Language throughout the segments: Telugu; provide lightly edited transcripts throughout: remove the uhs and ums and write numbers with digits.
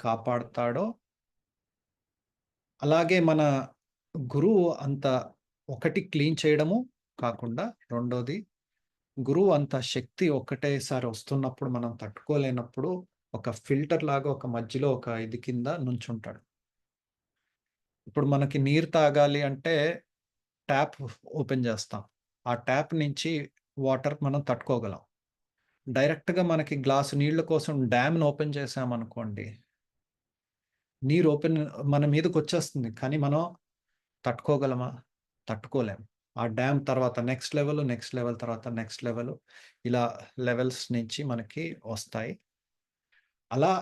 కాపాడతాడో, అలాగే మన గురువు అంత ఒకటి క్లీన్ చేయడము కాకుండా, రెండోది గురువు అంత శక్తి ఒక్కటేసారి వస్తున్నప్పుడు మనం తట్టుకోలేనప్పుడు ఒక ఫిల్టర్ లాగా ఒక మధ్యలో ఒక ఇది కింద నుంచుంటాడు. ఇప్పుడు మనకి నీరు తాగాలి అంటే ట్యాప్ ఓపెన్ చేస్తాం. ఆ ట్యాప్ నుంచి వాటర్ మనం తట్టుకోగలం. డైరెక్ట్‌గా మనకి గ్లాసు నీళ్ళ కోసం డ్యామ్‌ని ఓపెన్ చేశామనుకోండి, నీరు మన మీదకొచ్చేస్తుంది. కానీ మనం తట్టుకోగలమా? తట్టుకోలేం. ఆ డ్యామ్ తర్వాత నెక్స్ట్ లెవెల్ తర్వాత నెక్స్ట్ లెవెల్ ఇలా లెవెల్స్ నుంచి మనకి వస్తాయి. అలా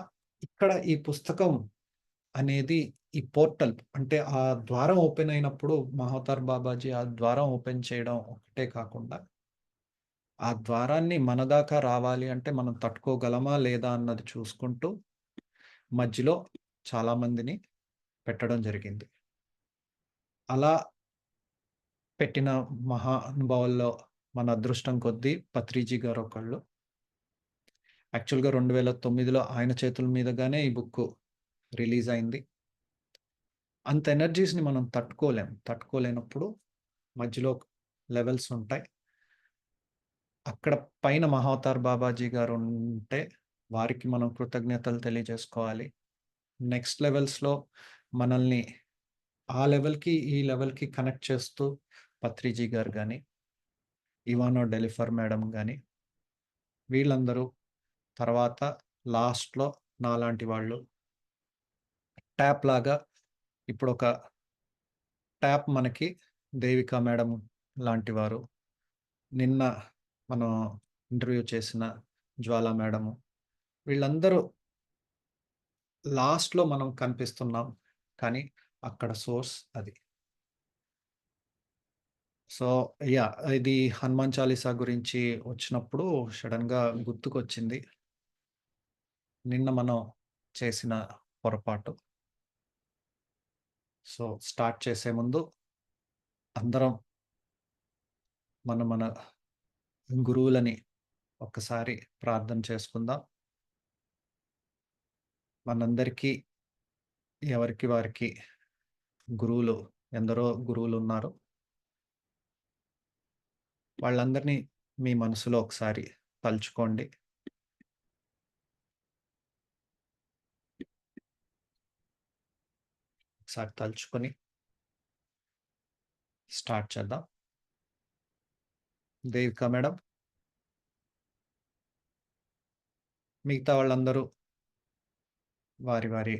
ఇక్కడ ఈ పుస్తకం అనేది ఈ పోర్టల్ అంటే ఆ ద్వారం ఓపెన్ అయినప్పుడు మహతార్ బాబాజీ ఆ ద్వారం ఓపెన్ చేయడం ఒకటే కాకుండా, ఆ ద్వారాన్ని మన దాకా రావాలి అంటే మనం తట్టుకోగలమా లేదా అన్నది చూసుకుంటూ మధ్యలో చాలామందిని పెట్టడం జరిగింది. అలా పెట్టిన మహానుభావుల్లో మన అదృష్టం కొద్దీ పత్రిజీ గారొకళ్ళు. యాక్చువల్‌గా 2009లో ఆయన చేతుల మీదుగానే ఈ బుక్కు రిలీజ్ అయింది. అంత ఎనర్జీస్‌ని మనం తట్టుకోలేం. తట్టుకోలేనప్పుడు మధ్యలో లెవెల్స్ ఉంటాయి. అక్కడ పైన మహావతార్ బాబాజీ గారుంటే వారికి మనం కృతజ్ఞతలు తెలియజేసుకోవాలి. నెక్స్ట్ లెవెల్స్‌లో మనల్ని ఆ లెవెల్‌కి, ఈ లెవెల్‌కి కనెక్ట్ చేస్తూ పత్రిజీ గారు గాని, ఇవానో డెలిఫర్ మేడం గాని వీళ్ళందరూ తర్వాత లాస్ట్‌లో నాలాంటి వాళ్ళు ట్యాప్ లాగా ఇప్పుడొక ట్యాప్ మనకి దేవిక మేడం లాంటి వారు, నిన్న మనం ఇంటర్వ్యూ చేసిన జ్వాల మేడము, వీళ్ళందరూ లాస్ట్‌లో మనం కనిపిస్తున్నాం. కానీ అక్కడ సోర్స్ అది. సో, ఇది హనుమాన్ చాలీసా గురించి వచ్చినప్పుడు సడెన్‌గా గుర్తుకొచ్చింది. నిన్న మనం చేసిన పొరపాటు. సో, స్టార్ట్ చేసే ముందు అందరం మన గురువులని ఒక్కసారి ప్రార్థన చేసుకుందాం. మనందరికీ ఎవరికి వారికి గురువులు ఎందరో గురువులున్నారు. వాళ్ళందరినీ మీ మనసులో ఒకసారి తలుచుకోండి. ఒకసారి తలుచుకొని స్టార్ట్ చేద్దాం. దేవిక మేడం, మిగతా వాళ్ళందరూ వారి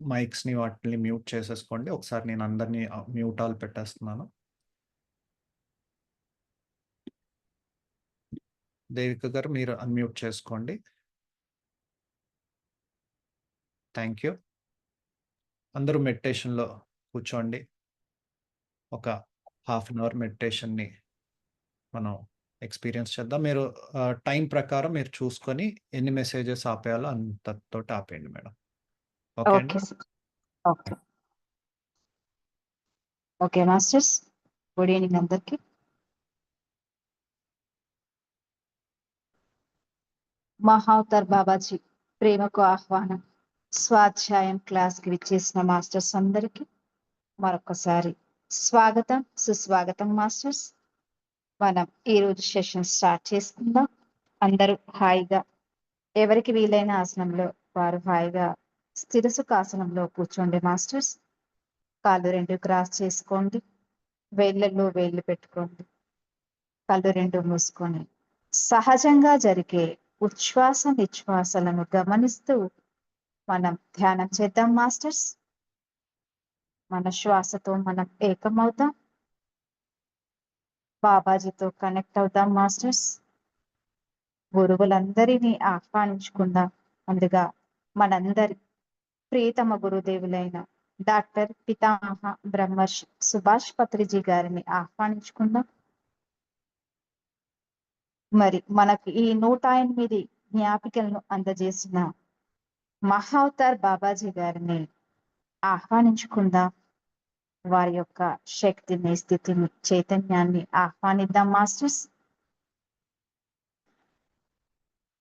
మైక్స్‌ని వాటిని మ్యూట్ చేసేసుకోండి. ఒకసారి నేను అందరిని మ్యూట్ ఆల్ పెట్టేస్తున్నాను. దేవిక గారు మీరు అన్‌మ్యూట్ చేసుకోండి. Thank you. అందరూ మెడిటేషన్‌లో కూర్చోండి. ఒక హాఫ్ అన్ అవర్ మెడిటేషన్‌ని మనం ఎక్స్‌పీరియన్స్ చేద్దాం. మీరు టైం ప్రకారం మీరు చూసుకొని ఎన్ని మెసేజెస్ ఆపేయాలో అంతతోటి ఆపేయండి మేడం. ఓకే అండి? Okay sir. Okay. Okay masters. Good evening అందరికి. మహావతార్ బాబాజీ ప్రేమకు ఆహ్వానం. స్వాధ్యాయం క్లాస్కి విచ్చేసిన మాస్టర్స్ అందరికి మరొకసారి స్వాగతం, సుస్వాగతం మాస్టర్స్. మనం ఈరోజు సెషన్ స్టార్ట్ చేసుకుందాం. అందరూ హాయిగా ఎవరికి వీలైన ఆసనంలో వారు హాయిగా స్థిర సుఖాసనంలో కూర్చోండి మాస్టర్స్. కాళ్ళు రెండు క్రాస్ చేసుకోండి. వేళ్ళల్లో వేళ్ళు పెట్టుకోండి. కళ్ళు రెండు మూసుకొని సహజంగా జరిగే ఉచ్ఛ్వాస నిశ్వాసలను గమనిస్తూ మనం ధ్యానం చేద్దాం మాస్టర్స్. మన శ్వాసతో మనం ఏకమవుతాం. బాబాజీతో కనెక్ట్ అవుతాం మాస్టర్స్. గురువులందరినీ ఆహ్వానించుకుందాం. ముందుగా మనందరి ప్రియతమ గురుదేవులైన డాక్టర్ పితామహ బ్రహ్మర్షి సుభాష్ పత్రిజీ గారిని ఆహ్వానించుకుందాం. మరి మనకు ఈ 108 జ్ఞాపికలను అందజేసిన మహావతార్ బాబాజీ గారిని ఆహ్వానించుకుందాం. వారి యొక్క శక్తిని, స్థితిని, చైతన్యాన్ని ఆహ్వానిద్దాం మాస్టర్స్.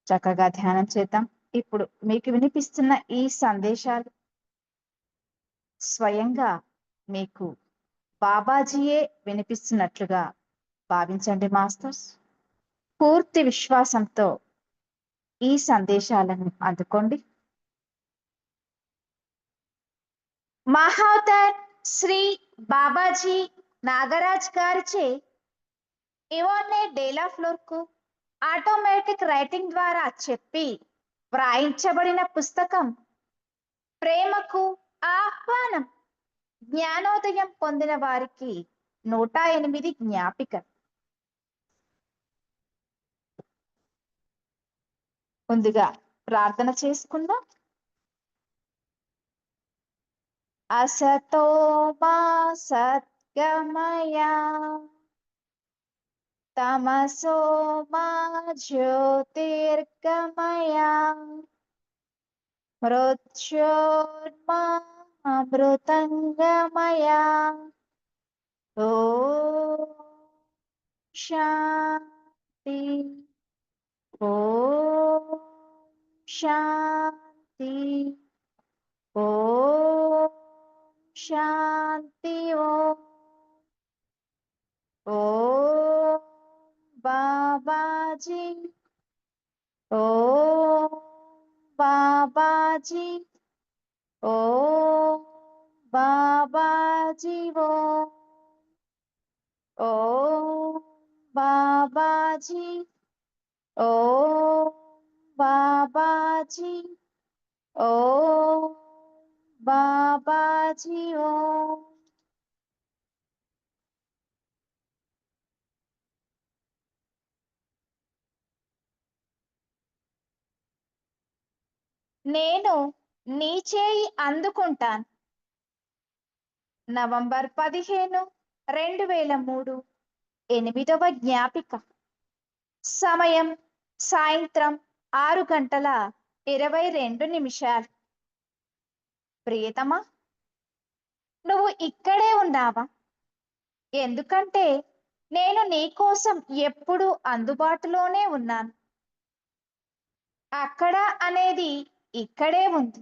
చక్కగా ధ్యానం చేద్దాం. ఇప్పుడు మీకు వినిపిస్తున్న ఈ సందేశాలు స్వయంగా మీకు బాబాజీయే వినిపిస్తున్నట్లుగా భావించండి మాస్టర్స్. పూర్తి విశ్వాసంతో ఈ సందేశాలను అందుకోండి. మహావతార్ శ్రీ బాబాజీ నాగరాజ్ గారిచే ఇవాన్నే డేలా ఫ్లోర్ కు ఆటోమేటిక్ రైటింగ్ ద్వారా చెప్పి వ్రాయించబడిన పుస్తకం ప్రేమకు ఆహ్వానం. జ్ఞానోదయం పొందిన వారికి 108 జ్ఞాపిక. ముందుగా ప్రార్థన చేసుకుందాం. అసతో మా సద్గమయ తమసో మా జ్యోతిర్గమయ మృత్యోర్మా అమృతంగమయ. ఓం శాంతి. ఓం శాంతి. ఓం శాంతి. ఓం బాబాజీ. ఓం బాబాజీ. ఓం బాబాజీ. ఓం బాబాజీ. ఓం బాబాజీ. ఓం బాబాజీ. ఓం. నేను నీ చేయి అందుకుంటాను. నవంబర్ 15, 2003 8వ జ్ఞాపిక. సమయం సాయంత్రం 6:22. ప్రియతమా, నువ్వు ఇక్కడే ఉన్నావా? ఎందుకంటే నేను నీ కోసం ఎప్పుడూ అందుబాటులోనే ఉన్నాను. అక్కడ అనేది ఇక్కడే ఉంది,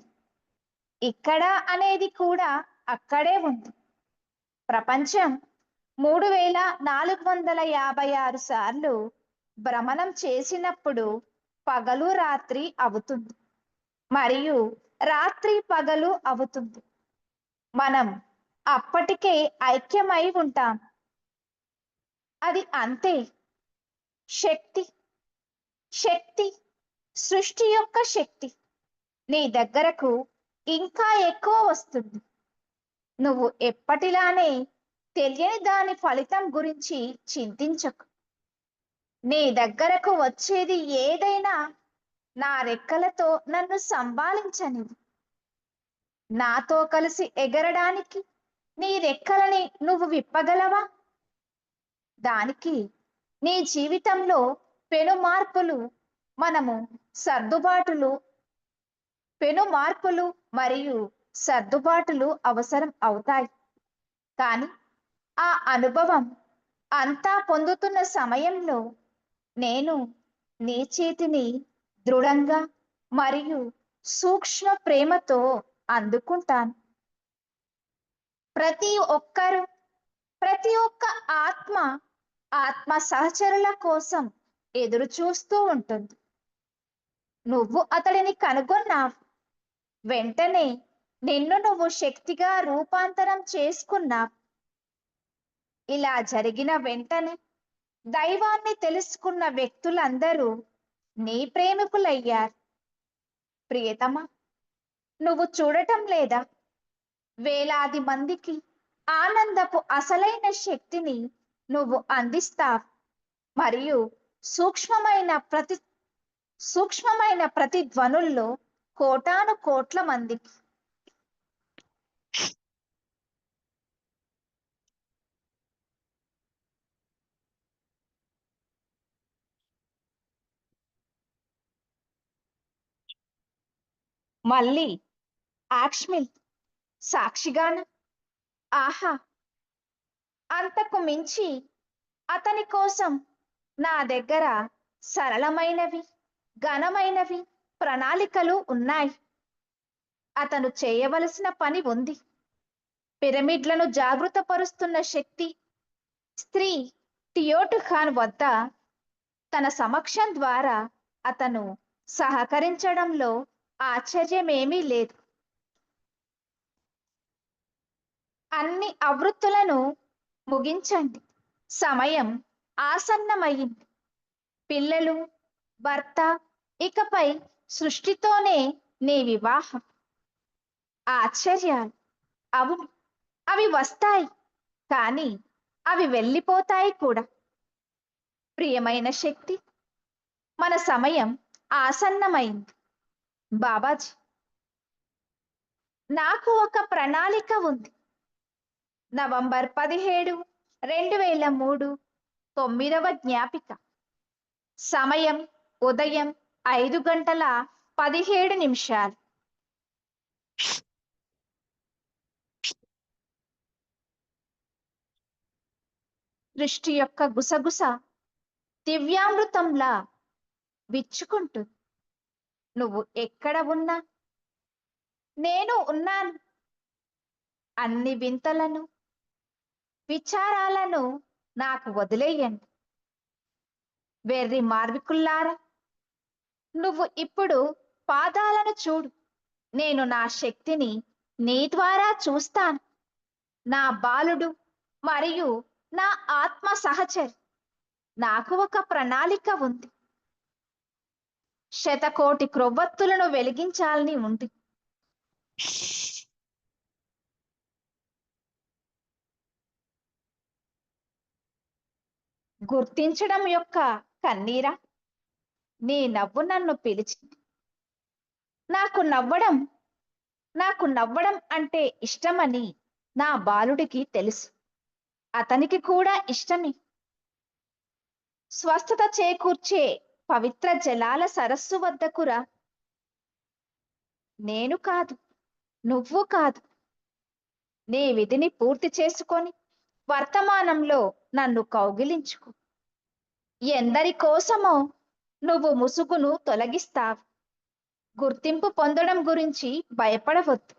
ఇక్కడ అనేది కూడా అక్కడే ఉంది. ప్రపంచం 3456 సార్లు భ్రమణం చేసినప్పుడు పగలు రాత్రి అవుతుంది, మరియు రాత్రి పగలు అవుతుంది. మనం అప్పటికే ఐక్యమై ఉంటాం. అది అంతే. శక్తి, శక్తి, సృష్టి యొక్క శక్తి నీ దగ్గరకు ఇంకా ఎక్కువ వస్తుంది. నువ్వు ఎప్పటిలానే తెలియని దాని ఫలితం గురించి చింతించకు. నీ దగ్గరకు వచ్చేది ఏదైనా నా రెక్కలతో నన్ను సంభాళించనివ్వు. నాతో కలిసి ఎగరడానికి నీ రెక్కలని నువ్వు విప్పగలవా? దానికి నీ జీవితంలో పెను మార్పులు మరియు సర్దుబాటులు అవసరం అవుతాయి. కానీ ఆ అనుభవం అంతా పొందుతున్న సమయంలో నేను నీ చేతిని దృఢంగా మరియు సూక్ష్మ ప్రేమతో అందుకుంటాను. ప్రతి ఒక్క ఆత్మ సహచరుల కోసం ఎదురు చూస్తూ ఉంటుంది. నువ్వు అతడిని కనుగొన్నావు. వెంటనే నిన్ను నువ్వు శక్తిగా రూపాంతరం చేసుకున్నావు. ఇలా జరిగిన వెంటనే దైవాన్ని తెలుసుకున్న వ్యక్తులందరూ నీ ప్రేమికులయ్యారు. ప్రియతమా, నువ్వు చూడటం లేదా? వేలాది మందికి ఆనందపు అసలైన శక్తిని నువ్వు అందిస్తావు, మరియు సూక్ష్మమైన ప్రతి ధ్వనుల్లో కోటాను కోట్ల మందికి. మళ్ళీ ఆక్ష్మిల్ సాక్షిగాను. ఆహా, అంతకు మించి అతని కోసం నా దగ్గర సరళమైనవి, ఘనమైనవి ప్రణాళికలు ఉన్నాయి. అతను చేయవలసిన పని ఉంది. పిరమిడ్లను జాగృతపరుస్తున్న శక్తి స్త్రీ టియోటు ఖాన్ వద్ద తన సమక్షం ద్వారా అతను సహకరించడంలో ఆశ్చర్యమేమీ లేదు. అన్ని ఆవృత్తులను ముగించండి. సమయం ఆసన్నమైంది. పిల్లలు, భర్త, ఇకపై సృష్టితోనే నీ వివాహం. ఆశ్చర్యాలు, అవును, అవి వస్తాయి, కానీ అవి వెళ్ళిపోతాయి కూడా. ప్రియమైన శక్తి, మన సమయం ఆసన్నమైంది. బాబాజీ, నాకు ఒక ప్రణాళిక ఉంది. నవంబర్ 17, 2003, 9వ జ్ఞాపిక. సమయం ఉదయం 5:17. దృష్టి యొక్క గుసగుస దివ్యామృతంలా విచ్చుకుంటుంది. నువ్వు ఎక్కడ ఉన్నా నేను ఉన్నాను. అన్ని వింతలను, విచారాలను నాకు వదిలేయండి. వెర్రి మార్మికుల్లారా, నువ్వు ఇప్పుడు పాదాలను చూడు. నేను నా శక్తిని నీ ద్వారా చూస్తాను. నా బాలుడు మరియు నా ఆత్మ సహచరి. నాకు ఒక ప్రణాళిక ఉంది. శతకోటి క్రొవ్వొత్తులను వెలిగించాలని ఉంది. గుర్తించడం యొక్క కన్నీరా, నీ నవ్వు నన్ను పిలిచింది. నాకు నవ్వడం అంటే ఇష్టమని నా బాలుడికి తెలుసు. అతనికి కూడా ఇష్టమే. స్వస్థత చేకూర్చే పవిత్ర జలాల సరస్సు వద్దకురా. నేను కాదు, నువ్వు కాదు. నీ విధిని పూర్తి చేసుకొని వర్తమానంలో నన్ను కౌగిలించుకో. ఎందరి కోసమో నువ్వు ముసుగును తొలగిస్తావు. గుర్తింపు పొందడం గురించి భయపడవద్దు.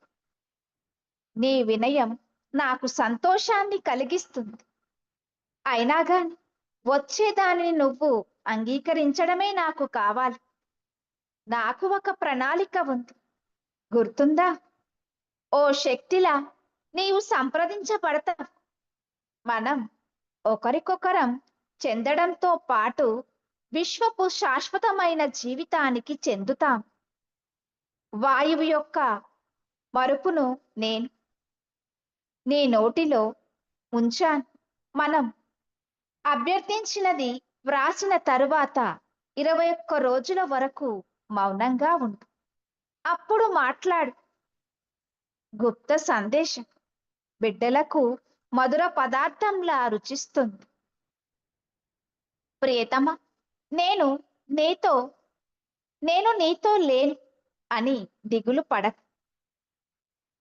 నీ వినయం నాకు సంతోషాన్ని కలిగిస్తుంది. అయినా గాని వచ్చేదానిని నువ్వు అంగీకరించడమే నాకు కావాలి. నాకు ఒక ప్రణాళిక ఉంది. గుర్తుందా? ఓ శక్తిలా నీవు సంప్రదించబడతావు. మనం ఒకరికొకరం చెందడంతో పాటు విశ్వపు శాశ్వతమైన జీవితానికి చెందుతాం. వాయువు యొక్క మరుపును నేను నీ నోటిలో ఉంచాను. మనం అభ్యర్థించినది వ్రాసిన తరువాత 21 రోజుల వరకు మౌనంగా ఉండు. అప్పుడు మాట్లాడు. గుప్త సందేశం బిడ్డలకు మధుర పదార్థంలా రుచిస్తుంది. ప్రియతమా, నేను నీతో లేను అని దిగులు పడకు.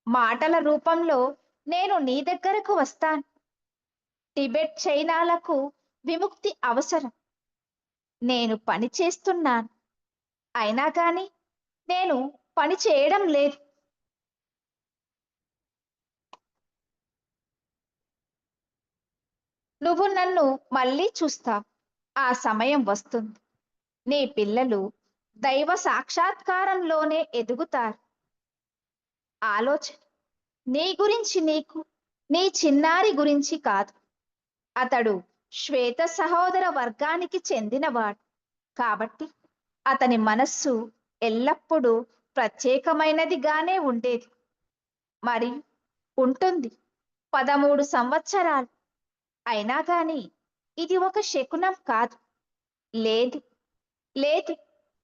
మాటల రూపంలో నేను నీ దగ్గరకు వస్తాను. టిబెట్ చైనాలకు విముక్తి అవసరం. నేను పని చేస్తున్నాను, అయినా కానీ నేను పని చేయడం లేదు. నువ్వు నన్ను మళ్ళీ చూస్తావు. ఆ సమయం వస్తుంది. నీ పిల్లలు దైవ సాక్షాత్కారంలోనే ఎదుగుతారు. ఆలోచన నీ గురించి నీకు, నీ చిన్నారి గురించి కాదు. అతడు శ్వేత సహోదర వర్గానికి చెందినవాడు కాబట్టి అతని మనస్సు ఎల్లప్పుడూ ప్రత్యేకమైనదిగానే ఉండేది. మరి ఉంటుంది 13 సంవత్సరాలు. అయినా గాని ఇది ఒక శకునం కాదు. లేదు లేదు,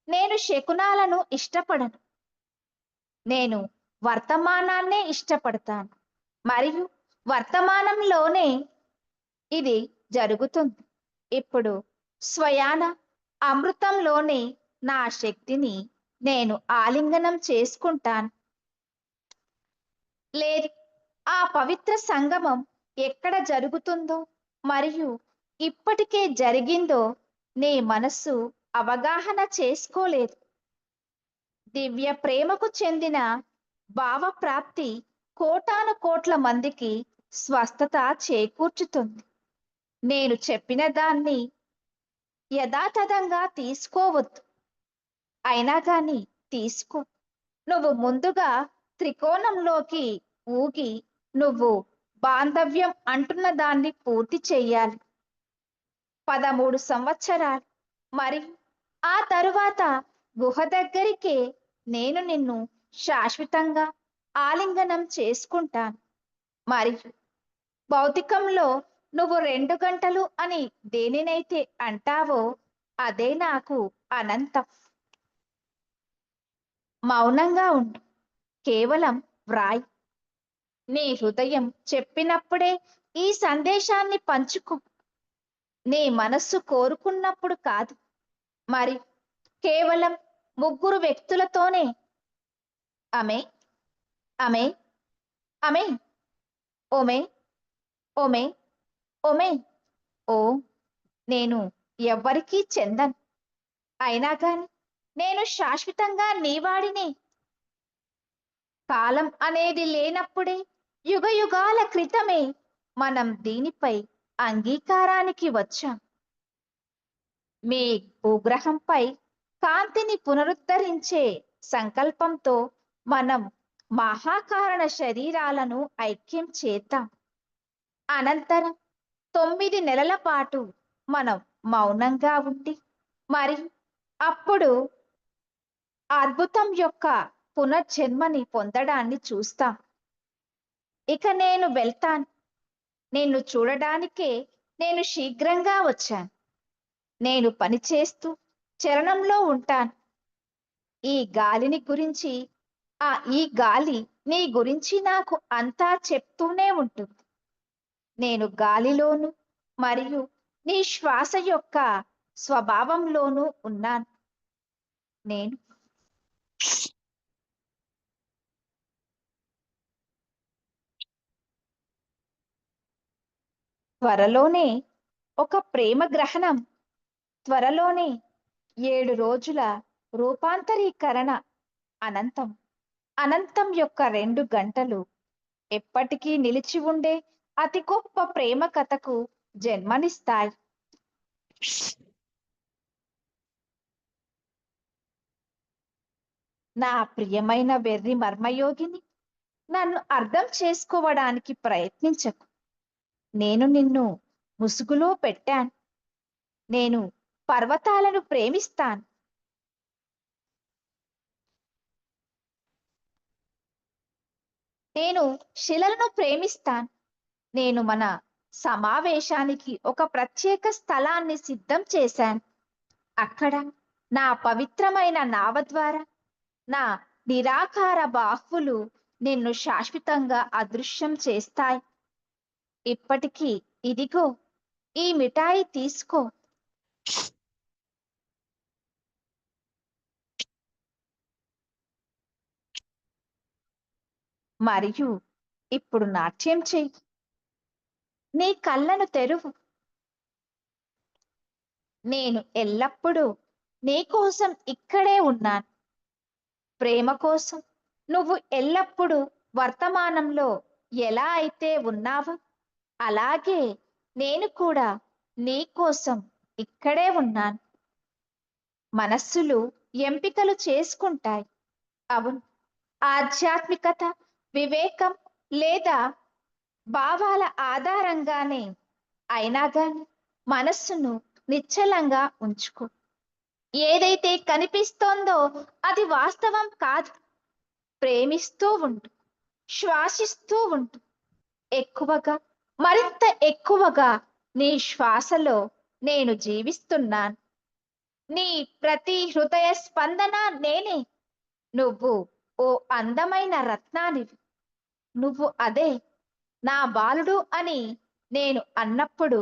నేను శకునాలను ఇష్టపడను. నేను వర్తమానాన్నే ఇష్టపడతాను. మరియు వర్తమానంలోనే ఇది జరుగుతుంది. ఇప్పుడు స్వయాన అమృతంలోనే నా శక్తిని నేను ఆలింగనం చేసుకుంటాను. లేదు, ఆ పవిత్ర సంగమం ఎక్కడ జరుగుతుందో మరియు ఇప్పటికే జరిగిందో నీ మనస్సు అవగాహన చేసుకోలేదు. దివ్య ప్రేమకు చెందిన భావప్రాప్తి కోటాను కోట్ల మందికి స్వస్థత చేకూర్చుతుంది. నేను చెప్పిన దాన్ని యథాతథంగా తీసుకోవద్దు, అయినా గాని తీసుకో. నువ్వు ముందుగా త్రికోణంలోకి ఊగి నువ్వు బాంధవ్యం అంటున్న దాన్ని పూర్తి చెయ్యాలి. 13 సంవత్సరాలు. మరి ఆ తరువాత గుహ దగ్గరికే నేను నిన్ను శాశ్వతంగా ఆలింగనం చేసుకుంటాను. మరి భౌతికంలో నువ్వు 2 గంటలు అని దేనినైతే అంటావో అదే నాకు అనంతం. మౌనంగా ఉండు, కేవలం వ్రాయి. నీ హృదయం చెప్పినప్పుడే ఈ సందేశాన్ని పంచుకో. నీ మనస్సు కోరుకున్నప్పుడు కాదు. మరి కేవలం 3 వ్యక్తులతోనే. ఆమె ఆమె ఆమె ఓమే ఓమే ఓమే. ఓ, నేను ఎవ్వరికీ చెందను, అయినా గాని నేను శాశ్వతంగా నీవాడినే. కాలం అనేది లేనప్పుడే యుగ యుగాల క్రితమే మనం దీనిపై అంగీకారానికి వచ్చాం. మీ భూగ్రహంపై కాంతిని పునరుద్ధరించే సంకల్పంతో మనం మహాకారణ శరీరాలను ఐక్యం చేద్దాం. అనంతరం 9 నెలల పాటు మనం మౌనంగా ఉండి మరి అప్పుడు అద్భుతం యొక్క పునర్జన్మని పొందడాన్ని చూస్తాం. ఇక నేను వెళ్తాను. నిన్ను చూడడానికే నేను శీఘ్రంగా వచ్చాను. నేను పనిచేస్తూ చరణంలో ఉంటాను. ఈ గాలిని గురించి ఈ గాలి నీ గురించి నాకు అంతా చెప్తూనే ఉంటుంది. నేను గాలిలోను మరియు నీ శ్వాస యొక్క స్వభావంలోనూ ఉన్నాను. నేను త్వరలోనే ఒక ప్రేమ గ్రహణం, త్వరలోనే 7 రోజుల రూపాంతరీకరణ, అనంతం. అనంతం యొక్క 2 గంటలు ఎప్పటికీ నిలిచి ఉండే అతి గొప్ప ప్రేమ కథకు జన్మనిస్తాయి. నా ప్రియమైన వెర్రి మర్మయోగిని, నన్ను అర్థం చేసుకోవడానికి ప్రయత్నించకు. నేను నిన్ను ముసుగులో పెట్టాను. నేను పర్వతాలను ప్రేమిస్తాను. నేను శిలలను ప్రేమిస్తాను. నేను మన సమావేశానికి ఒక ప్రత్యేక స్థలాన్ని సిద్ధం చేశాను. అక్కడ నా పవిత్రమైన నావ ద్వారా నా నిరాకార బాహువులు నిన్ను శాశ్వతంగా అదృశ్యం చేస్తాయి. ఇప్పటికీ ఇదిగో ఈ మిఠాయి తీసుకో. మరియు ఇప్పుడు నాట్యం చెయ్యి. నీ కళ్ళను తెరువు. నేను ఎల్లప్పుడూ నీ కోసం ఇక్కడే ఉన్నాను. ప్రేమ కోసం నువ్వు ఎల్లప్పుడూ వర్తమానంలో ఎలా అయితే ఉన్నావో అలాగే నేను కూడా నీ కోసం ఇక్కడే ఉన్నాను. మనస్సులు ఎంపికలు చేసుకుంటాయి. అవును, ఆధ్యాత్మికత, వివేకం లేదా భావాల ఆధారంగానే. అయినా గాని మనస్సును నిశ్చలంగా ఉంచుకో. ఏదైతే కనిపిస్తోందో అది వాస్తవం కాదు. ప్రేమిస్తూ ఉండు, శ్వాసిస్తూ ఉండు. ఎక్కువగా, మరింత ఎక్కువగా నీ శ్వాసలో నేను జీవిస్తున్నాను. నీ ప్రతి హృదయ స్పందన నేనే. నువ్వు ఓ అందమైన రత్నానివి. నువ్వు అదే నా బాలుడు అని నేను అన్నప్పుడు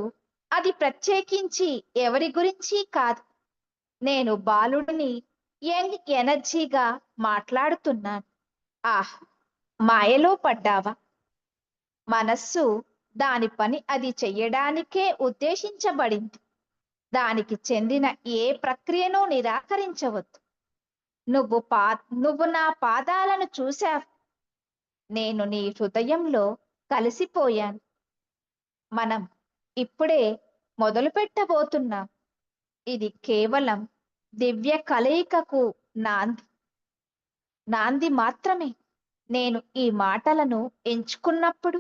అది ప్రత్యేకించి ఎవరి గురించి కాదు. నేను బాలుడిని యంగ్ ఎనర్జీగా మాట్లాడుతున్నాను. ఆహ్, మాయలో పడ్డావా? మనస్సు దాని పని అది చెయ్యడానికే ఉద్దేశించబడింది. దానికి చెందిన ఏ ప్రక్రియను నిరాకరించవద్దు. నువ్వు పా నువ్వు నా పాదాలను చూశావు. నేను నీ హృదయంలో కలిసిపోయాను. మనం ఇప్పుడే మొదలుపెట్టబోతున్నాం. ఇది కేవలం దివ్య కలయికకు నాంది నాంది మాత్రమే. నేను ఈ మాటలను ఎంచుకున్నప్పుడు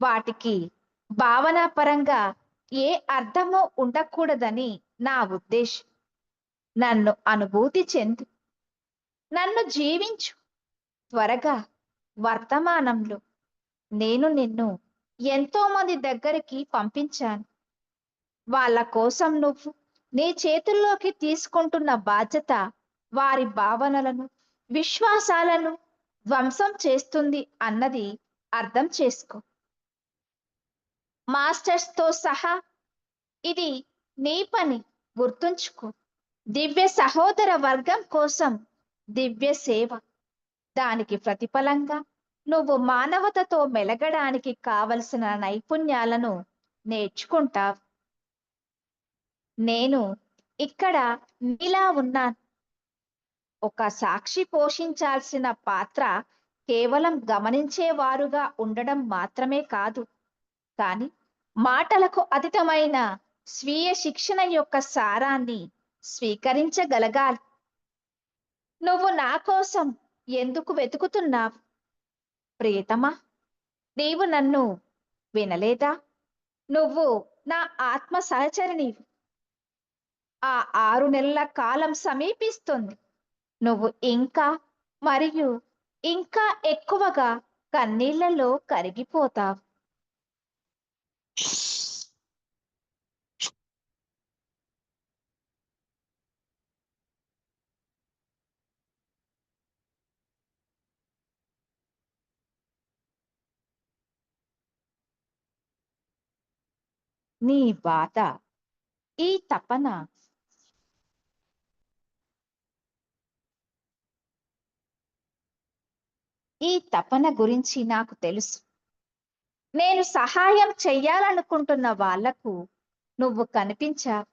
వాటికి భావనాపరంగా ఏ అర్థమో ఉండకూడదని నా ఉద్దేశం. నన్ను అనుభూతి చెందు, నన్ను జీవించు. త్వరగా వర్తమానంలో నేను నిన్ను ఎంతో మంది దగ్గరికి పంపించాను. వాళ్ళ కోసం నువ్వు నీ చేతుల్లోకి తీసుకుంటున్న బాధ్యత వారి భావనలను, విశ్వాసాలను ధ్వంసం చేస్తుంది అన్నది అర్థం చేసుకో. మాస్టర్స్తో సహా ఇది నీ పని, గుర్తుంచుకో. దివ్య సహోదర వర్గం కోసం దివ్య సేవ. దానికి ప్రతిఫలంగా నువ్వు మానవతతో మెలగడానికి కావలసిన నైపుణ్యాలను నేర్చుకుంటావు. నేను ఇక్కడ నీలా ఉన్నాను. ఒక సాక్షి పోషించాల్సిన పాత్ర కేవలం గమనించేవారుగా ఉండడం మాత్రమే కాదు, కానీ మాటలకు అతీతమైన స్వీయ శిక్షణ యొక్క సారాన్ని స్వీకరించగలగాలి. నువ్వు నా కోసం ఎందుకు వెతుకుతున్నావు ప్రియతమా? నీవు నన్ను వినలేదా? నువ్వు నా ఆత్మ సహచరినివి. ఆ 6 నెలల కాలం సమీపిస్తుంది. నువ్వు ఇంకా మరియు ఇంకా ఎక్కువగా కన్నీళ్లలో కరిగిపోతావు. నీ బాధ, ఈ తపన గురించి నాకు తెలుసు. నేను సహాయం చెయ్యాలనుకుంటున్న వాళ్లకు నువ్వు కనిపించావు.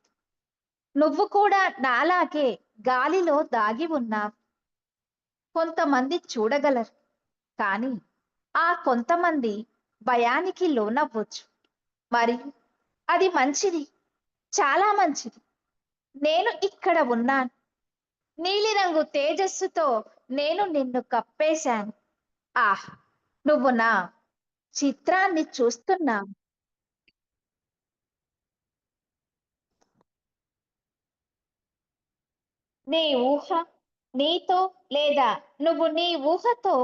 నువ్వు కూడా నాలాగే గాలిలో దాగి ఉన్నావు. కొంతమంది చూడగలరు, కానీ ఆ కొంతమంది భయానికి లోనవ్వచ్చు. మరియు అది మంచిది, చాలా మంచిది. నేను ఇక్కడ ఉన్నాను. నీలిరంగు తేజస్సుతో నేను నిన్ను కప్పేశాను. ఆహ్, నువ్వు నా చిత్రాన్ని చూస్తున్నావు. నీ ఊహ నీతో, లేదా నువ్వు నీ ఊహతో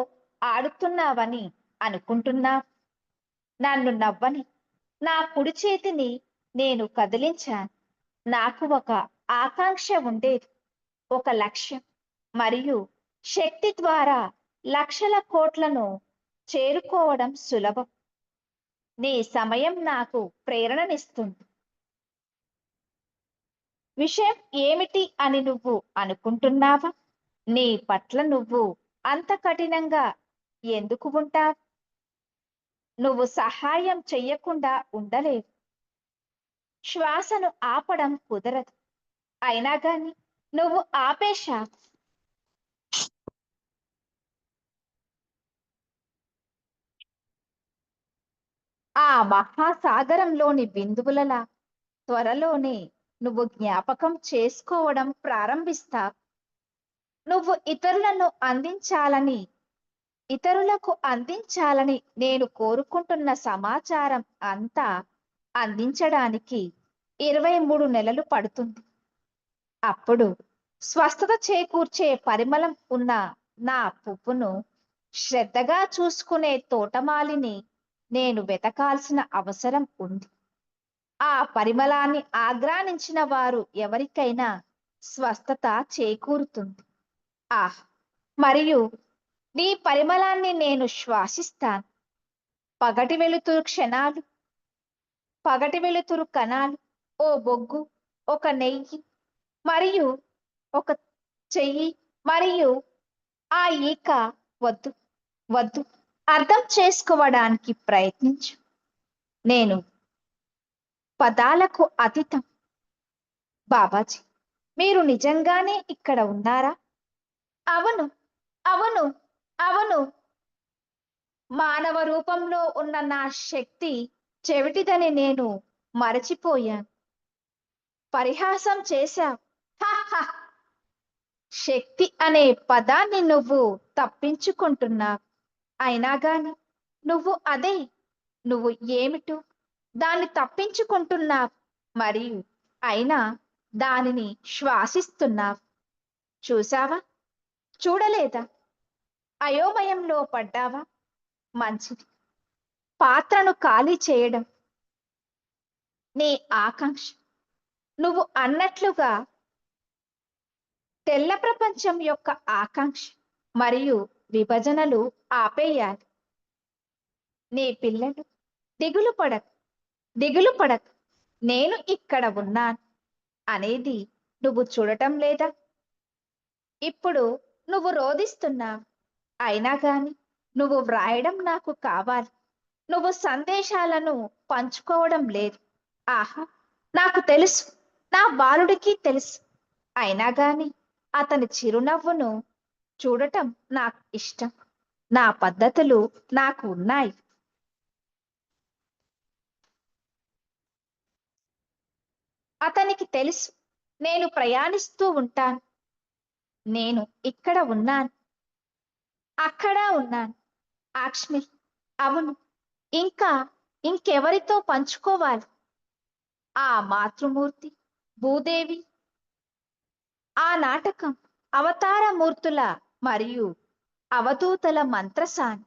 ఆడుతున్నావని అనుకుంటున్నా. నన్ను నవ్వని నా కుడి చేతిని నేను కదిలించాను. నాకు ఒక ఆకాంక్ష ఉండేది, ఒక లక్ష్యం. మరియు శక్తి ద్వారా లక్షల కోట్లను చేరుకోవడం సులభం. నీ సమయం నాకు ప్రేరణనిస్తుంది. విషయం ఏమిటి అని నువ్వు అనుకుంటున్నావా? నీ పట్ల నువ్వు అంత కఠినంగా ఎందుకు ఉంటావు? నువ్వు సహాయం చెయ్యకుండా ఉండలేవు. శ్వాసను ఆపడం కుదరదు. అయినా గాని నువ్వు ఆపేశావు. ఆ మహాసాగరంలోని బిందువులలా త్వరలోనే నువ్వు జ్ఞాపకం చేసుకోవడం ప్రారంభిస్తావు. నువ్వు ఇతరులకు అందించాలని నేను కోరుకుంటున్న సమాచారం అంతా అందించడానికి 23 నెలలు పడుతుంది. అప్పుడు స్వస్థత చేకూర్చే పరిమళం ఉన్న నా పువ్వును శ్రద్ధగా చూసుకునే తోటమాలిని నేను వెతకాల్సిన అవసరం ఉంది. ఆ పరిమళాన్ని ఆగ్రానించిన వారు ఎవరికైనా స్వస్థత చేకూరుతుంది. ఆహ్, మరియు నీ పరిమళాన్ని నేను శ్వాసిస్తాను. పగటి వెలుతురు కణాలు, ఓ బొగ్గు, ఒక నెయ్యి, మరియు ఒక చెయ్యి, మరియు ఆ ఈక. వద్దు, వద్దు, అర్థం చేసుకోవడానికి ప్రయత్నించు. నేను పదాలకు అతీతం. బాబాజీ, మీరు నిజంగానే ఇక్కడ ఉన్నారా? అవును. అవును. అవును. మానవ రూపంలో ఉన్న నా శక్తి చెవిటిదని నేను మరచిపోయాను. పరిహాసం చేశావు. హహ! శక్తి అనే పదాన్ని నువ్వు తప్పించుకుంటున్నావు. అయినా గాని నువ్వు అదే. నువ్వు ఏమిటో దాన్ని తప్పించుకుంటున్నావు. మరియు అయినా దానిని శ్వాసిస్తున్నావు. చూసావా? చూడలేదా? అయోమయంలో పడ్డావా? మంచిది. పాత్రను ఖాళీ చేయడం నీ ఆకాంక్ష. నువ్వు అన్నట్లుగా తెల్ల ప్రపంచం యొక్క ఆకాంక్ష మరియు విభజనలు ఆపేయాలి. నీ పిల్లలు దిగులు పడకు, దిగులు పడకు. నేను ఇక్కడ ఉన్నాను అనేది నువ్వు చూడటం లేదా? ఇప్పుడు నువ్వు రోదిస్తున్నావు. అయినా గాని నువ్వు వ్రాయడం నాకు కావాలి. నువ్వు సందేశాలను పంచుకోవడం లేదు. ఆహా! నాకు తెలుసు. నా బాలుడికి తెలుసు. అయినా గాని అతని చిరునవ్వును చూడటం నాకు ఇష్టం. నా పద్ధతులు నాకు ఉన్నాయి. అతనికి తెలుసు. నేను ప్రయాణిస్తూ ఉంటాను. నేను ఇక్కడ ఉన్నాను. అక్కడ ఉన్నాను. ఆక్ష్మి. అవును. ఇంకా ఇంకెవరితో పంచుకోవాలి? ఆ మాతృమూర్తి, భూదేవి, ఆ నాటకం, అవతారమూర్తుల మరియు అవధూతల మంత్రసాని.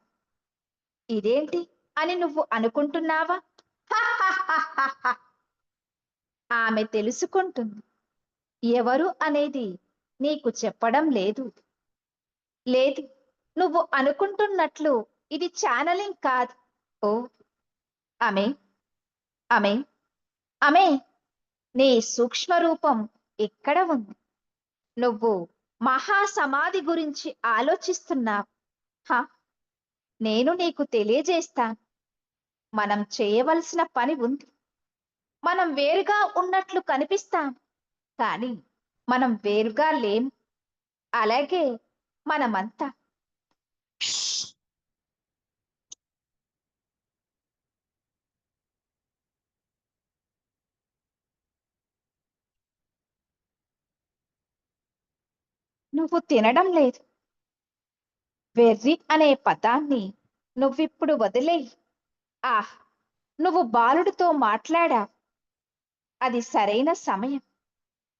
ఇదేంటి అని నువ్వు అనుకుంటున్నావా? హహహహహ! ఆమె తెలుసుకుంటుంది. ఎవరు అనేది నీకు చెప్పడం లేదు. లేదు. నువ్వు అనుకుంటున్నట్లు ఇది ఛానలింగ్ కాదు. ఓ ఆమె, ఆమె, ఆమె నీ సూక్ష్మ రూపం ఎక్కడ ఉంది? నువ్వు మహాసమాధి గురించి ఆలోచిస్తున్నావు. హ! నేను నీకు తెలియజేస్తాను. మనం చేయవలసిన పని ఉంది. మనం వేరుగా ఉన్నట్లు కనిపిస్తాం. కానీ మనం వేరుగా లేము. అలాగే మనమంతా నువ్వు తినడం లేదు. వెర్రి అనే పదాన్ని నువ్విప్పుడు వదిలేయి. ఆహ్! నువ్వు బాలుడితో మాట్లాడావు. అది సరైన సమయం.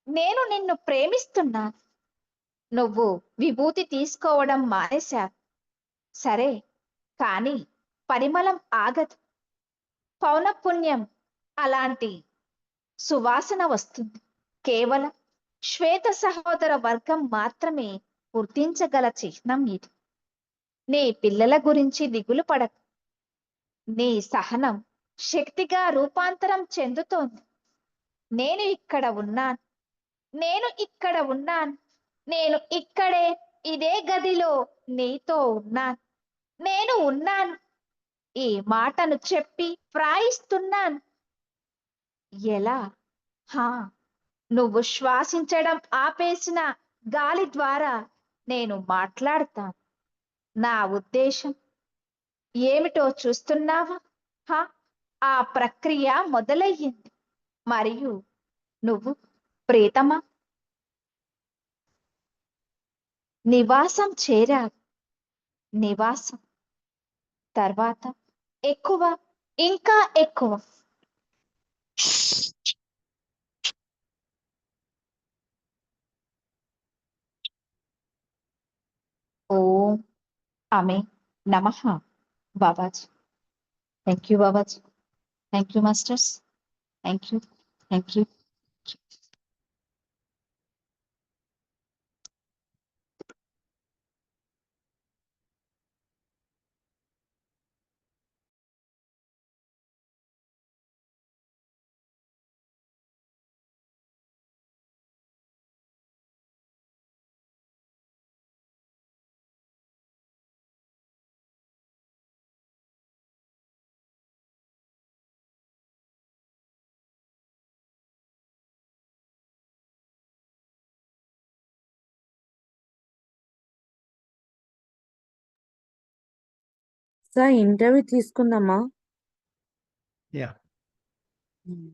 నేను నిన్ను ప్రేమిస్తున్నాను. నువ్వు విభూతి తీసుకోవడం మానేశావు. సరే, కానీ పరిమళం ఆగదు. పౌనఃపున్యం అలాంటి సువాసన వస్తుంది. కేవలం శ్వేత సహోదర వర్గం మాత్రమే గుర్తించగల చిహ్నం ఇది. నీ పిల్లల గురించి దిగులు పడకు. నీ సహనం శక్తిగా రూపాంతరం చెందుతోంది. నేను ఇక్కడ ఉన్నాను. నేను ఇక్కడ ఉన్నాను. నేను ఇక్కడే ఇదే గదిలో నీతో ఉన్నాను. నేను ఉన్నాను. ఈ మాటను చెప్పి వ్రాయిస్తున్నాను. ఎలా? హా! నువ్వు శ్వాసించడం ఆపేసిన గాలి ద్వారా నేను మాట్లాడతాను. నా ఉద్దేశం ఏమిటో చూస్తున్నావా? హా! ఆ ప్రక్రియ మొదలయ్యింది. మరియు నువ్వు ప్రీతమా నివాసం చేరావు. నివాసం తర్వాత ఎక్కువ, ఇంకా ఎక్కువ. ఓం అమే నమః. Babaji. Thank you Babaji. Thank you masters. Thank you. Thank you. Sir interview తీసుకుందామా? యాహ్! హ్మ్.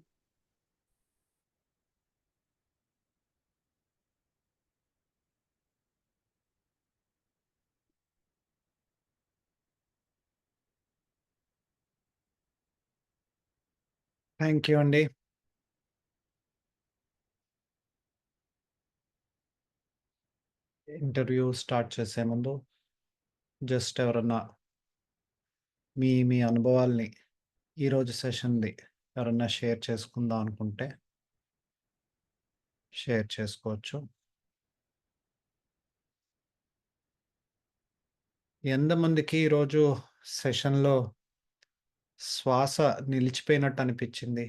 థ్యాంక్ యూ అండి. ఇంటర్వ్యూ స్టార్ట్ చేసే ముందు జస్ట్ ఎవరన్నా మీ అనుభవాల్ని ఈరోజు సెషన్‌ది ఎవరన్నా షేర్ చేసుకుందాం అనుకుంటే షేర్ చేసుకోవచ్చు. ఎంతమందికి ఈరోజు సెషన్‌లో శ్వాస నిలిచిపోయినట్టు అనిపిచ్చింది?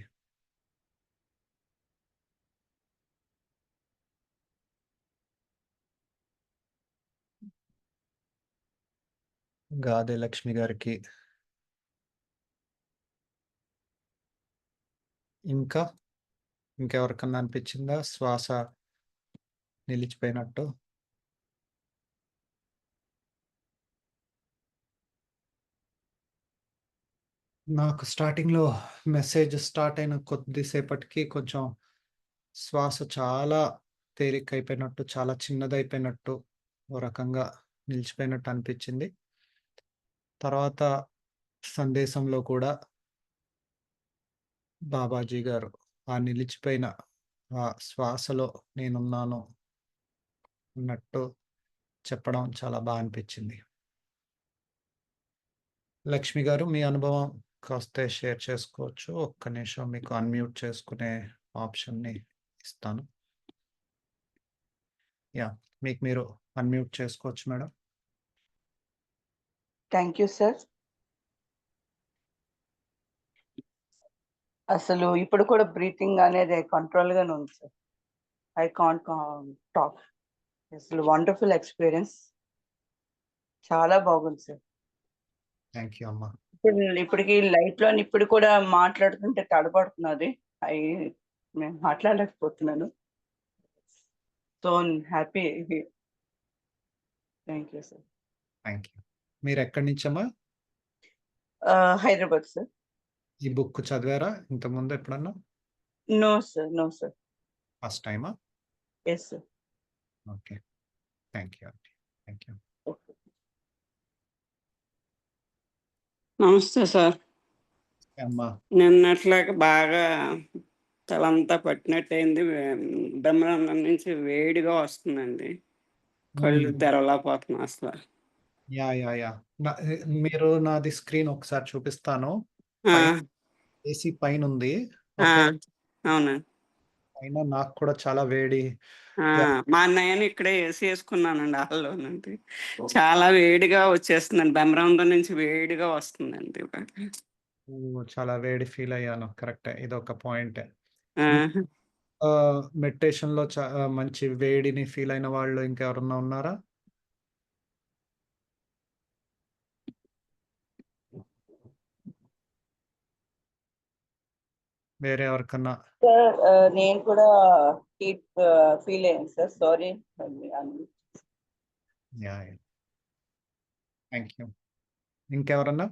గాదె లక్ష్మి గారికి. ఇంకా? ఇంకెవరికన్నా అనిపిచ్చిందా శ్వాస నిలిచిపోయినట్టు? నాకు స్టార్టింగ్‌లో మెసేజ్ స్టార్ట్ అయిన కొద్దిసేపటికి కొంచెం శ్వాస చాలా తేలికైపోయినట్టు, చాలా చిన్నదైపోయినట్టు, ఓ రకంగా నిలిచిపోయినట్టు అనిపిచ్చింది. తర్వాత సందేశంలో కూడా బాబాజీ గారు ఆ నిలిచిపోయిన ఆ శ్వాసలో నేనున్నాను అన్నట్టు చెప్పడం చాలా అనిపిచ్చింది. లక్ష్మి గారు మీ అనుభవం కాస్త షేర్ చేసుకోవచ్చు. ఒక్క నిమిషం మీకు అన్‌మ్యూట్ చేసుకునే ఆప్షన్‌ని ఇస్తాను. యాహ్! మీకు మీరు అన్‌మ్యూట్ చేసుకోవచ్చు మేడం. Thank you sir. అసలు ఇప్పుడు కూడా బ్రీతింగ్ అనేది కంట్రోల్‌గానే ఉంది సార్. I can't talk. అసలు వండర్‌ఫుల్ ఎక్స్‌పీరియన్స్. చాలా బాగుంది సార్. థ్యాంక్ యూ అమ్మా. ఇప్పటికి లైట్‌లోని ఇప్పుడు కూడా మాట్లాడుతుంటే తడబడుతున్నది. నేను మాట్లాడలేకపోతున్నాను. So happy. Thank you sir. Thank you. మీరెక్కడి నుంచమ్మా? హైదరాబాద్ సార్. ఈ బుక్ చదివారా ఇంతకుముందు ఎప్పుడన్నా? No sir. No sir. First టైమా? Yes sir. Okay. Thank you అండి. Thank you. ఓకే. నమస్తే సార్. అమ్మా. నిన్నట్లాగా బాగా తలంతా పట్టినట్టయింది. బ్రహ్మాండం నుంచి వేడిగా వస్తుందండి. కళ్ళు తెరవలేకపోతున్నా అసల. యాహ్! మీరు నాది స్క్రీన్ ఒకసారి చూపిస్తాను. ఆ! ఏసీ పైనుంది. ఆ! ఓకే. అవునా? అయినా నాకు కూడా చాలా వేడి. ఆ! మా అన్నయ్యని ఇక్కడే ఏసీ యేసుకున్నానండి హాల్లోనండి. చాలా వేడిగా వచ్చేస్తుందండి. బ్రహ్మాండం నుంచి వేడిగా వస్తుందండి ఇవాళ. చాలా వేడి ఫీల్ అయ్యాను. కరెక్టే. ఇదొక పాయింటే. ఆ! మెడిటేషన్‌లో మంచి వేడిని ఫీల్ అయిన వాళ్ళు ఇంకెవరన్నా ఉన్నారా? వేరే ఎవరికన్నా? సార్ నేను కూడా హీట్ ఫీల్ అయ్యాను sir. Sorry. Yeah! Thank you. ఇంకెవరన్నా?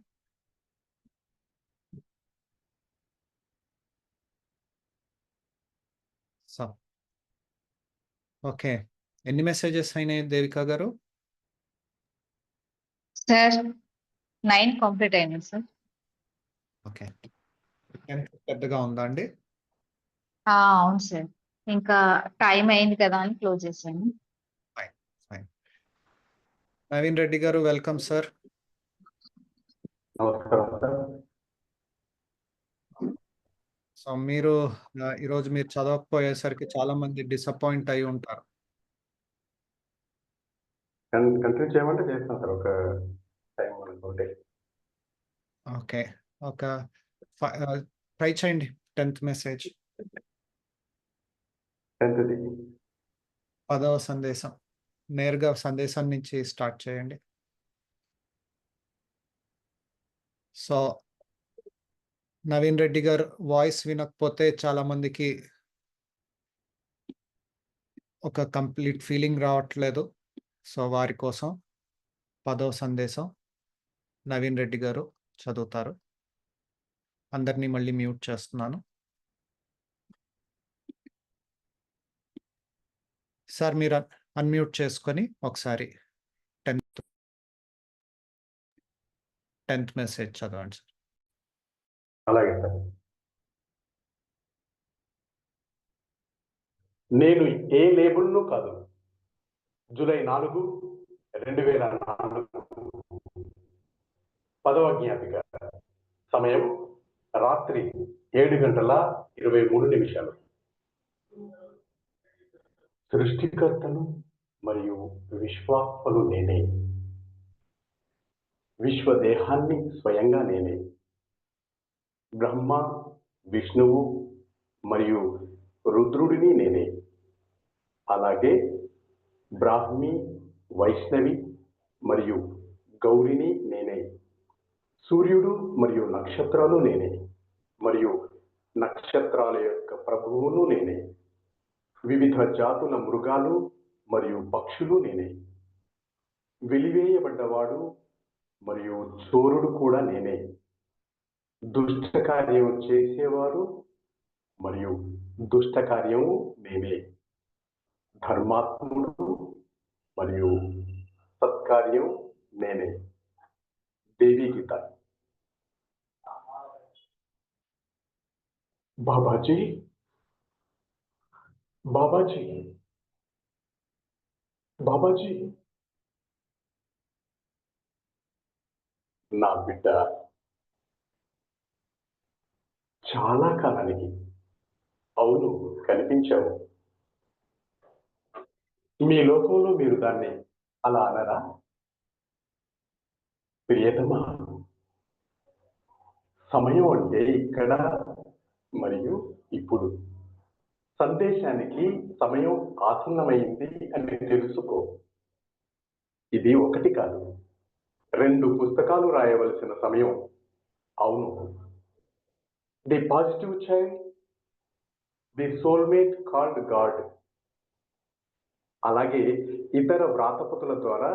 So okay. ఎన్ని మెసేజెస్ అయినాయి దేవిక గారు? సార్ 9 కంప్లీట్ అయినాయి సార్. ఓకే. 10th పెద్దగా ఉందా అండి? అవును సార్. ఇంకా టైం అయింది కదా అని క్లోజ్ చేశాను. ఫైన్. నవీన్ రెడ్డి గారు వెల్కమ్ సార్. నమస్కారం సార్. సో మీరు ఈరోజు మీరు చదవకపోయేసరికి చాలా మంది డిసప్పాయింట్ అయ్యి ఉంటారు. కంటిన్యూ చేయమంటే చేస్తాను సార్. ఒక టైం అనుకుంటే. ఓకే. ఒక ట్రై చేయండి 10th మెసేజ్. 10థ్‌ది. 10వ సందేశం. నేరుగా సందేశం నుంచి స్టార్ట్ చేయండి. సో నవీన్ రెడ్డి గారు వాయిస్ వినకపోతే చాలా మందికి ఒక కంప్లీట్ ఫీలింగ్ రావట్లేదు. సో వారి కోసం 10వ సందేశం. నవీన్ రెడ్డి గారు చదువుతారు. అందరినీ మళ్ళీ మ్యూట్ చేస్తున్నాను. సార్ మీరు అన్మ్యూట్ చేసుకొని ఒకసారి 10th మెసేజ్ చదవండి సార్. అలాగే సార్. నేను ఏ లేబుల్ను కాదు. జూలై 4, 2004 10వ జ్ఞాపిక. సమయం రాత్రి 7:23. సృష్టికర్తను మరియు విశ్వాత్మను నేనే. విశ్వదేహాన్ని స్వయంగా నేనే. బ్రహ్మ, విష్ణువు మరియు రుద్రుడిని నేనే. అలాగే బ్రాహ్మి, వైష్ణవి మరియు గౌరిని నేనే. సూర్యుడు మరియు నక్షత్రాలు నేనే. మరియు నక్షత్రాల యొక్క ప్రభువును నేనే. వివిధ జాతుల మృగాలు మరియు పక్షులు నేనే. వెలివేయబడ్డవాడు మరియు చోరుడు కూడా నేనే. దుష్ట కార్యం చేసేవారు మరియు దుష్ట కార్యము నేనే. ధర్మాత్ముడు మరియు సత్కార్యం నేనే. దేవీ గీత. బాబాజీ, బాబాజీ, బాబాజీ, నా బిడ్డ చాలా కాలానికి అవును కనిపించావు. మీ లోకంలో మీరు దాన్ని అలా అనరా? ప్రియతమా, సమయం అంటే ఇక్కడ మరియు ఇప్పుడు. సందేశానికి సమయం ఆసన్నమైంది అని తెలుసుకో. ఇది ఒకటి కాదు, 2 పుస్తకాలు రాయవలసిన సమయం. అవును. The positive child, the soulmate called God. అలాగే ఇతర వ్రాతపతుల ద్వారా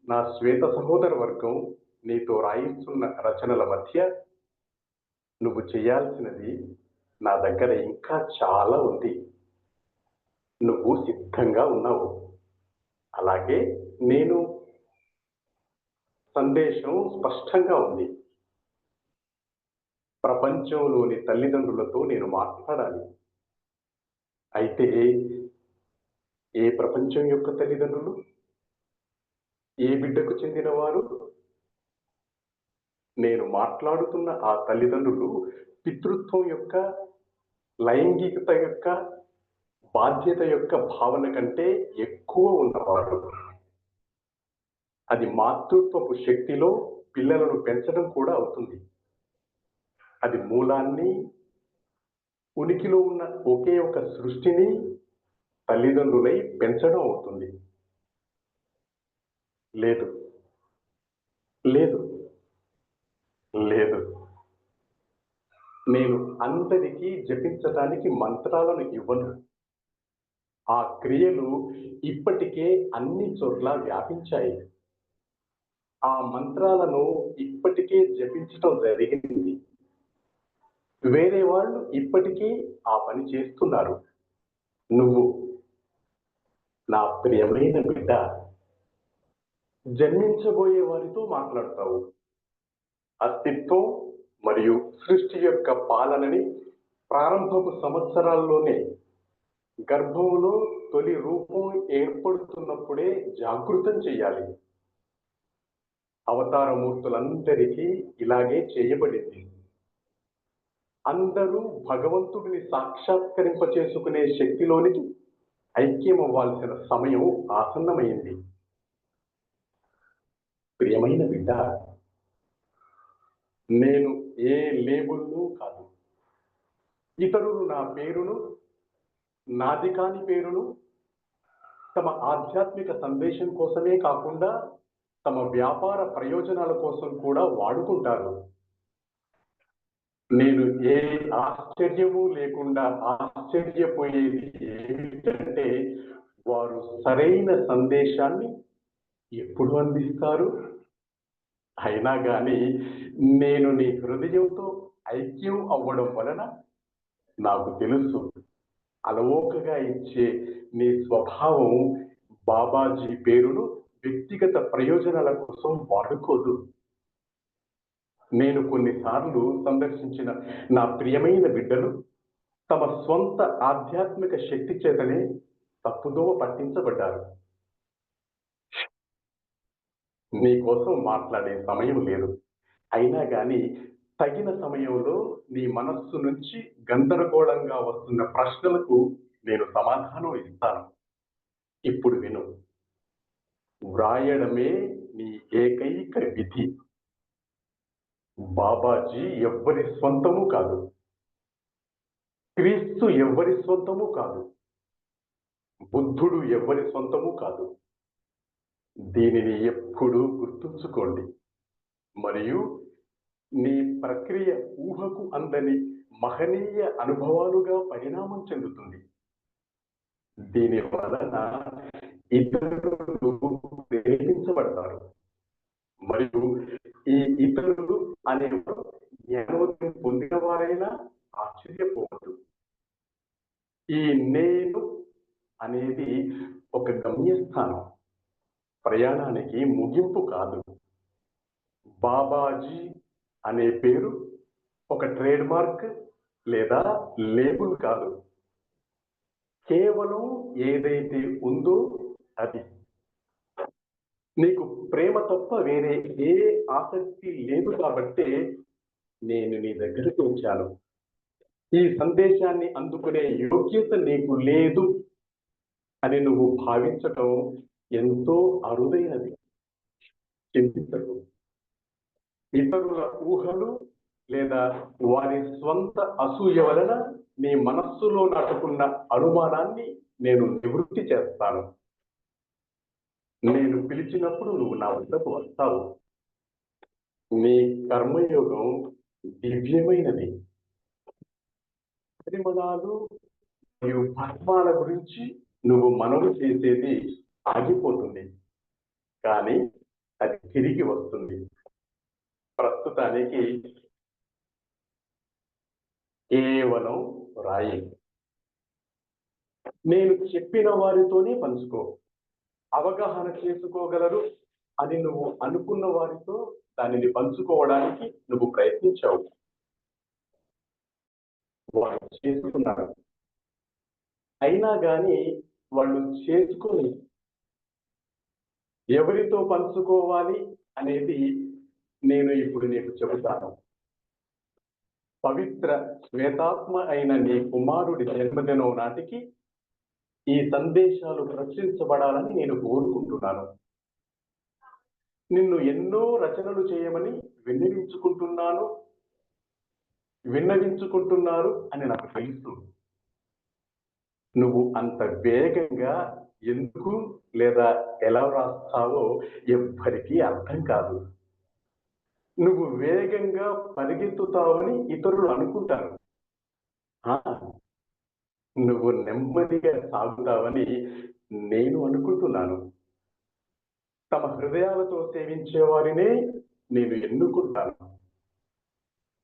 నా శ్వేత సహోదర వర్గం నీతో రాయిస్తున్న రచనల మధ్య నువ్వు చేయాల్సినది నా దగ్గర ఇంకా చాలా ఉంది. నువ్వు సిద్ధంగా ఉన్నావు. అలాగే నేను సందేశం స్పష్టంగా ఉంది. ప్రపంచంలోని తల్లిదండ్రులతో నేను మాట్లాడాలి. అయితే ఏ ప్రపంచం యొక్క తల్లిదండ్రులు? ఏ బిడ్డకు చెందినవారు? నేను మాట్లాడుతున్న ఆ తల్లిదండ్రులు పితృత్వం యొక్క, లైంగికత యొక్క, బాధ్యత యొక్క భావన కంటే ఎక్కువ ఉన్నవారు. అది మాతృత్వపు శక్తిలో పిల్లలను పెంచడం కూడా అవుతుంది. అది మూలాన్ని, ఉనికిలో ఉన్న ఒకే ఒక సృష్టిని తల్లిదండ్రులై పెంచడం అవుతుంది. లేదు, లేదు, లేదు. నేను అందరికీ జపించడానికి మంత్రాలను ఇవ్వను. ఆ క్రియలు ఇప్పటికే అన్ని చోట్ల వ్యాపించాయి. ఆ మంత్రాలను ఇప్పటికే జపించటం జరిగింది. వేరే వాళ్ళు ఇప్పటికీ ఆ పని చేస్తున్నారు. నువ్వు నా ప్రియమైన బిడ్డ జన్మించబోయే వారితో మాట్లాడతావు. అస్తిత్వం మరియు సృష్టి యొక్క పాలనని ప్రారంభపు సంవత్సరాల్లోనే, గర్భంలో తొలి రూపం ఏర్పడుతున్నప్పుడే జాగృతం చేయాలి. అవతారమూర్తులందరికీ ఇలాగే చేయబడింది. అందరూ భగవంతుడిని సాక్షాత్కరింప చేసుకునే శక్తిలోనికి ఐక్యమవ్వాల్సిన సమయం ఆసన్నమైంది. ప్రియమైన బిడ్డ, నేను ఏ లేబుల్ను కాదు. ఇతరులు నా పేరును, నాది కాని పేరును తమ ఆధ్యాత్మిక సందేశం కోసమే కాకుండా తమ వ్యాపార ప్రయోజనాల కోసం కూడా వాడుకుంటారు. నేను ఏ ఆశ్చర్యము లేకుండా ఆశ్చర్యపోయేది ఏమిటంటే, వారు సరైన సందేశాన్ని ఎప్పుడు అందిస్తారు? అయినా కానీ నేను నీ హృదయంతో ఐక్యం అవ్వడం వలన నాకు తెలుసు అలవోకగా ఇచ్చే నీ స్వభావం బాబాజీ పేరును వ్యక్తిగత ప్రయోజనాల కోసం వాడుకోదు. నేను కొన్నిసార్లు సందర్శించిన నా ప్రియమైన బిడ్డలు తమ స్వంత ఆధ్యాత్మిక శక్తి చేతనే తప్పుదోవ పట్టించబడ్డారు. నీ కోసం మాట్లాడే సమయం లేదు. అయినా కానీ తగిన సమయంలో నీ మనస్సు నుంచి గందరగోళంగా వస్తున్న ప్రశ్నలకు నేను సమాధానం ఇస్తాను. ఇప్పుడు విను. వ్రాయడమే నీ ఏకైక విధి. బాబాజీ ఎవ్వరి స్వంతము కాదు. క్రీస్తు ఎవ్వరి స్వంతము కాదు. బుద్ధుడు ఎవ్వరి సొంతము కాదు. దీనిని ఎప్పుడూ గుర్తుంచుకోండి. మరియు నీ ప్రక్రియ ఊహకు అందని మహనీయ అనుభవాలుగా పరిణామం చెందుతుంది. దీని వలన ఇతరులు ప్రేరేపించబడతారు. మరియు ఈ ఇతరులు అనేవారు జ్ఞానోదయం పొందిన వారైనా ఆశ్చర్యపోవద్దు. ఈ నేను అనేది ఒక గమ్యస్థానం, ప్రయాణానికి ముగింపు కాదు. బాబాజీ అనే పేరు ఒక ట్రేడ్ మార్క్ లేదా లేబుల్ కాదు. కేవలం ఏదైతే ఉందో అది. నీకు ప్రేమ తప్ప వేరే ఏ ఆసక్తి లేదు కాబట్టే నేను నీ దగ్గరకు వచ్చాను. ఈ సందేశాన్ని అందుకునే యోగ్యత నీకు లేదు అని నువ్వు భావించటం ఎంతో అరుదైనది. చింతించకు. ఇతరుల ఊహలు లేదా వారి స్వంత అసూయ వలన నీ మనస్సులో నాటుకున్న అనుమానాన్ని నేను నివృత్తి చేస్తాను. నేను పిలిచినప్పుడు నువ్వు నా వద్దకు వస్తావు. నీ కర్మయోగం దివ్యమైనది. పరిమళాలు మరియు పద్మాల గురించి నువ్వు మనవి చేసేది ఆగిపోతుంది, కానీ అది తిరిగి వస్తుంది. ప్రస్తుతానికి కేవలం రాయి. నేను చెప్పిన వారితోనే పంచుకో. అవగాహన చేసుకోగలరు అని నువ్వు అనుకున్న వారితో దానిని పంచుకోవడానికి నువ్వు ప్రయత్నించావు. వాళ్ళు చేసుకున్నారు, అయినా కానీ వాళ్ళు చేసుకొని ఎవరితో పంచుకోవాలి అనేది నేను ఇప్పుడు నీకు చెబుతాను. పవిత్ర శ్వేతాత్మ అయిన నీ కుమారుడి జన్మదినం నాటికి ఈ సందేశాలు ప్రచురించబడాలని నేను కోరుకుంటున్నాను. నిన్ను ఎన్నో రచనలు చేయమని విన్నవించుకుంటున్నారు అని నాకు తెలుసు. నువ్వు అంత వేగంగా ఎందుకు లేదా ఎలా రాస్తావో ఎవ్వరికీ అర్థం కాదు. నువ్వు వేగంగా పరిగెత్తుతావని ఇతరులు అనుకుంటారు. నువ్వు నెమ్మదిగా సాగుతావని నేను అనుకుంటున్నాను. తమ హృదయాలతో సేవించే వారినే నేను ఎన్నుకుంటాను.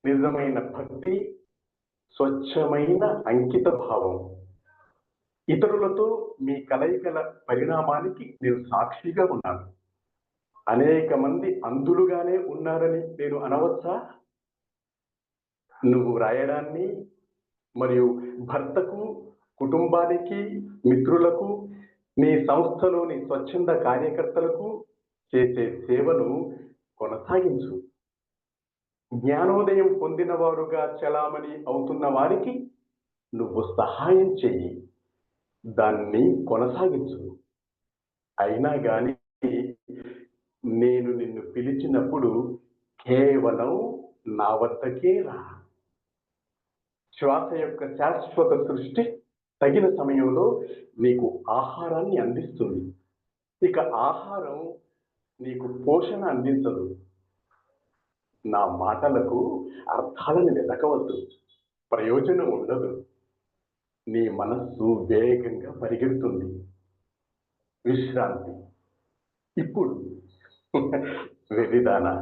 నిజమైన భక్తి, స్వచ్ఛమైన అంకిత భావం. ఇతరులతో మీ కలయికల పరిణామానికి నేను సాక్షిగా ఉన్నాను. అనేక మంది అంధులుగానే ఉన్నారని నేను అనవచ్చా? నువ్వు రాయడాన్ని మరియు భర్తకు, కుటుంబానికి, మిత్రులకు, నీ సంస్థలోని స్వచ్ఛంద కార్యకర్తలకు చేసే సేవను కొనసాగించు. జ్ఞానోదయం పొందిన వారుగా చలామణి అవుతున్న వారికి నువ్వు సహాయం చెయ్యి, దాన్ని కొనసాగించు. అయినా కానీ నేను నిన్ను పిలిచినప్పుడు కేవలం నా వద్దకే రా. శ్వాస యొక్క శాశ్వత సృష్టి తగిన సమయంలో నీకు ఆహారాన్ని అందిస్తుంది. ఇక ఆహారం నీకు పోషణ అందించదు. నా మాటలకు అర్థాలను వెతకవద్దు, ప్రయోజనం ఉండదు. నీ మనస్సు వేగంగా పరిగెడుతుంది. విశ్రాంతి. ఇప్పుడు వెలిదానా,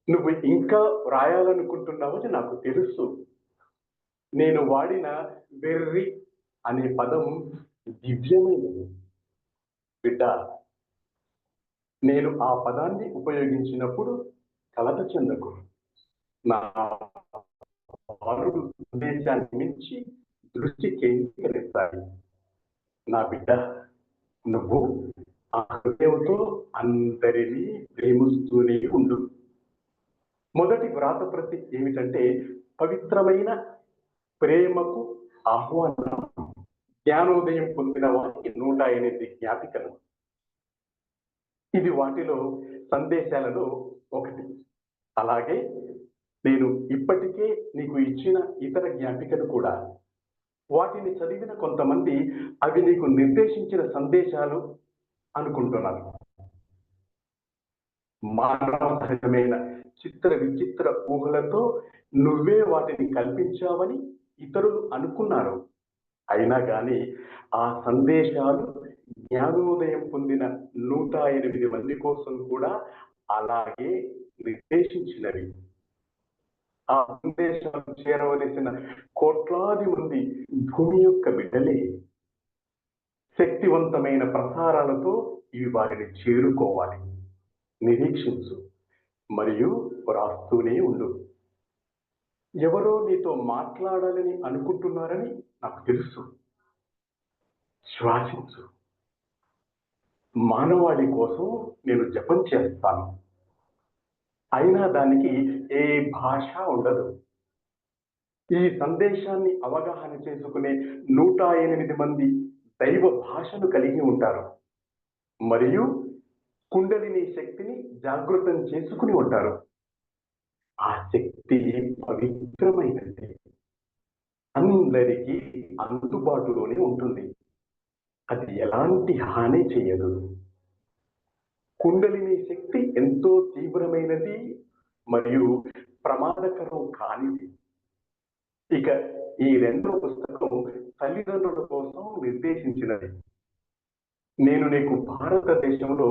నువ్వు ఇంకా వ్రాయాలనుకుంటున్నావని నాకు తెలుసు. నేను వాడిన వెర్రి అనే పదం దివ్యమైనది బిడ్డ. నేను ఆ పదాన్ని ఉపయోగించినప్పుడు కలత చెందకు. నా బాలుడు సందేశాన్ని మించి దృష్టి కేంద్రీకరిస్తాయి. నా బిడ్డ, నువ్వు ఆ హృదయంతో అందరినీ ప్రేమిస్తూనే ఉండు. మొదటి వ్రాతప్రతి ఏమిటంటే పవిత్రమైన ప్రేమకు ఆహ్వానం. జ్ఞానోదయం పొందిన వారికి 108 జ్ఞాపికలు. ఇది వాటిలో సందేశాలలో ఒకటి. అలాగే నేను ఇప్పటికే నీకు ఇచ్చిన ఇతర జ్ఞాపికలు కూడా. వాటిని చదివిన కొంతమంది అవి నీకు నిర్దేశించిన సందేశాలు అనుకుంటున్నారు. మానవ సహజమైన చిత్ర విచిత్ర ఊహలతో నువ్వే వాటిని కల్పించావని ఇతరులు అనుకున్నారు. అయినా కానీ ఆ సందేశాలు జ్ఞానోదయం పొందిన 108 మంది కోసం కూడా అలాగే నిర్దేశించినవి. ఆ సందేశాలు చేరవలసిన కోట్లాది మంది భూమి యొక్క బిడ్డలే. శక్తివంతమైన ప్రసారాలతో ఇవి వారిని చేరుకోవాలి. నిరీక్షించు మరియు వ్రాస్తూనే ఉండు. ఎవరో నీతో మాట్లాడాలని అనుకుంటున్నారని నాకు తెలుసు. శ్వాసించు. మానవాళి కోసం నేను జపం చేస్తాను. అయినా దానికి ఏ భాష ఉండదు. ఈ సందేశాన్ని అవగాహన చేసుకునే 108 మంది దైవ భాషను కలిగి ఉంటారు మరియు కుండలిని శక్తిని జాగృతం చేసుకుని ఉంటారు. ఆ శక్తి పవిత్రమైనది, అందరికీ అందుబాటులోనే ఉంటుంది. అది ఎలాంటి హాని చేయదు. కుండలిని శక్తి ఎంతో తీవ్రమైనది మరియు ప్రమాదకరం కానిది. ఇక ఈ రెండో పుస్తకం తల్లిదండ్రుల కోసం నిర్దేశించినది. నేను నీకు భారతదేశంలో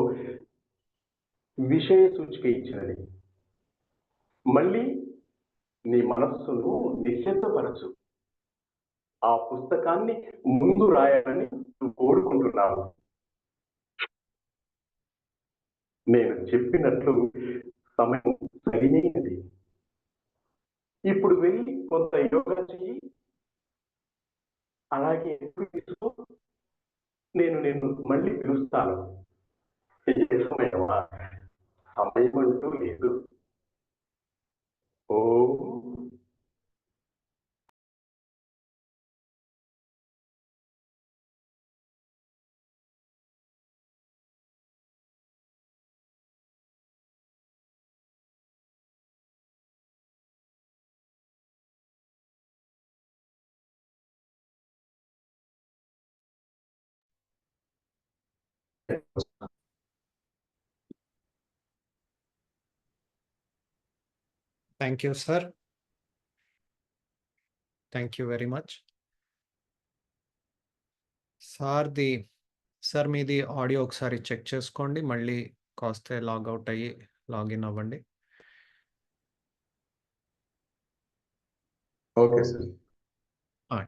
విషయ సూచిక ఇచ్చినది. మళ్ళీ నీ మనస్సును నిశ్శబ్దపరచు. ఆ పుస్తకాన్ని ముందు రాయాలని నువ్వు కోరుకుంటున్నావు. నేను చెప్పినట్లు సమయం సరైనది. ఇప్పుడు వెళ్ళి కొంత యోగా చెయ్యి. అలాగే ఎప్పుడు తీసుకో. నేను మళ్ళీ పిలుస్తాను. ఏ సమయమా? సమయం అంటూ లేదు. Oh thank you sir. Thank you very much. Sir మీది ఆడియో ఒకసారి చెక్ చేసుకోండి. మళ్ళీ కాస్త లాగౌట్ అయ్యి లాగిన్ అవ్వండి. Okay sir.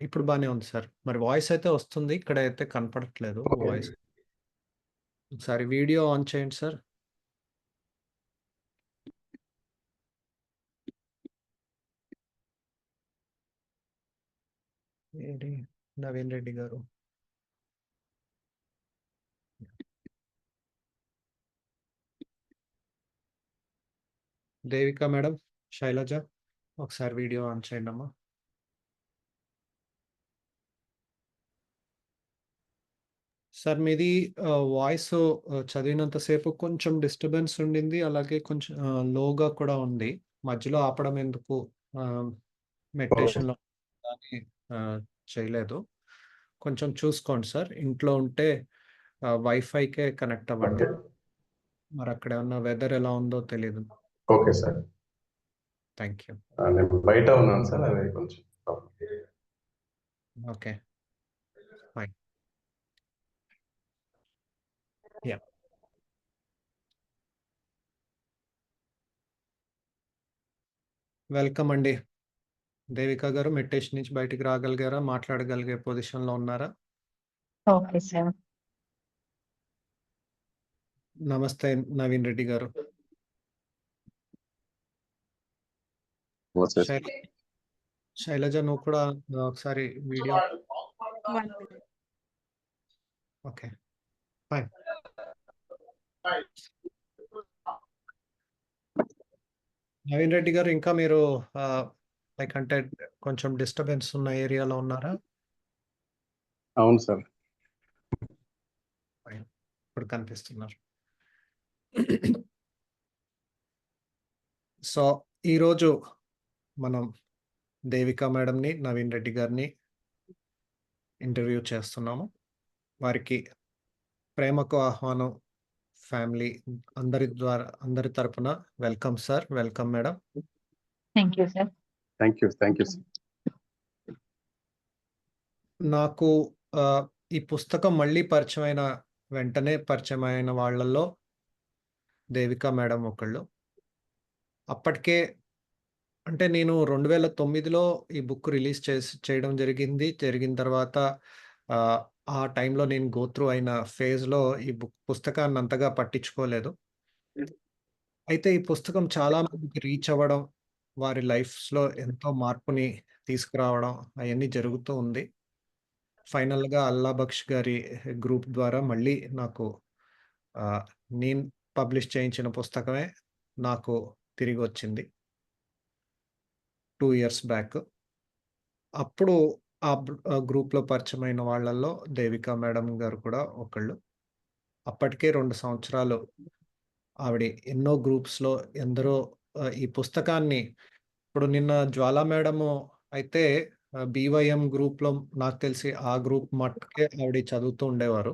ఇప్పుడు బాగానే ఉంది సార్. మరి వాయిస్ అయితే వస్తుంది. ఇక్కడ అయితే కనపడట్లేదు ఓకే. వాయిస్. ఒకసారి వీడియో ఆన్ చేయండి సార్. ఏడి నవీన్ రెడ్డి గారు. దేవిక మేడం, శైలజ ఒకసారి వీడియో ఆన్ చేయండి అమ్మా. సార్ మీది వాయిస్ చదివినంతసేపు కొంచెం డిస్టర్బెన్స్ ఉండింది. అలాగే కొంచెం లోగా కూడా ఉంది. మధ్యలో ఆపడం ఎందుకు? మెడిటేషన్లో కానీ చేయలేదు. కొంచెం చూసుకోండి సార్. ఇంట్లో ఉంటే వైఫైకే కనెక్ట్ అవ్వండి. మరి అక్కడ ఏమన్నా వెదర్ ఎలా ఉందో తెలియదు. Okay sir. Thank you. నేను బయట ఉన్నాను సార్. అది కొంచెం ఓకే, ఫైన్. యా. వెల్కమ్ అండి. దేవిక గారు మెడిటేషన్ నుంచి బయటికి రాగలిగారా? మాట్లాడగలిగే పొజిషన్‌లో ఉన్నారా? Okay sir. నమస్తే నవీన్ రెడ్డి గారు. నమస్తే శైల శైలజ నువ్వు కూడా ఒకసారి video okay. Fine. Naveen Reddy గారు ఇంకా మీరు లైక్ అంటే కొంచెం డిస్టర్బెన్స్ ఉన్న ఏరియాలో ఉన్నారా? అవును సార్. ఫైన్. ఇప్పుడు కనిపిస్తున్నారు. సో ఈరోజు మనం దేవిక మేడంని, నవీన్ రెడ్డి గారిని ఇంటర్వ్యూ చేస్తున్నాము. వారికి ప్రేమకు ఆహ్వానం ఫ్యామిలీ అందరి తరపున welcome sir, welcome madam. Thank you sir. Thank you sir. నాకు ఈ పుస్తకం మళ్ళీ వెంటనే పరిచయమైన వాళ్ళల్లో దేవిక మేడం ఒకళ్ళు. అప్పటికే అంటే నేను 2009లో ఈ బుక్ రిలీజ్ చేయడం జరిగింది. జరిగిన తర్వాత ఆ టైంలో నేను గో త్రూ అయిన ఫేజ్‌లో ఈ పుస్తకాన్ని అంతగా పట్టించుకోలేదు. అయితే ఈ పుస్తకం చాలా మందికి రీచ్ అవ్వడం, వారి లైఫ్స్‌లో ఎంతో మార్పుని తీసుకురావడం అయన్నీ జరుగుతూ ఉంది. ఫైనల్‌గా అల్లా బక్ష్ గారి గ్రూప్ ద్వారా మళ్ళీ నాకు నేను పబ్లిష్ చేయించిన పుస్తకమే నాకు తిరిగొచ్చింది. 2 ఇయర్స్ బ్యాక్. అప్పుడు గ్రూప్‌లో పరిచయమైన వాళ్ళల్లో దేవిక మేడం గారు కూడా ఒకళ్ళు. అప్పటికే 2 సంవత్సరాలు ఆవిడ ఎన్నో గ్రూప్స్‌లో ఎందరో ఈ పుస్తకాన్ని ఇప్పుడు నిన్న జ్వాలా మేడము అయితే బీవైఎం గ్రూప్‌లో నాకు తెలిసి ఆ గ్రూప్ మట్టుకే ఆవిడ చదువుతూ ఉండేవారు.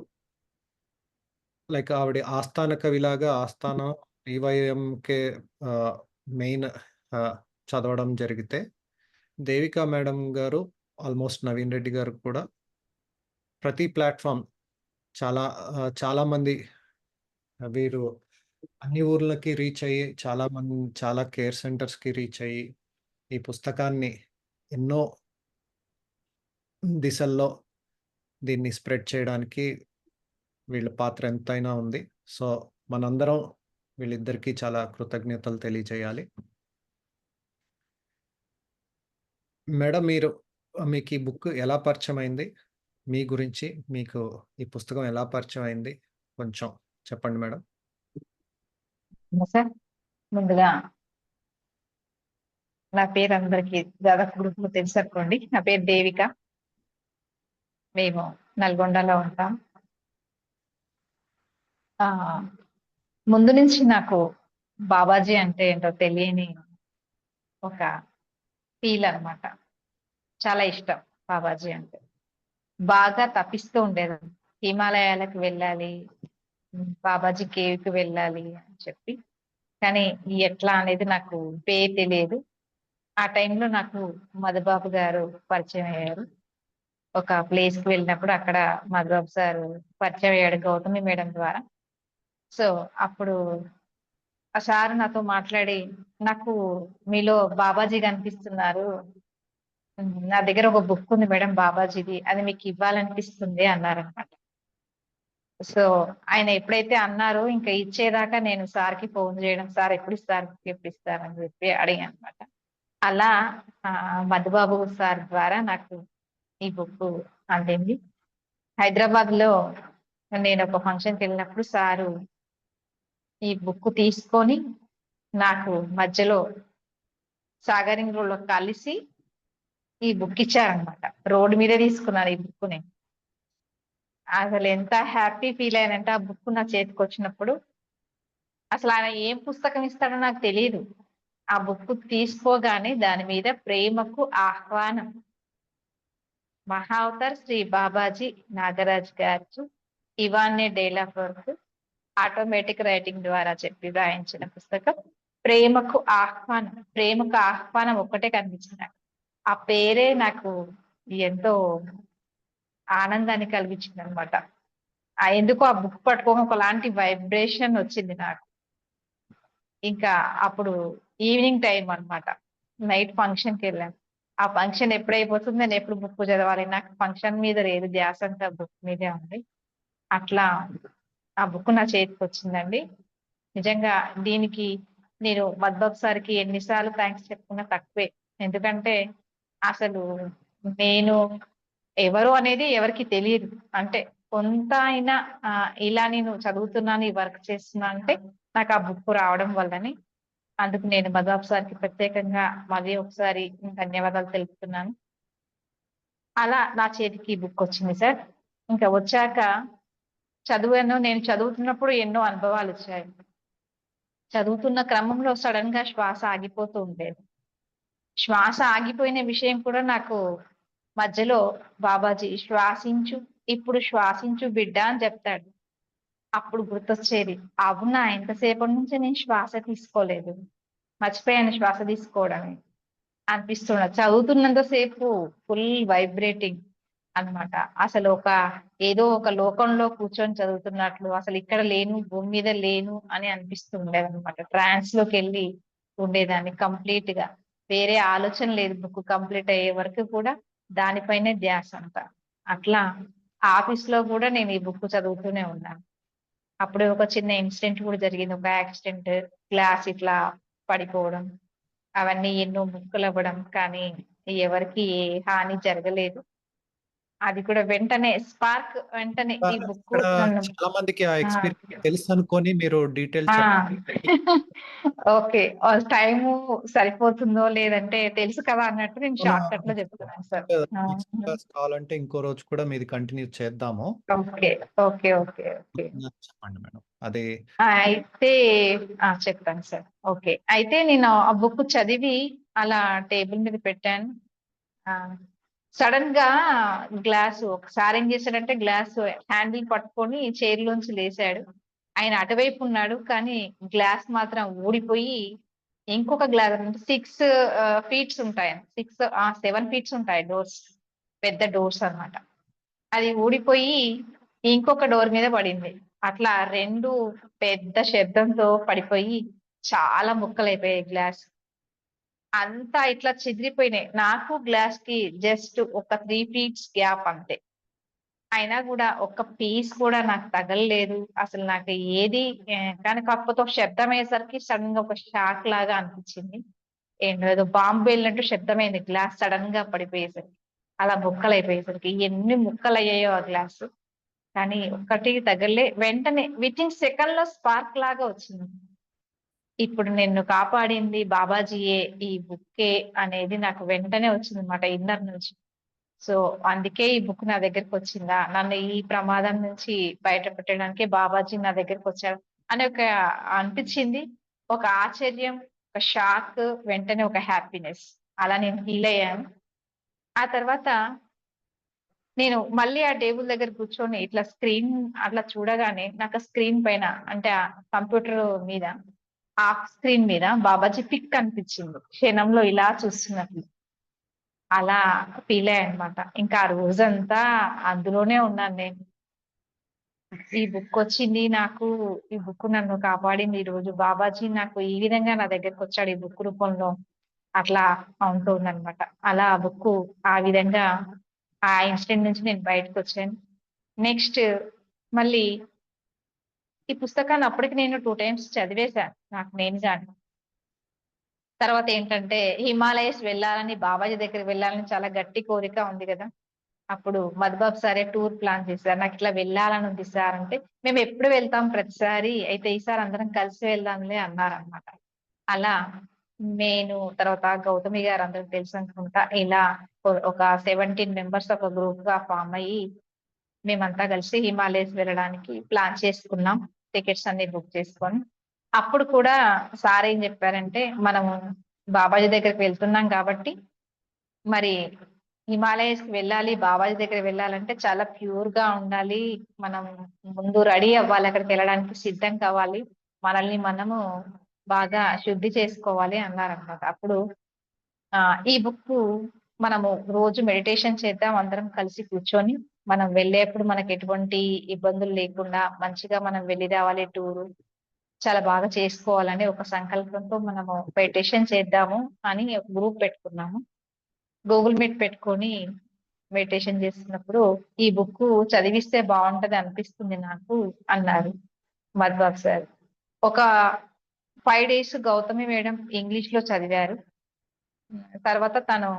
లైక్ ఆవిడ ఆస్థాన కవిలాగా ఆస్థాన బీవైఎంకే మెయిన్ చదవడం జరిగితే, దేవిక మేడం గారు ఆల్మోస్ట్ నవీన్ రెడ్డి గారు కూడా ప్రతి ప్లాట్‌ఫార్మ్ చాలా మంది వీరు అన్ని ఊర్లకి రీచ్ అయ్యి చాలా కేర్ సెంటర్స్‌కి రీచ్ అయ్యి, ఈ పుస్తకాన్ని ఎన్నో దిశల్లో దీన్ని స్ప్రెడ్ చేయడానికి వీళ్ళ పాత్ర ఎంతైనా ఉంది. సో, మనందరం వీళ్ళిద్దరికీ చాలా కృతజ్ఞతలు తెలియజేయాలి. మేడం మీకు ఈ బుక్ ఎలా పరిచయమైంది? మీ గురించి మీకు ఈ పుస్తకం ఎలా పరిచయం అయింది? కొంచెం చెప్పండి మేడం. సార్, ముందుగా నా పేరు అందరికి దాదాపు గ్రూప్‌లో తెలుసనుకోండి. నా పేరు దేవిక. మేము నల్గొండలో ఉంటాం. ముందు నుంచి నాకు బాబాజీ అంటే ఏంటో తెలియని ఒక ఫీల్ అన్నమాట. చాలా ఇష్టం బాబాజీ అంటే. బాగా తపిస్తూ ఉండేదాన్ని. హిమాలయాలకు వెళ్ళాలి, బాబాజీ కేవ్‌కి వెళ్ళాలి అని చెప్పి. కానీ ఎట్లా అనేది నాకు తెలియదు. ఆ టైంలో నాకు మధుబాబు గారు పరిచయం అయ్యారు. ఒక ప్లేస్‌కి వెళ్ళినప్పుడు అక్కడ మధుబాబు సార్ పరిచయం అయ్యాడు గౌతమి మేడం ద్వారా. సో, అప్పుడు ఆ సార్ నాతో మాట్లాడి, నాకు మీలో బాబాజీ కనిపిస్తున్నారు. నా దగ్గర ఒక బుక్ ఉంది మేడం బాబాజీది. అది మీకు ఇవ్వాలనిపిస్తుంది అన్నారనమాట. సో, ఆయన ఎప్పుడైతే అన్నారో ఇంకా ఇచ్చేదాకా నేను సార్‌కి ఫోన్ చేయడం, సార్ ఎప్పుడు ఇస్తారు అని చెప్పి అడిగాననమాట. అలా మధుబాబు సార్ ద్వారా నాకు ఈ బుక్ అందింది. హైదరాబాద్‌లో నేను ఒక ఫంక్షన్‌కి వెళ్ళినప్పుడు సారు ఈ బుక్ తీసుకొని నాకు మధ్యలో సాగరింగ్ రోడ్‌లో కలిసి ఈ బుక్ ఇచ్చారనమాట. రోడ్డు మీదే తీసుకున్నాను ఈ బుక్ నేను. అసలు ఎంత హ్యాపీ ఫీల్ అయ్యానంటే ఆ బుక్ నా చేతికి వచ్చినప్పుడు. అసలు ఆయన ఏం పుస్తకం ఇస్తాడో నాకు తెలియదు. ఆ బుక్ తీసుకోగానే దాని మీద ప్రేమకు ఆహ్వానం, మహావతార్ శ్రీ బాబాజీ నాగరాజ్ గారు ఇవాన్నే డేల్ ఆఫ్ వర్క్ ఆటోమేటిక్ రైటింగ్ ద్వారా చెప్పి రాయించిన పుస్తకం ప్రేమకు ఆహ్వానం ఒక్కటే కనిపించింది. ఆ పేరే నాకు ఎంతో ఆనందాన్ని కలిగించింది అనమాట. ఎందుకో ఆ బుక్ పట్టుకోగా ఒకలాంటి వైబ్రేషన్ వచ్చింది నాకు. ఇంకా అప్పుడు ఈవినింగ్ టైం అన్నమాట. నైట్ ఫంక్షన్కి వెళ్ళాను. ఆ ఫంక్షన్ ఎప్పుడైపోతుంది, నేను ఎప్పుడు బుక్ చదవాలి, నాకు ఫంక్షన్ మీద లేదు ధ్యాస, అంతా బుక్ మీదే ఉంది. అట్లా ఆ బుక్ నా చేతికి వచ్చిందండి. నిజంగా దీనికి నేను మద్బాబ్ సార్కి ఎన్నిసార్లు థ్యాంక్స్ చెప్పుకున్నా తక్కువే. ఎందుకంటే అసలు నేను ఎవరు అనేది ఎవరికి తెలియదు. అంటే కొంత అయినా ఇలా నేను చదువుతున్నాను, ఈ వర్క్ చేస్తున్నా అంటే నాకు ఆ బుక్ రావడం వల్లని. అందుకు నేను మద్బాబ్ సార్కి ప్రత్యేకంగా మళ్ళీ ఒకసారి ధన్యవాదాలు తెలుపుతున్నాను. అలా నా చేతికి బుక్ వచ్చింది సార్. ఇంకా వచ్చాక చదివాను. నేను చదువుతున్నప్పుడు ఎన్నో అనుభవాలు వచ్చాయి. చదువుతున్న క్రమంలో సడన్ గా శ్వాస ఆగిపోతూ ఉండేది. శ్వాస ఆగిపోయిన విషయం కూడా నాకు మధ్యలో బాబాజీ శ్వాసించు, ఇప్పుడు శ్వాసించు బిడ్డ అని చెప్తాడు. అప్పుడు గుర్తొచ్చేది, అవునా ఇంతసేపటి నుంచి నేను శ్వాస తీసుకోలేదు, మర్చిపోయాను శ్వాస తీసుకోవడమే అనిపిస్తున్నది. చదువుతున్నంతసేపు ఫుల్ వైబ్రేటింగ్ అన్నమాట. అసలు ఏదో ఒక లోకంలో కూర్చొని చదువుతున్నట్లు, అసలు ఇక్కడ లేను, భూమి మీద లేను అని అనిపిస్తూ ఉండేది అనమాట. ట్రాన్స్ లోకి వెళ్ళి ఉండేదాన్ని కంప్లీట్ గా. వేరే ఆలోచన లేదు. బుక్ కంప్లీట్ అయ్యే వరకు కూడా దానిపైనే ధ్యాస అంతా. అట్లా ఆఫీస్ లో కూడా నేను ఈ బుక్ చదువుతూనే ఉన్నాను. అప్పుడే ఒక చిన్న ఇన్సిడెంట్ కూడా జరిగింది. ఒక యాక్సిడెంట్, గ్లాస్ ఇట్లా పడిపోవడం, అవన్నీ ఎన్నో ముక్కలు అవ్వడం, కానీ ఎవరికి ఏ హాని జరగలేదు. అది కూడా వెంటనే స్పార్క్, వెంటనే ఈ బుక్ ఇక్కడ చాలా మందికి ఆ ఎక్స్పీరియన్స్ తెలుసు అనుకొని మీరు డీటెయిల్ ఓకే. టైము సరిపోతుందో లేదంటే తెలుసు కదా అన్నట్టు నేను షార్ట్ కట్ లో చెప్తున్నాను సార్. నెక్స్ట్ క్లాస్ కావాలంటే ఇంకో రోజు కూడా మీది కంటిన్యూ చేద్దాము. Okay okay okay okay. చెప్పండి మేడం. అది అయితే చెప్తాను సార్. ఓకే. అయితే నేను ఆ బుక్ చదివి అలా టేబుల్ మీద పెట్టాను. సడన్ గా గ్లాసు ఒకసారి ఏం చేశాడంటే గ్లాసు హ్యాండిల్ పట్టుకొని చైర్ లోంచి లేచాడు. ఆయన అటువైపు ఉన్నాడు, కానీ గ్లాస్ మాత్రం ఊడిపోయి ఇంకొక గ్లాస్ 6 ఫీట్స్ ఉంటాయి. 7 ఫీట్స్ ఉంటాయి డోర్స్, పెద్ద డోర్స్ అన్నమాట. అది ఊడిపోయి ఇంకొక డోర్ మీద పడింది. అట్లా 2 పెద్ద శబ్దంతో పడిపోయి చాలా ముక్కలైపోయాయి గ్లాస్. అంతా ఇట్లా చెదిరిపోయినాయి. నాకు గ్లాస్ కి జస్ట్ ఒక 3 ఫీట్స్ గ్యాప్ అంతే. అయినా కూడా ఒక్క పీస్ కూడా నాకు తగలలేదు. అసలు నాకు ఏది కానీ కాకపోతే ఒక శబ్దం అయ్యేసరికి సడన్ గా ఒక షాక్ లాగా అనిపించింది. ఏదో బాంబు వెళ్ళినట్టు శబ్దమైంది గ్లాస్ సడన్ గా పడిపోయేసరికి, అలా ముక్కలు అయిపోయేసరికి. ఎన్ని ముక్కలు అయ్యాయో ఆ గ్లాసు, కానీ ఒక్కటి తగలే. వెంటనే వితిన్ సెకండ్ లో స్పార్క్ లాగా వచ్చింది. ఇప్పుడు నిన్ను కాపాడింది బాబాజీయే, ఈ బుక్కే అనేది నాకు వెంటనే వచ్చింది అనమాట ఇన్నర్ నుంచి. సో అందుకే ఈ బుక్ నా దగ్గరికి వచ్చిందా, నన్ను ఈ ప్రమాదం నుంచి బయట పెట్టడానికి బాబాజీ నా దగ్గరికి వచ్చాడు అని అనిపించింది. ఒక ఆశ్చర్యం, ఒక షాక్, వెంటనే ఒక హ్యాపీనెస్, అలా నేను ఫీల్ అయ్యాను. ఆ తర్వాత నేను మళ్ళీ ఆ టేబుల్ దగ్గర కూర్చొని ఇట్లా స్క్రీన్ అట్లా చూడగానే నాకు స్క్రీన్ పైన, అంటే ఆ కంప్యూటర్ మీద, ఆఫ్ స్క్రీన్ మీద బాబాజీ పిక్ కనిపించింది. క్షణంలో ఇలా చూస్తున్నట్లు అలా ఫీల్ అయ్యాను అనమాట. ఇంకా ఆ రోజంతా అందులోనే ఉన్నాను నేను. ఈ బుక్ వచ్చింది నాకు, ఈ బుక్ నన్ను కాపాడింది. ఈ రోజు బాబాజీ నాకు ఈ విధంగా నా దగ్గరకు వచ్చాడు ఈ బుక్ రూపంలో, అట్లా ఉంటుందన్నమాట. అలా ఆ బుక్ ఆ విధంగా ఆ ఇన్సిడెంట్ నుంచి నేను బయటకు వచ్చాను. నెక్స్ట్ మళ్ళీ ఈ పుస్తకాన్ని అప్పటికి నేను 2 టైమ్స్ చదివేశాను నాకు నేనుగాని. తర్వాత ఏంటంటే హిమాలయస్ వెళ్ళాలని, బాబాజీ దగ్గరికి వెళ్ళాలని చాలా గట్టి కోరిక ఉంది కదా. అప్పుడు మధుబాబు సారే టూర్ ప్లాన్ చేశారు. నాకు ఇట్లా వెళ్ళాలని ఉంది సార్ అంటే, మేము ఎప్పుడు వెళ్తాం ప్రతిసారి, అయితే ఈసారి అందరం కలిసి వెళ్దాంలే అన్నారనమాట. అలా నేను, తర్వాత గౌతమి గారు అందరికి తెలుసు అనుకుంటా, ఇలా ఒక 17 మెంబర్స్ ఒక గ్రూప్ గా ఫామ్ అయ్యి మేమంతా కలిసి హిమాలయస్ వెళ్ళడానికి ప్లాన్ చేసుకున్నాం. టికెట్స్ అన్ని బుక్ చేసుకొని. అప్పుడు కూడా సార్ ఏం చెప్పారంటే, మనము బాబాజీ దగ్గరికి వెళ్తున్నాం కాబట్టి మరి హిమాలయస్ కి వెళ్ళాలి, బాబాజీ దగ్గర వెళ్ళాలంటే చాలా ప్యూర్ గా ఉండాలి, మనం ముందు రెడీ అవ్వాలి, అక్కడికి వెళ్ళడానికి సిద్ధం కావాలి, మనల్ని మనము బాగా శుద్ధి చేసుకోవాలి అన్నారన్నమాట. అప్పుడు ఈ బుక్ మనము రోజు మెడిటేషన్ చేద్దాం అందరం కలిసి కూర్చొని. మనం వెళ్ళేప్పుడు మనకి ఎటువంటి ఇబ్బందులు లేకుండా మంచిగా మనం వెళ్ళి రావాలి టూరు. చాలా బాగా చేసుకోవాలని ఒక సంకల్పంతో మనము మెడిటేషన్ చేద్దాము అని ఒక గ్రూప్ పెట్టుకున్నాము. గూగుల్ మీట్ పెట్టుకొని మెడిటేషన్ చేస్తున్నప్పుడు ఈ బుక్ చదివిస్తే బాగుంటది అనిపిస్తుంది నాకు అన్నారు మధ్వాబ్ సార్. ఒక 5 days గౌతమి మేడం ఇంగ్లీష్ లో చదివారు. తర్వాత తను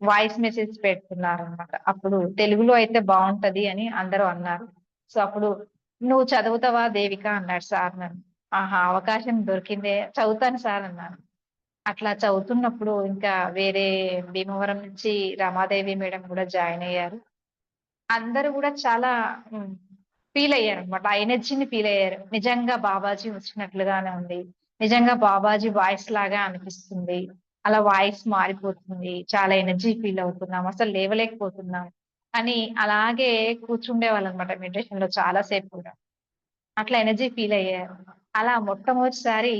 వాయిస్ మెసేజ్ పెడుతున్నారు అనమాట. అప్పుడు తెలుగులో అయితే బాగుంటది అని అందరూ అన్నారు. సో అప్పుడు నువ్వు చదువుతావా దేవిక అన్నాడు సార్ నన్ను. ఆహా, అవకాశం దొరికిందే, చదువుతాను సార్ అన్నాను. అట్లా చదువుతున్నప్పుడు ఇంకా వేరే భీమవరం నుంచి రమాదేవి మేడం కూడా జాయిన్ అయ్యారు. అందరూ కూడా చాలా ఫీల్ అయ్యారు అనమాట. ఆ ఎనర్జీని ఫీల్ అయ్యారు. నిజంగా బాబాజీ వచ్చినట్లుగానే ఉంది, నిజంగా బాబాజీ వాయిస్ లాగా అనిపిస్తుంది, అలా వాయిస్ మారిపోతుంది, చాలా ఎనర్జీ ఫీల్ అవుతున్నాం, అసలు లేవలేకపోతున్నాం అని అలాగే కూర్చుండే వాళ్ళు అనమాట మెడిటేషన్ లో చాలా సేపు కూడా. అట్లా ఎనర్జీ ఫీల్ అయ్యారు. అలా మొట్టమొదటిసారి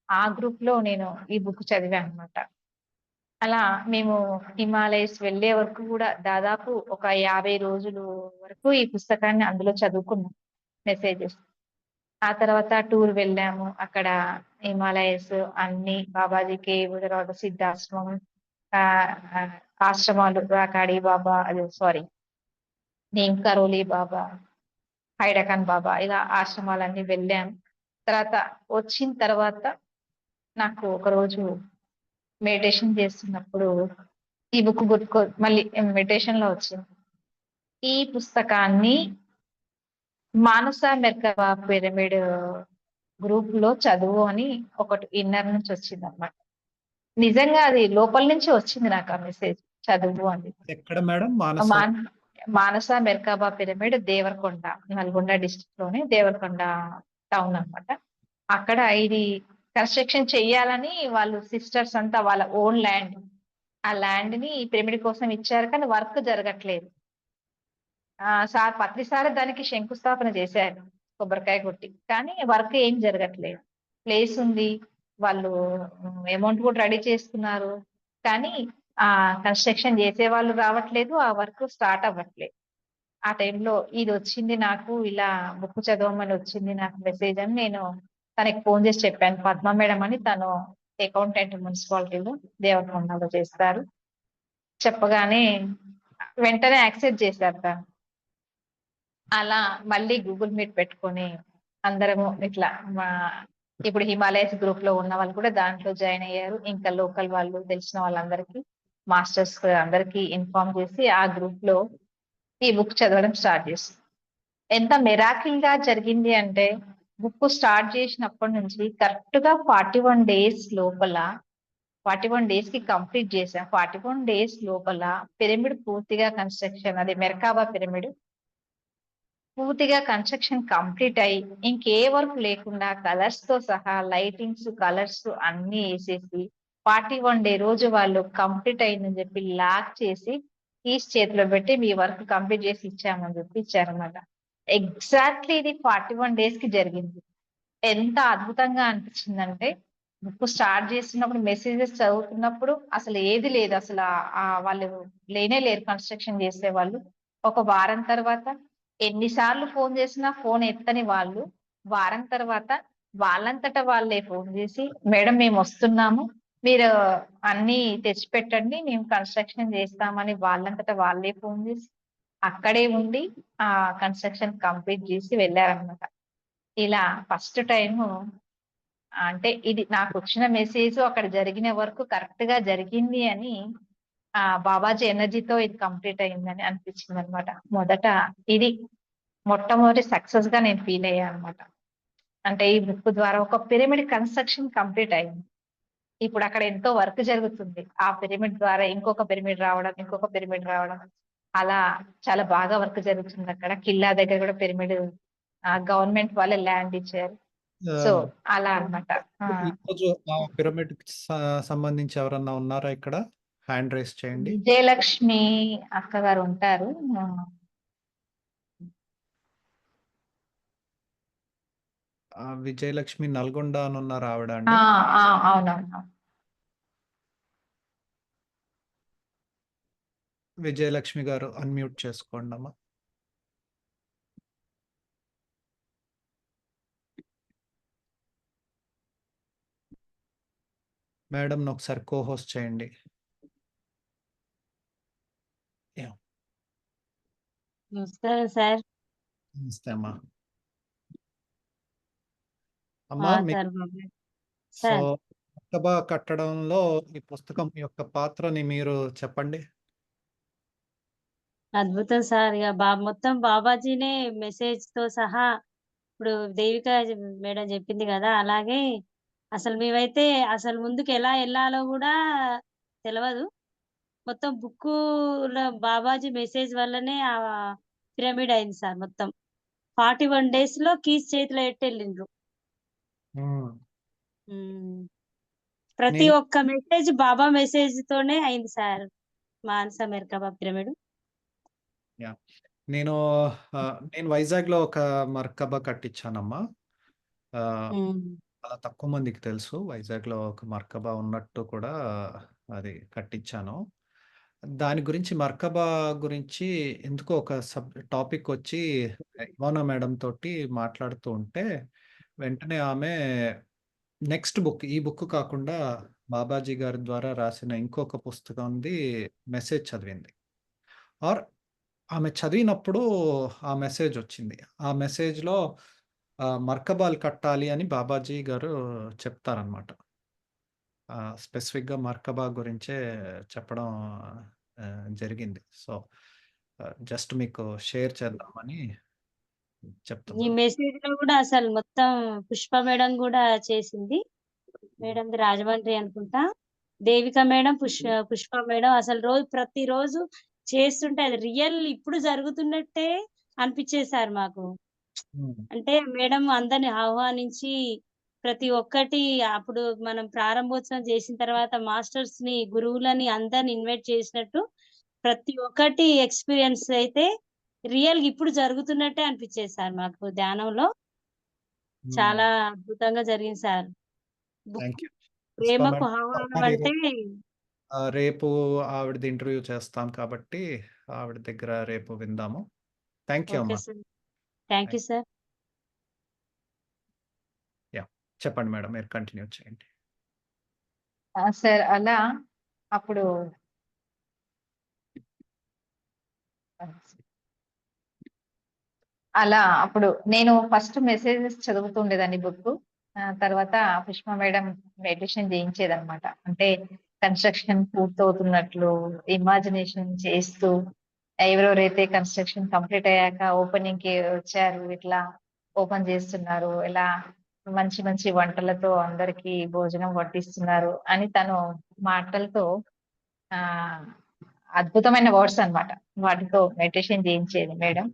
ఆ గ్రూప్ లో నేను ఈ బుక్ చదివాను అనమాట. అలా మేము హిమాలయస్ వెళ్ళే వరకు కూడా దాదాపు ఒక 50 రోజులు వరకు ఈ పుస్తకాన్ని అందులో చదువుకున్నాం మెసేజెస్. ఆ తర్వాత టూర్ వెళ్ళాము. అక్కడ హిమాలయస్ అన్ని బాబాజీ కేవ్, తర్వాత సిద్ధాశ్రమం, ఆ ఆ, ఆశ్రమాలు రాకాడి బాబా, అదే సారీ నీమ్ కరోలి బాబా, హైడకాన్ బాబా, ఇలా ఆశ్రమాలన్నీ వెళ్ళాము. తర్వాత వచ్చిన తర్వాత నాకు ఒక రోజు మెడిటేషన్ చేస్తున్నప్పుడు ఈ బుక్ గుర్తుకో మళ్ళీ మెడిటేషన్ లో వచ్చింది. ఈ పుస్తకాన్ని మానస మెర్కబా పిరమిడ్ గ్రూప్ లో చదువు అని ఒకటి ఇన్నర్ నుంచి వచ్చింది అన్నమాట. నిజంగా అది లోపల నుంచి వచ్చింది నాకు ఆ మెసేజ్, చదువు అని. ఎక్కడ madam Manasa? Manasa Merkaba pyramid Devarakonda, Nalgonda district లోని దేవరకొండ టౌన్ అన్నమాట. అక్కడ ఇది కన్స్ట్రక్షన్ చెయ్యాలని వాళ్ళు సిస్టర్స్ అంతా వాళ్ళ ఓన్ ల్యాండ్, ఆ ల్యాండ్ ని పిరమిడ్ కోసం ఇచ్చారు, కానీ వర్క్ జరగట్లేదు. సార్ ప్రతిసారి దానికి శంకుస్థాపన చేశారు కొబ్బరికాయ కొట్టి, కానీ వర్క్ ఏం జరగట్లేదు. ప్లేస్ ఉంది, వాళ్ళు అమౌంట్ కూడా రెడీ చేసుకున్నారు, కానీ ఆ కన్స్ట్రక్షన్ చేసే వాళ్ళు రావట్లేదు, ఆ వర్క్ స్టార్ట్ అవ్వట్లేదు. ఆ టైంలో ఇది వచ్చింది నాకు, ఇలా బుక్ చదవమని వచ్చింది నాకు మెసేజ్ అని నేను తనకి ఫోన్ చేసి చెప్పాను. పద్మ మేడం అని, తను అకౌంటెంట్ మున్సిపాలిటీలో దేవరకొండలో చేస్తారు. చెప్పగానే వెంటనే యాక్సెప్ట్ చేశారు తను. అలా మళ్ళీ గూగుల్ మీట్ పెట్టుకొని అందరము ఇట్లా ఇప్పుడు హిమాలయస్ గ్రూప్ లో ఉన్న వాళ్ళు కూడా దాంట్లో జాయిన్ అయ్యారు. ఇంకా లోకల్ వాళ్ళు తెలిసిన వాళ్ళందరికీ, మాస్టర్స్ అందరికీ ఇన్ఫార్మ్ చేసి ఆ గ్రూప్ లో ఈ బుక్ చదవడం స్టార్ట్ చేస్తాం. ఎంత మిరాకిల్ గా జరిగింది అంటే, బుక్ స్టార్ట్ చేసినప్పటి నుంచి కరెక్ట్ గా 41 days లోపల, 41 days కి కంప్లీట్ చేసాం. 41 days లోపల పిరమిడ్ పూర్తిగా కన్స్ట్రక్షన్, అది మెర్కాబా పిరమిడ్ పూర్తిగా కన్స్ట్రక్షన్ కంప్లీట్ అయ్యి ఇంకే వర్క్ లేకుండా కలర్స్ తో సహా లైటింగ్స్, కలర్స్ అన్ని వేసేసి 41 day రోజు వాళ్ళు కంప్లీట్ అయిందని చెప్పి లాక్ చేసి కీస్ చేతిలో పెట్టి మీ వర్క్ కంప్లీట్ చేసి ఇచ్చామని చెప్పి ఇచ్చారన్నమాట. ఎగ్జాక్ట్లీ ఇది 41 days కి జరిగింది. ఎంత అద్భుతంగా అనిపించిందంటే, బుక్ స్టార్ట్ చేస్తున్నప్పుడు మెసేజెస్ చదువుతున్నప్పుడు అసలు ఏది లేదు, అసలు వాళ్ళు లేనే లేరు కన్స్ట్రక్షన్ చేసే వాళ్ళు. ఒక వారం తర్వాత ఎన్నిసార్లు ఫోన్ చేసినా ఫోన్ ఎత్తని వాళ్ళు, వారం తర్వాత వాళ్ళంతటా వాళ్ళే ఫోన్ చేసి, మేడం మేము వస్తున్నాము, మీరు అన్ని తెచ్చిపెట్టండి, మేము కన్స్ట్రక్షన్ చేస్తామని వాళ్ళంతటా వాళ్ళే ఫోన్ చేసి అక్కడే ఉండి ఆ కన్స్ట్రక్షన్ కంప్లీట్ చేసి వెళ్ళారనమాట. ఇలా ఫస్ట్ టైం అంటే ఇది నాకు వచ్చిన మెసేజ్ అక్కడ జరిగిన వరకు కరెక్ట్ గా జరిగింది అని, బాబాజీ ఎనర్జీతో ఇది కంప్లీట్ అయిందని అనిపించింది అనమాట. మొదట ఇది మొట్టమొదటి సక్సెస్ గా నేను ఫీల్ అయ్యాను అనమాట. అంటే ఈ బుక్ ద్వారా ఒక పిరమిడ్ కన్స్ట్రక్షన్ కంప్లీట్ అయింది. ఇప్పుడు అక్కడ ఎంతో వర్క్ జరుగుతుంది. ఆ పిరమిడ్ ద్వారా ఇంకొక పిరమిడ్ రావడం, ఇంకొక పిరమిడ్ రావడం, అలా చాలా బాగా వర్క్ జరుగుతుంది అక్కడ. కిల్లా దగ్గర కూడా పిరమిడ్ గవర్నమెంట్ వాళ్ళే ల్యాండ్ ఇచ్చారు. సో అలా అన్నమాట. ఈరోజు ఆ పిరమిడ్ సంబంధించి ఎవరన్నా ఉన్నారా ఇక్కడ? హ్యాండ్ రైస్ చేయండి. విజయలక్ష్మి అక్క గారు ఉంటారు. విజయలక్ష్మి నల్గొండ అని ఉన్నారు ఆవిడ అండి? అవునవును. విజయలక్ష్మి గారు అన్మ్యూట్ చేసుకోండి అమ్మా. మేడంని ఒకసారి కో-హోస్ట్ చేయండి. యాహ్! నమస్కారం సార్. నమస్తే అమ్మా. ఆ! అమ్మా మీ సార్ బాగున్నాను. సో, సార్ మక్తబా కట్టడంలో ఈ పుస్తకం యొక్క పాత్రని మీరు చెప్పండి. అద్భుతం సార్. ఇగ మొత్తం బాబాజీనే మెసేజ్‌తో సహా ఇప్పుడు దేవిక మేడం చెప్పింది గదా! అలాగే అసలు మేమైతే అసలు ముందుకు ఎలా ఎళ్ళాలో గూడా తెలవదు. మొత్తం బుక్కులో బాబాజీ మెసేజ్ వల్లనే పిరమిడ్ అయింది సార్ మొత్తం. 41 డేస్‌లో కీస్ చేతిలో ఎట్టెళ్ళిండ్రు. హ్మ్. హ్మ్. ప్రతి నేను ఒక్క మెసేజ్ బాబా మెసేజ్‌తోనే అయింది సార్. మానస మెర్కబా పిరమిడ్. యాహ్! నేను నేను వైజాగ్‌లో ఒక మర్కబా కట్టించానమ్మా. ఆహ్, హ్మ్. చాలా తక్కువ మందికి తెలుసు. వైజాగ్‌లో ఒక మర్కబా ఉన్నట్టు కూడా అది కట్టించాను. దాని గురించి మర్కబా గురించి ఎందుకో ఒక టాపిక్ వచ్చి ఇవానా మేడం తోటి మాట్లాడుతూ ఉంటే, వెంటనే ఆమె నెక్స్ట్ బుక్ ఈ బుక్ కాకుండా బాబాజీ గారి ద్వారా రాసిన ఇంకొక పుస్తకంది మెసేజ్ చదివింది. ఆర్ ఆమె చదివినప్పుడు ఆ మెసేజ్ వచ్చింది. ఆ మెసేజ్‌లో మర్కబాలు కట్టాలి అని బాబాజీ గారు చెప్తారనమాట. స్పెసిఫిక్‌గా మర్కబా గురించే చెప్పడం జరిగింది. సో, జస్ట్ మీకు షేర్ చేద్దామని ఈ చెప్తున్నాను. మెసేజ్‌లో గూడా అసలు మొత్తం పుష్ప మేడం గూడా చేసింది. మేడంది రాజమండ్రి అనుకుంటా. దేవిక మేడం, పుష్ప మేడం అసలు ప్రతిరోజు చేస్తుంటే అది రియల్ ఇప్పుడు జరుగుతున్నట్టే అనిపిచ్చేది సార్ మాకు. హ్మ్. అంటే మేడం అందరిని ఆహ్వానించి ప్రతి ఒక్కటి అప్పుడు మనం ప్రారంభోత్సవం చేసిన తర్వాత మాస్టర్స్‌ని, గురువులని అందరిని ఇన్వైట్ చేసినట్టు ప్రతి ఒక్కటి ఎక్స్‌పీరియన్స్ అయితే రియల్‌గా ఇప్పుడు జరుగుతున్నట్టే అనిపిచ్చేది సార్ మాకు ధ్యానంలో. హ్మ్. చాలా అద్భుతంగా జరిగింది sir. Book thank you. Pushpa ప్రేమకు మేడం ఆహ్వానం మరి అంటే రేపు ఆవిడది ఇంటర్వ్యూ చేస్తాం కాబట్టి, ఆవిడ దగ్గర రేపు విందాము. థాంక్ యూ ఓకే అమ్మా. Sir. Thank you sir. Yeah! చెప్పండి మేడం. మీరు కంటిన్యూ చేయండి. సార్ అలా అప్పుడు అప్పుడు నేను ఫస్ట్ మెసేజెస్ చదువుతుండేదాన్ని బుక్. తర్వాత పుష్ప మేడం మెడిటేషన్ చేయించేదన్నమాట. అంటే కన్‌స్ట్రక్షన్ పూర్తవుతున్నట్లు ఇమాజినేషన్ చేస్తూ ఎవరెవరైతే కన్‌స్ట్రక్షన్ కంప్లీట్ అయ్యాక ఓపెనింగ్‌కి వచ్చారు, ఇట్లా ఓపెన్ చేస్తున్నారు, ఇలా మంచి మంచి వంటలతో అందరికీ భోజనం వడ్డిస్తున్నారు అని తను మాటలతో ఆహ్, అద్భుతమైన వర్డ్స్ అన్నమాట. వాటితో మెడిటేషన్ చేయించేది మేడం.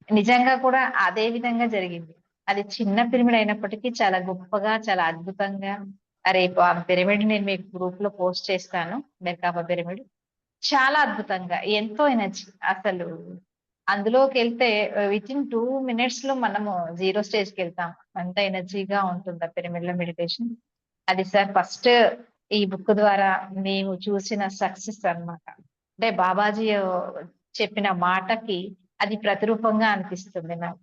నిజంగా కూడా అదే విధంగా జరిగింది. అది చిన్న పిరమిడ్ అయినప్పటికీ చాలా గొప్పగా, చాలా అద్భుతంగా రేపు ఆ పిరమిడ్ నేను మీకు గ్రూప్‌లో పోస్ట్ చేస్తాను. Merkaba pyramid. చాలా అద్భుతంగా ఎంతో ఎనర్జీ అసలు అందులోకెళ్తే వితిన్ 2 మినిట్స్‌లో మనము జీరో స్టేజ్‌కెళ్తాం. అంత ఎనర్జీగా ఉంటుంది ఆ పిరమిడ్‌లో మెడిటేషన్. అది సార్ ఫస్ట్ ఈ బుక్ ద్వారా మేము చూసిన సక్సెస్ అన్నమాట. అంటే బాబాజీ చెప్పిన మాటకి అది ప్రతిరూపంగా అనిపిస్తుంది నాకు.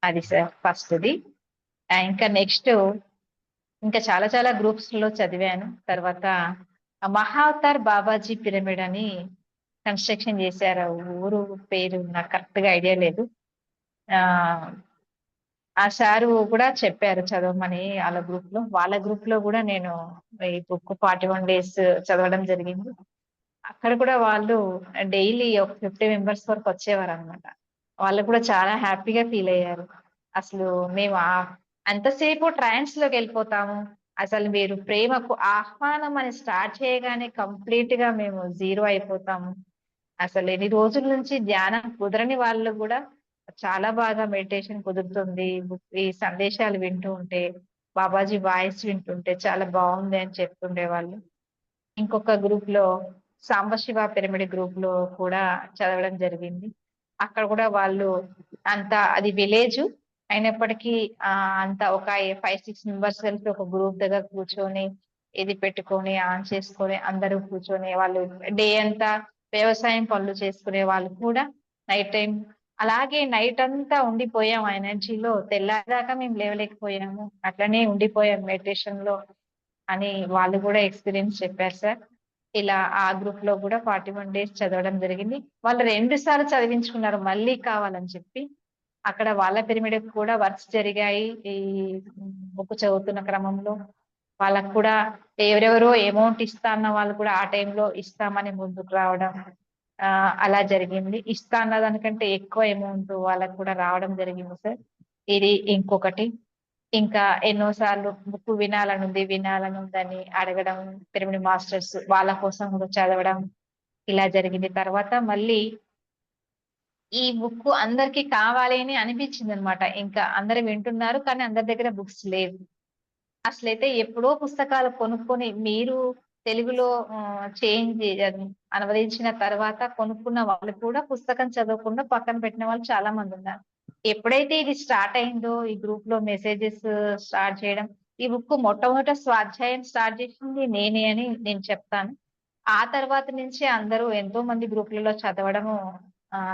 అది సార్ ఫస్ట్‌ది. ఇంకా నెక్స్ట్ ఇంకా చాలా చాలా గ్రూప్స్‌లో చదివాను. తర్వాత మహావతార్ బాబాజీ పిరమిడ్ అని కన్‌స్ట్రక్షన్ చేశారు. ఆ ఊరు పేరు నాకు కరెక్ట్‌గా ఐడియా లేదు. ఆహ్, ఆ సారు కూడా చెప్పారు చదవమని గ్రూప్‌లో. వాళ్ళ గ్రూప్‌లో కూడా నేను ఈ బుక్ 41 డేస్ చదవడం జరిగింది. అక్కడ కూడా వాళ్ళు డైలీ ఒక 50 మెంబర్స్ వరకు వచ్చేవారన్నమాట. వాళ్ళు కూడా చాలా హ్యాపీగా ఫీల్ అయ్యారు. అసలు మేము అంతసేపు ట్రాన్స్‌లోకెళ్ళిపోతాము. అసలు మీరు ప్రేమకు ఆహ్వానం అని స్టార్ట్ చేయగానే కంప్లీట్‌గా మేము జీరో అయిపోతాము. అసలు ఎన్ని రోజుల నుంచి ధ్యానం కుదరని వాళ్ళు గూడా చాలా బాగా మెడిటేషన్ కుదురుతుంది. ఈ సందేశాలు వింటూ ఉంటే, బాబాజీ వాయిస్ వింటుంటే చాలా బావుంది అని చెప్తుండేవాళ్ళు. ఇంకొక గ్రూప్‌లో సాంబశివ పిరమిడ్ గ్రూప్‌లో కూడా చదవడం జరిగింది. అక్కడ కూడా వాళ్ళు అది విలేజు. అయినప్పటికీ అంత ఒక 5, 6 మెంబర్స్ కలిపి ఒక గ్రూప్ దగ్గర కూర్చొని, ఇది పెట్టుకొని, ఆన్ చేసుకొని అందరూ కూర్చొని వాళ్ళు డే అంతా వ్యవసాయం పనులు చేసుకునే వాళ్ళు కూడా నైట్ టైమ్ అలాగే నైట్ అంతా ఉండిపోయాం ఆ ఎనర్జీలో. తెల్లారిదాకా మేము లేవలేకపోయాము. అట్లనే ఉండిపోయాం మెడిటేషన్‌లో. అని వాళ్ళు కూడా ఎక్స్పీరియన్స్ చెప్పారు సార్. ఇలా ఆ గ్రూప్ లో కూడా 41 డేస్ చదవడం జరిగింది. వాళ్ళు 2 సార్లు చదివించుకున్నారు మళ్ళీ కావాలని చెప్పి. అక్కడ వాళ్ళ పిరమిడ్ కూడా వర్క్స్ జరిగాయి. ఈ బుక్ చదువుతున్న క్రమంలో వాళ్ళకు కూడా ఎవరెవరో అమౌంట్ ఇస్తా అన్న వాళ్ళు కూడా ఆ టైంలో ఇస్తామని ముందుకు రావడం అలా జరిగింది. ఇస్తా అన్న దానికంటే ఎక్కువ అమౌంట్ వాళ్ళకు కూడా రావడం జరిగింది సార్. ఇది ఇంకొకటి. ఇంకా ఎన్నోసార్లు బుక్ వినాలనుందని అడగడం, పిరమిడ్ మాస్టర్స్ వాళ్ళ కోసం కూడా చదవడం ఇలా జరిగింది. తర్వాత మళ్ళీ ఈ బుక్ అందరికి కావాలి అని అనిపించింది అనమాట. ఇంకా అందరు వింటున్నారు కానీ అందరి దగ్గర బుక్స్ లేవు. అసలైతే ఎప్పుడో పుస్తకాలు కొనుక్కొని మీరు తెలుగులో చేంజ్ అనువదించిన తర్వాత కొనుక్కున్న వాళ్ళు కూడా పుస్తకం చదవకుండా పక్కన పెట్టిన వాళ్ళు చాలా మంది ఉన్నారు. ఎప్పుడైతే ఇది స్టార్ట్ అయిందో ఈ గ్రూప్ లో మెసేజెస్ స్టార్ట్ చేయడం, ఈ బుక్ మొట్టమొదట స్వాధ్యాయం స్టార్ట్ చేసింది నేనే అని నేను చెప్తాను. ఆ తర్వాత నుంచి అందరూ ఎంతో మంది గ్రూపులలో చదవడము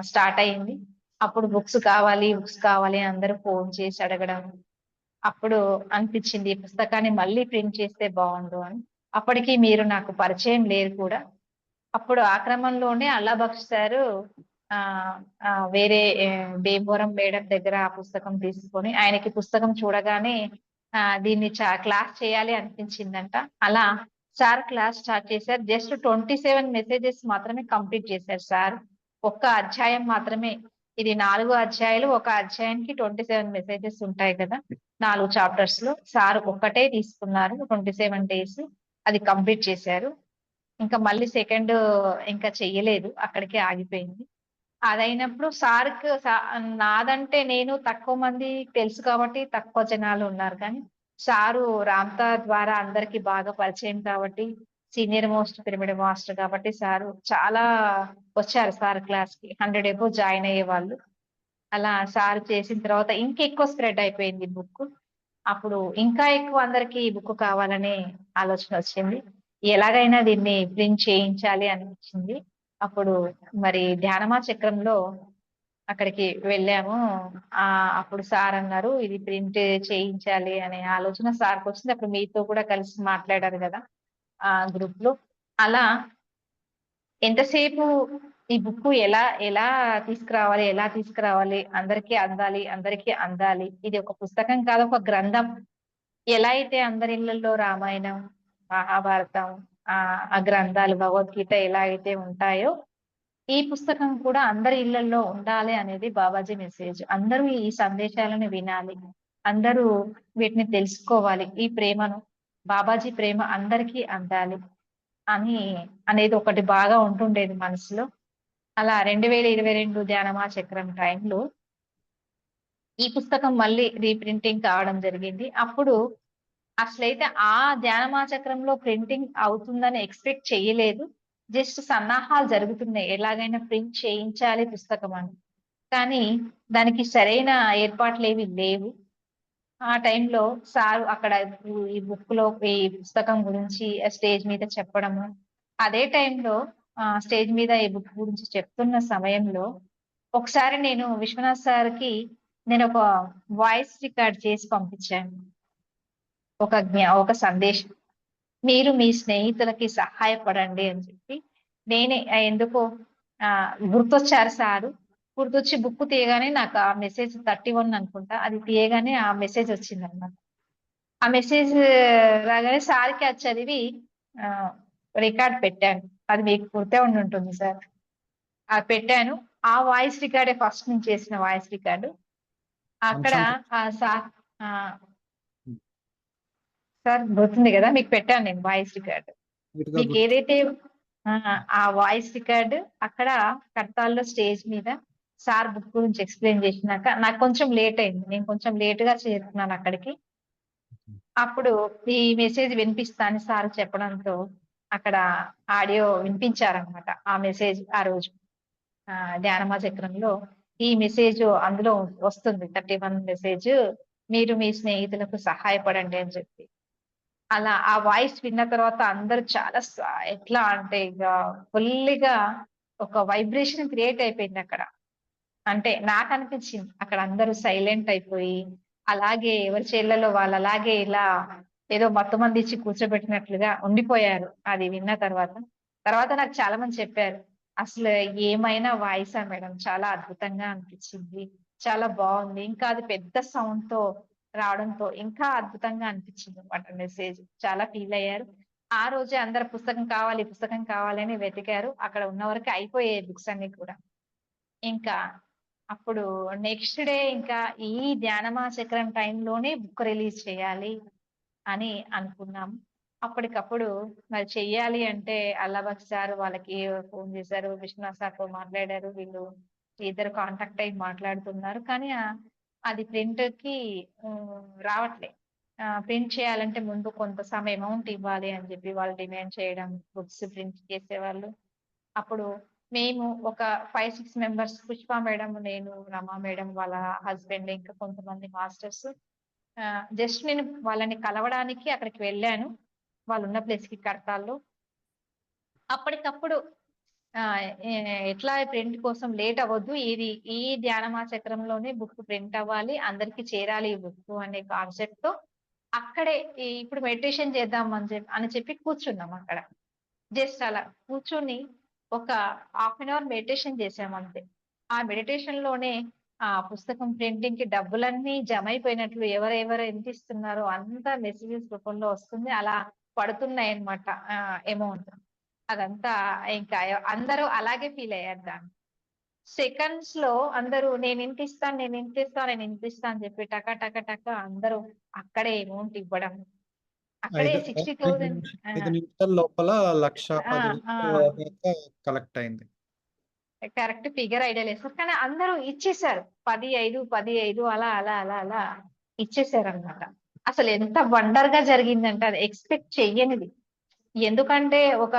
స్టార్ట్ అయింది. అప్పుడు బుక్స్ కావాలి అని అందరూ ఫోన్ చేసి అడగడం. అప్పుడు అనిపించింది ఈ పుస్తకాన్ని మళ్ళీ ప్రింట్ చేస్తే బాగుండు అని. అప్పటికి మీరు నాకు పరిచయం లేరు కూడా. అప్పుడు ఆ క్రమంలోనే అల్లా బక్ష్ సారు వేరే భీమవరం మేడం దగ్గర ఆ పుస్తకం తీసుకొని ఆయనకి పుస్తకం చూడగానే దీన్ని క్లాస్ చేయాలి అనిపించిందంట. అలా సార్ క్లాస్ స్టార్ట్ చేశారు. జస్ట్ 27 మెసేజెస్ మాత్రమే కంప్లీట్ చేశారు సార్. ఒక్క అధ్యాయం మాత్రమే. ఇది 4 అధ్యాయాలు. ఒక అధ్యాయానికి 27 మెసేజెస్ ఉంటాయి కదా, 4 చాప్టర్స్ లో. సార్ ఒక్కటే తీసుకున్నారు 27 డేస్, అది కంప్లీట్ చేశారు. ఇంకా మళ్ళీ సెకండ్ ఇంకా చెయ్యలేదు, అక్కడికే ఆగిపోయింది. అదైనప్పుడు సార్కి నాదంటే నేను తక్కువ మంది తెలుసు కాబట్టి తక్కువ జనాలు ఉన్నారు, కానీ సారు రామ్తా ద్వారా అందరికి బాగా పరిచయం కాబట్టి, సీనియర్ మోస్ట్ పిరమిడ్ మాస్టర్ కాబట్టి సారు చాలా వచ్చారు సార్ క్లాస్ కి. 100 ఎబో జాయిన్ అయ్యే వాళ్ళు. అలా సార్ చేసిన తర్వాత ఇంకెక్కువ స్ప్రెడ్ అయిపోయింది బుక్. అప్పుడు ఇంకా ఎక్కువ అందరికి ఈ బుక్ కావాలనే ఆలోచన వచ్చింది. ఎలాగైనా దీన్ని ప్రింట్ చేయించాలి అనిపించింది. అప్పుడు మరి ధ్యానమా చక్రంలో అక్కడికి వెళ్ళాము. అప్పుడు సార్ అన్నారు ఇది ప్రింట్ చేయించాలి అనే ఆలోచన సార్కి వచ్చింది. అప్పుడు మీతో కూడా కలిసి మాట్లాడారు కదా ఆ గ్రూప్ లో. అలా ఎంతసేపు ఈ బుక్ ఎలా తీసుకురావాలి, అందరికీ అందాలి. ఇది ఒక పుస్తకం కాదు, ఒక గ్రంథం. ఎలా అయితే అందరి ఇళ్లలో రామాయణం, మహాభారతం, ఆ గ్రంథాలు, భగవద్గీత ఎలా అయితే ఉంటాయో, ఈ పుస్తకం కూడా అందరి ఇళ్లలో ఉండాలి అనేది బాబాజీ మెసేజ్. అందరూ ఈ సందేశాలను వినాలి, అందరూ వీటిని తెలుసుకోవాలి. ఈ ప్రేమను, బాబాజీ ప్రేమ అందరికీ అందాలి అనేది ఒకటి బాగా ఉంటుండేది మనసులో. అలా 2022 ధ్యానమా చక్రం టైంలో ఈ పుస్తకం మళ్ళీ రీప్రింటింగ్ కావడం జరిగింది. అప్పుడు అసలైతే ఆ ధ్యానమా చక్రంలో ప్రింటింగ్ అవుతుందని ఎక్స్పెక్ట్ చేయలేదు. జస్ట్ సన్నాహాలు జరుగుతున్నాయి, ఎలాగైనా ప్రింట్ చేయించాలి పుస్తకం అని. కానీ దానికి సరైన ఏర్పాట్లు ఏవి లేవు. ఆ టైంలో సార్ అక్కడ ఈ బుక్ లో ఈ పుస్తకం గురించి స్టేజ్ మీద చెప్పడము, అదే టైంలో స్టేజ్ మీద ఈ బుక్ గురించి చెప్తున్న సమయంలో ఒకసారి నేను విశ్వనాథ్ సార్కి నేను ఒక వాయిస్ రికార్డ్ చేసి పంపించాను. ఒక సందేశం, మీరు మీ స్నేహితులకి సహాయపడండి అని చెప్పి. నేనే ఎందుకో గుర్తొచ్చారు సారు. గుర్తొచ్చి బుక్ తీయగానే నాకు ఆ మెసేజ్ 31 అనుకుంటా, అది తీయగానే ఆ మెసేజ్ వచ్చింది అన్నమాట. ఆ మెసేజ్ రాగానే సార్కి అది చదివి రికార్డ్ పెట్టాను. అది మీకు గుర్తే ఉంటుంది సార్. అది పెట్టాను. ఆ వాయిస్ రికార్డే ఫస్ట్ నుంచి చేసిన వాయిస్ రికార్డు. అక్కడ సార్ గుర్తుంది కదా, మీకు పెట్టాను నేను వాయిస్ రికార్డు. మీకు ఏదైతే ఆ వాయిస్ రికార్డు అక్కడ కడతాల్లో స్టేజ్ మీద సార్ బుక్ గురించి ఎక్స్ప్లెయిన్ చేసినాక నాకు కొంచెం లేట్ అయింది, నేను కొంచెం లేట్ గా చేరుకున్నాను అక్కడికి. అప్పుడు ఈ మెసేజ్ వినిపిస్తాను సార్ చెప్పడంతో అక్కడ ఆడియో వినిపించారనమాట. ఆ మెసేజ్ ఆ రోజు ధ్యానమా చక్రంలో ఈ మెసేజ్ అందులో వస్తుంది, 31 మెసేజ్, మీరు మీ స్నేహితులకు సహాయపడండి అని చెప్పి. అలా ఆ వాయిస్ విన్న తర్వాత అందరూ చాలా ఎట్లా అంటే ఇక ఫుల్గా ఒక వైబ్రేషన్ క్రియేట్ అయిపోయింది అక్కడ. అంటే నాకు అనిపించింది అక్కడ అందరూ సైలెంట్ అయిపోయి, అలాగే ఎవరి చేళ్లలో వాళ్ళు అలాగే ఇలా ఏదో మత్తు మంది ఇచ్చి కూర్చోబెట్టినట్లుగా ఉండిపోయారు అది విన్న తర్వాత. తర్వాత నాకు చాలా మంది చెప్పారు, అసలు ఏమైనా వాయిసా మేడం, చాలా అద్భుతంగా అనిపించింది, చాలా బాగుంది, ఇంకా అది పెద్ద సౌండ్ తో రావడంతో ఇంకా అద్భుతంగా అనిపించింది అనమాట మెసేజ్. చాలా ఫీల్ అయ్యారు. ఆ రోజే అందరు పుస్తకం కావాలి అని వెతికారు. అక్కడ ఉన్న వరకు అయిపోయాయి బుక్స్ అన్ని కూడా. ఇంకా అప్పుడు నెక్స్ట్ డే ఇంకా ఈ ధ్యానమా చక్రం టైంలోనే బుక్ రిలీజ్ చేయాలి అని అనుకున్నాం. అప్పటికప్పుడు మరి చెయ్యాలి అంటే అల్లాబక్ష్ సార్ వాళ్ళకి ఫోన్ చేశారు, విశ్వనాథ్ సార్తో మాట్లాడారు. వీళ్ళు ఇద్దరు కాంటాక్ట్ అయ్యి మాట్లాడుతున్నారు. కానీ అది ప్రింట్ కి రావట్లే. ప్రింట్ చేయాలంటే ముందు కొంత సమయం అమౌంట్ ఇవ్వాలి అని చెప్పి వాళ్ళు డిమాండ్ చేయడం, బుక్స్ ప్రింట్ చేసేవాళ్ళు. అప్పుడు మేము ఒక 5-6 మెంబర్స్, పుష్ప మేడం, నేను, రమా మేడం, వాళ్ళ హస్బెండ్, ఇంకా కొంతమంది మాస్టర్స్, జస్ట్ నేను వాళ్ళని కలవడానికి అక్కడికి వెళ్ళాను, వాళ్ళు ఉన్న ప్లేస్ కి కడతాల్లో. అప్పటికప్పుడు ఎట్లా ప్రింట్ కోసం లేట్ అవ్వద్దు, ఈ ధ్యానమా చక్రంలోనే బుక్ ప్రింట్ అవ్వాలి, అందరికి చేరాలి ఈ బుక్ అనే కాన్సెప్ట్ తో అక్కడే ఇప్పుడు మెడిటేషన్ చేద్దాం అని చెప్పి కూర్చున్నాం అక్కడ. జస్ట్ అలా కూర్చొని ఒక హాఫ్ అన్ అవర్ మెడిటేషన్ చేసాం అంతే. ఆ మెడిటేషన్ లోనే ఆ పుస్తకం ప్రింటింగ్ కి డబ్బులన్నీ జమ అయిపోయినట్లు, ఎవరెవరు ఎంత ఇస్తున్నారో అంతా మెసేజెస్ రూపంలో వస్తుంది, అలా పడుతున్నాయి అన్నమాట అమౌంట్. అదంతా ఇంకా అందరూ అలాగే ఫీల్ అయ్యారు దాన్ని. సెకండ్స్ లో అందరూ నేను ఇంత ఇస్తాను అని చెప్పి టక టక టక అందరూ అక్కడే అమౌంట్ ఇవ్వడం, అక్కడే 60,000 5 నిమిషాల లోపల 1,10,000 దాకా కలెక్ట్ అయింది. కరెక్ట్ ఫిగర్ ఐడియా లేదు సార్, కానీ అందరూ ఇచ్చేసారు. 10-5 అలా అలా అలా అలా ఇచ్చేసారు అనమాట. అసలు ఎంత వండర్ గా జరిగిందంటే అది ఎక్స్పెక్ట్ చెయ్యనిది. ఎందుకంటే ఒక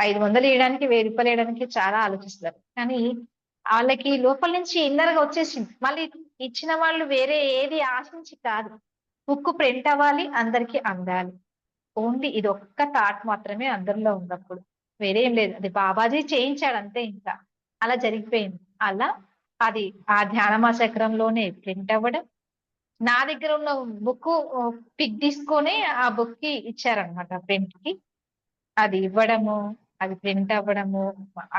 500 వేయడానికి 1,000 రూపాయలు వేయడానికి చాలా ఆలోచిస్తారు, కానీ వాళ్ళకి లోపల నుంచి ఇన్నర్ గా వచ్చేసింది. మళ్ళీ ఇచ్చిన వాళ్ళు వేరే ఏది ఆశించి కాదు, బుక్ ప్రింట్ అవ్వాలి, అందరికి అందాలి, ఓన్లీ ఇది ఒక్క థాట్ మాత్రమే అందరిలో ఉన్నప్పుడు, వేరేం లేదు. అది బాబాజీ చేయించాడు అంతే, ఇంకా అలా జరిగిపోయింది. అలా అది ఆ ధ్యానమా చక్రంలోనే ప్రింట్ అవ్వడం, నా దగ్గర ఉన్న బుక్ పిక్ తీసుకొని ఆ బుక్ కి ఇచ్చారనమాట ప్రింట్ కి. అది ఇవ్వడము, అది ప్రింట్ అవ్వడము,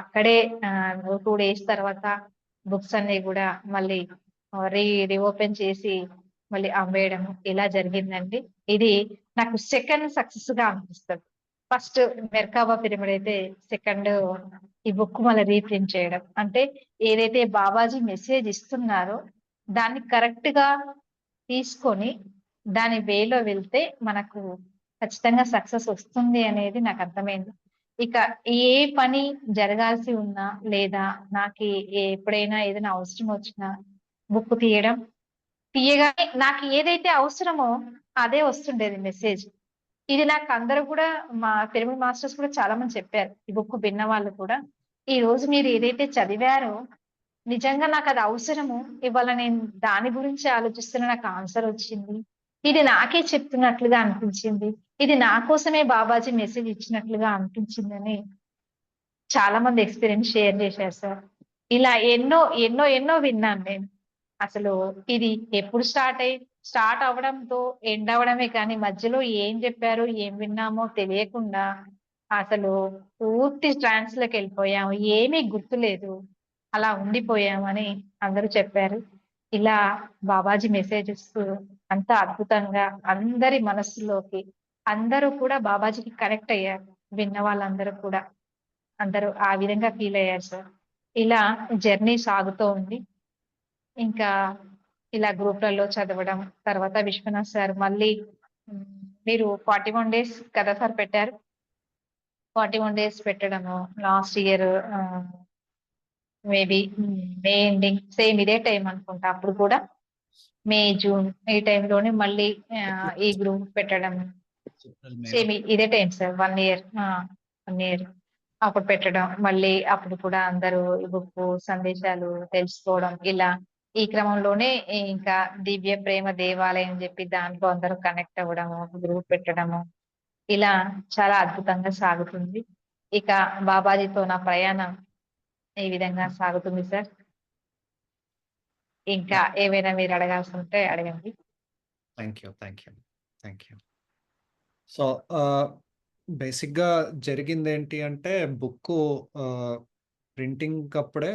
అక్కడే 2 days తర్వాత బుక్స్ అన్ని కూడా మళ్ళీ రీఓపెన్ చేసి మళ్ళీ అమ్మేయడము, ఇలా జరిగిందండి. ఇది నాకు సెకండ్ సక్సెస్ గా అనిపిస్తుంది. ఫస్ట్ మెర్కాబా పిరమిడ్ అయితే, సెకండ్ ఈ బుక్ మళ్ళీ రీప్రింట్ చేయడం. అంటే ఏదైతే బాబాజీ మెసేజ్ ఇస్తున్నారో దాన్ని కరెక్ట్ గా తీసుకొని దాని వేలో వెళ్తే మనకు ఖచ్చితంగా సక్సెస్ వస్తుంది అనేది నాకు అర్థమైంది. ఇక ఏ పని జరగాల్సి ఉన్నా లేదా నాకు ఎప్పుడైనా ఏదైనా అవసరం వచ్చినా బుక్ తీయగానే నాకు ఏదైతే అవసరమో అదే వస్తుండేది మెసేజ్. ఇది నాకు అందరూ కూడా, మా పిరమిడ్ మాస్టర్స్ కూడా చాలా మంది చెప్పారు, ఈ బుక్ విన్న వాళ్ళు కూడా, ఈ రోజు మీరు ఏదైతే చదివారో నిజంగా నాకు అది అవసరము, ఇవాళ నేను దాని గురించి ఆలోచిస్తున్న నాకు ఆన్సర్ వచ్చింది, ఇది నాకే చెప్తున్నట్లుగా అనిపించింది, ఇది నా కోసమే బాబాజీ మెసేజ్ ఇచ్చినట్లుగా అనిపించింది అని చాలా మంది ఎక్స్పీరియన్స్ షేర్ చేశారు సార్. ఇలా ఎన్నో ఎన్నో ఎన్నో విన్నాను నేను. అసలు ఇది ఎప్పుడు స్టార్ట్ అవ్వడంతో ఎండ్ అవ్వడమే, కానీ మధ్యలో ఏం చెప్పారు ఏం విన్నామో తెలియకుండా అసలు పూర్తి ట్రాన్స్ లోకి వెళ్ళిపోయాము, ఏమీ గుర్తులేదు, అలా ఉండిపోయామని అందరూ చెప్పారు. ఇలా బాబాజీ మెసేజెస్ అంత అద్భుతంగా అందరి మనస్సులోకి, అందరూ కూడా బాబాజీకి కనెక్ట్ అయ్యారు. విన్న వాళ్ళందరూ కూడా అందరూ ఆ విధంగా ఫీల్ అయ్యారు సార్. ఇలా జర్నీ సాగుతూ ఉంది. ఇంకా ఇలా గ్రూప్లలో చదవడం, తర్వాత విశ్వనాథ్ సార్ మళ్ళీ మీరు 41 days కదా సార్ పెట్టారు, 41 days పెట్టడము last year maybe May ending, same ఇదే టైం అనుకుంటా, అప్పుడు కూడా మే జూన్ ఈ టైంలోనే మళ్ళీ ఈ గ్రూప్ పెట్టడం, సేమ్ ఇదే టైం సార్, 1 year 1 year అప్పుడు పెట్టడం, మళ్ళీ అప్పుడు కూడా అందరూ ఈ బుక్ సందేశాలు తెలుసుకోవడం, ఇలా ఈ క్రమంలోనే ఇంకా దివ్య ప్రేమ దేవాలయం అని చెప్పి దాంట్లో అందరూ కనెక్ట్ అవ్వడము, గ్రూప్ పెట్టడము, ఇలా చాలా అద్భుతంగా సాగుతుంది. ఇక బాబాజీతో నా ప్రయాణం ఈ విధంగా సాగుతుంది సార్. ఇంకా ఏమైనా మీరు అడగాల్సి ఉంటే అడగండి. Thank you. Thank you. So బేసిక్గా జరిగింది అంటే బుక్ ప్రింటింగ్ అప్పుడే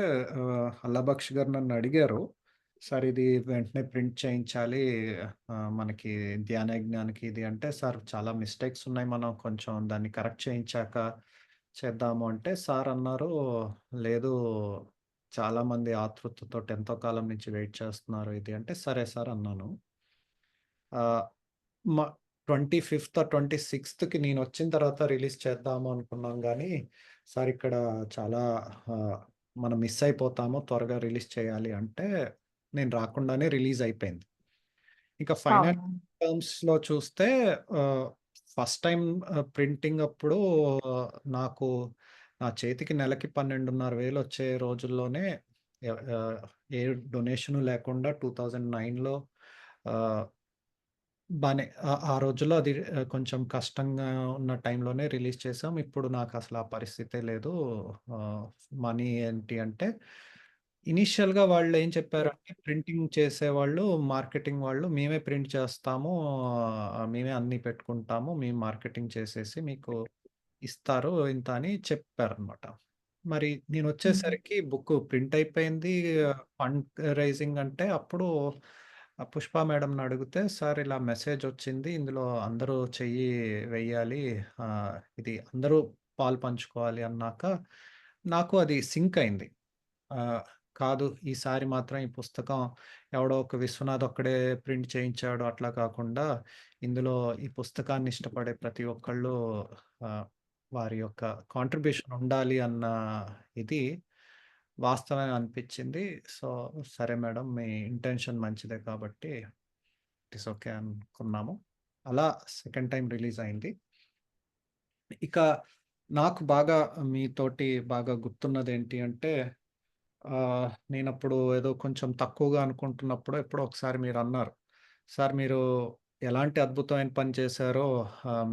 అల్లాబక్ష్ గారు నన్ను అడిగారు, సార్ ఇది వెంటనే ప్రింట్ చేయించాలి మనకి ధ్యానయజ్ఞానికి ఇది అంటే, సార్ చాలా మిస్టేక్స్ ఉన్నాయి, మనం కొంచెం దాన్ని కరెక్ట్ చేయించాక చేద్దాము అంటే, సార్ అన్నారు లేదు చాలామంది ఆతృతతో ఎంతో కాలం నుంచి వెయిట్ చేస్తున్నారు ఇది అంటే, సరే సార్ అన్నాను. మా 25th 26థ్‌కి నేను వచ్చిన తర్వాత రిలీజ్ చేద్దాము అనుకున్నాం కానీ, సార్ ఇక్కడ చాలా మనం మిస్ అయిపోతాము, త్వరగా రిలీజ్ చేయాలి అంటే నేను రాకుండానే రిలీజ్ అయిపోయింది. ఇంకా ఫైనాన్షియల్ అవును. టర్మ్స్‌లో చూస్తే ఫస్ట్ టైం ప్రింటింగ్ అప్పుడు నాకు నా చేతికి నెలకి 12,500 వచ్చే రోజుల్లోనే ఏ డొనేషను లేకుండా 2009లో బానే ఆ రోజుల్లో అది కొంచెం కష్టంగా ఉన్న టైంలోనే రిలీజ్ చేసాం. ఇప్పుడు నాకు అసలు ఆ పరిస్థితే లేదు. మనీ ఏంటి అంటే ఇనీషియల్‌గా వాళ్ళు ఏం చెప్పారంటే ప్రింటింగ్ చేసేవాళ్ళు, మార్కెటింగ్ వాళ్ళు మేమే ప్రింట్ చేస్తాము. మేమే అన్నీ పెట్టుకుంటాము. మేము మార్కెటింగ్ చేసేసి మీకు ఇస్తారు ఇంత అని చెప్పారనమాట. మరి నేనొచ్చేసరికి బుక్ ప్రింట్ అయిపోయింది. ఫండ్ రైజింగ్ అంటే అప్పుడు పుష్ప మేడంని అడిగితే, సార్ ఇలా మెసేజ్ వచ్చింది. ఇందులో అందరూ చెయ్యి వెయ్యాలి. ఇది అందరూ పాలు పంచుకోవాలి అన్నాక నాకు అది సింక్ అయింది. కాదు ఈసారి మాత్రం ఈ పుస్తకం ఎవడో ఒక విశ్వనాథ్ ఒక్కడే ప్రింట్ చేయించాడు అట్లా కాకుండా, ఇందులో ఈ పుస్తకాన్ని ఇష్టపడే ప్రతి ఒక్కళ్ళు వారి యొక్క కాంట్రిబ్యూషన్ ఉండాలి అన్న ఇది వాస్తవమే అనిపించింది. సో, సరే మేడం మీ ఇంటెన్షన్ మంచిదే కాబట్టి ఇట్ ఈస్ ఓకే అనుకున్నాము. అలా సెకండ్ టైం రిలీజ్ అయింది. ఇక నాకు బాగా మీతోటి బాగా గుర్తున్నదేంటి అంటే, నేనప్పుడు ఏదో కొంచెం తక్కువగా అనుకుంటున్నప్పుడు ఎప్పుడో ఒకసారి మీరన్నారు, సార్ మీరు ఎలాంటి అద్భుతమైన పని చేశారో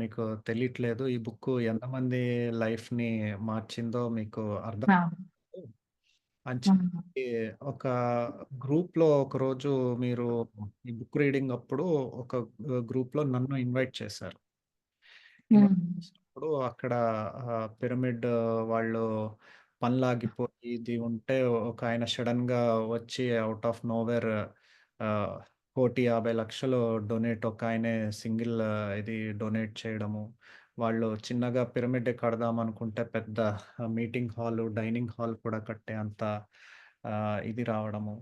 మీకు తెలియట్లేదు. ఈ బుక్కు ఎంతమంది లైఫ్‌ని మార్చిందో మీకు అర్థం అవును. కాదు అని హ్మ్. చెప్పి ఒక గ్రూప్‌లో ఒకరోజు మీరు ఈ బుక్ రీడింగ్ అప్పుడు ఒక గ్రూప్‌లో నన్ను ఇన్వైట్ చేశారు. ఇన్వైట్ హ్మ్. చేసినప్పుడు అక్కడ పిరమిడ్ వాళ్ళు పనులాగిపోయి ఇది ఉంటే ఒకాయన సడెన్‌గా వచ్చి ఔట్ ఆఫ్ నోవేర్ 1,50,00,000 డొనేట్ ఒకాయనే సింగిల్ ఇది డొనేట్ చేయడము. వాళ్ళు చిన్నగా పిరమిడే కడదామనుకుంటే పెద్ద మీటింగ్ హాలు, డైనింగ్ హాల్ కూడా కట్టే అంత ఇది రావడము.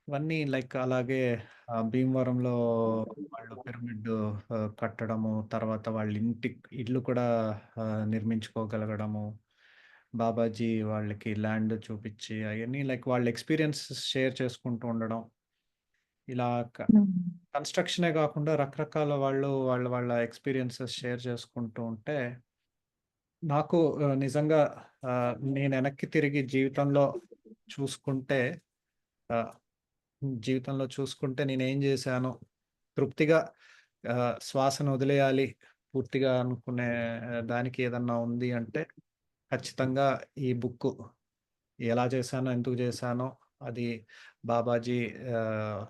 ఇవన్నీ లైక్ అలాగే భీమవరంలో వాళ్ళు పిరమిడ్ కట్టడము, తర్వాత వాళ్ళ ఇల్లు కూడా నిర్మించుకోగలగడము. బాబాజీ వాళ్ళకి ల్యాండ్ చూపిచ్చి అయన్నీ లైక్ వాళ్ళ ఎక్స్‌పీరియన్సెస్ షేర్ చేసుకుంటూ ఉండడం. ఇలా హ్మ్. కన్‌స్ట్రక్షనే గాకుండా రకరకాల వాళ్ళు వాళ్ళ ఎక్స్‌పీరియన్సెస్ షేర్ చేసుకుంటూ ఉంటే, నాకు నిజంగా నేను వెనక్కి తిరిగి చూసుకుంటే ఆహ్, జీవితంలో చూసుకుంటే నేనేం జేశాను, తృప్తిగా శ్వాసను వదిలేయాలి పూర్తిగా అనుకునే దానికి ఏదన్నా ఉంది అంటే, ఖచ్చితంగా ఈ బుక్కు ఎలా చేశానో, ఎందుకు చేశానో అది బాబాజీ ఆహ్,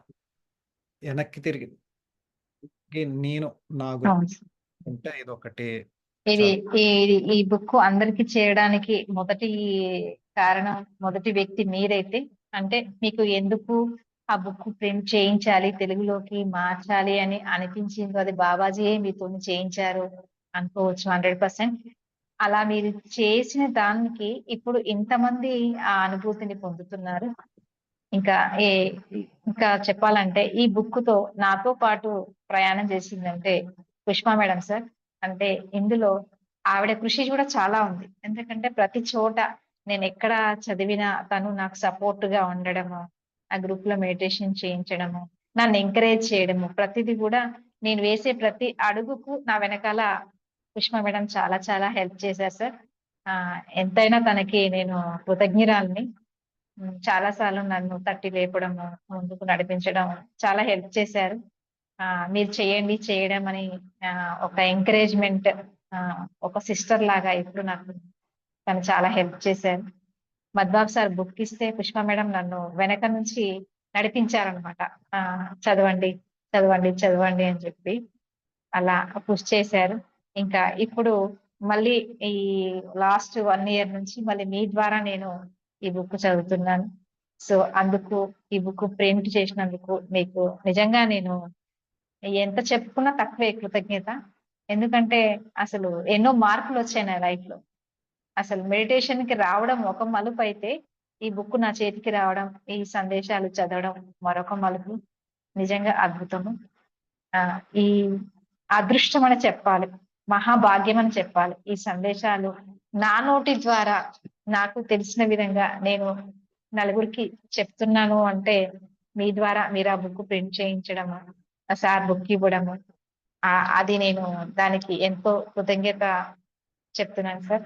వెనక్కి తిరిగి నేను నా అవును. గురించి ఉంటే ఇదొకటి ఇది చాలా ఈ బుక్ అందరికి చేయడానికి కారణం, మొదటి వ్యక్తి మీరైతే, అంటే మీకు ఎందుకు ఆ బుక్ ప్రింట్ చేయించాలి, తెలుగులోకి మార్చాలి అని అనిపించిందో అది బాబాజీయే మీతోని చేయించారు అనుకోవచ్చు 100%. అలా మీరు చేసిన దానికి ఇప్పుడు ఇంతమంది ఆ అనుభూతిని పొందుతున్నారు. ఇంకా ఏ ఇంకా చెప్పాలంటే ఈ బుక్ తో నాతో పాటు ప్రయాణం చేసిందంటే పుష్ప మేడం సార్. అంటే ఇందులో ఆవిడ కృషి కూడా చాలా ఉంది. ఎందుకంటే ప్రతి చోట నేను ఎక్కడ చదివినా తను నాకు సపోర్ట్ గా ఉండడము, ఆ గ్రూప్ లో మెడిటేషన్ చేయించడము, నన్ను ఎంకరేజ్ చేయడము, ప్రతిదీ కూడా నేను వేసే ప్రతి అడుగుకు నా వెనకాల పుష్ప మేడం చాలా చాలా హెల్ప్ చేశారు సార్. ఎంతైనా తనకి నేను కృతజ్ఞురాలిని. చాలా సార్లు నన్ను తట్టి లేపడము, ముందుకు నడిపించడం, చాలా హెల్ప్ చేశారు. మీరు చేయండి, చేయడం అని ఒక ఎంకరేజ్‌మెంట్, ఒక సిస్టర్ లాగా ఎప్పుడు నాకు తను చాలా హెల్ప్ చేశారు. మధ్వాబ్ సార్ బుక్ ఇస్తే పుష్ప మేడం నన్ను వెనక నుంచి నడిపించారనమాట. చదవండి, చదవండి, చదవండి అని చెప్పి. అలా పుష్ చేశారు. ఇంకా ఇప్పుడు మళ్ళీ ఈ లాస్ట్ 1 ఇయర్ నుంచి మళ్ళీ మీ ద్వారా నేను ఈ బుక్ చదువుతున్నాను. సో అందుకు ఈ బుక్ ప్రింట్ చేసినందుకు మీకు నిజంగా నేను ఎంత చెప్పుకున్నా తక్కువే కృతజ్ఞత. ఎందుకంటే అసలు ఎన్నో మార్పులు వచ్చాయి నా లైఫ్ లో. అసలు మెడిటేషన్ కి రావడం ఒక మలుపు అయితే, ఈ బుక్ నా చేతికి రావడం, ఈ సందేశాలు చదవడం మరొక మలుపు. నిజంగా అద్భుతము. ఈ అదృష్టం అని చెప్పాలి, మహాభాగ్యం అని చెప్పాలి. ఈ సందేశాలు నా నోటి ద్వారా నాకు తెలిసిన విధంగా నేను నలుగురికి చెప్తున్నాను అంటే మీ ద్వారా మీరు ఆ బుక్ ప్రింట్ చేయించడము, ఆ సార్ బుక్ ఇవ్వడము, అది నేను దానికి ఎంతో కృతజ్ఞత చెప్తున్నాను sir.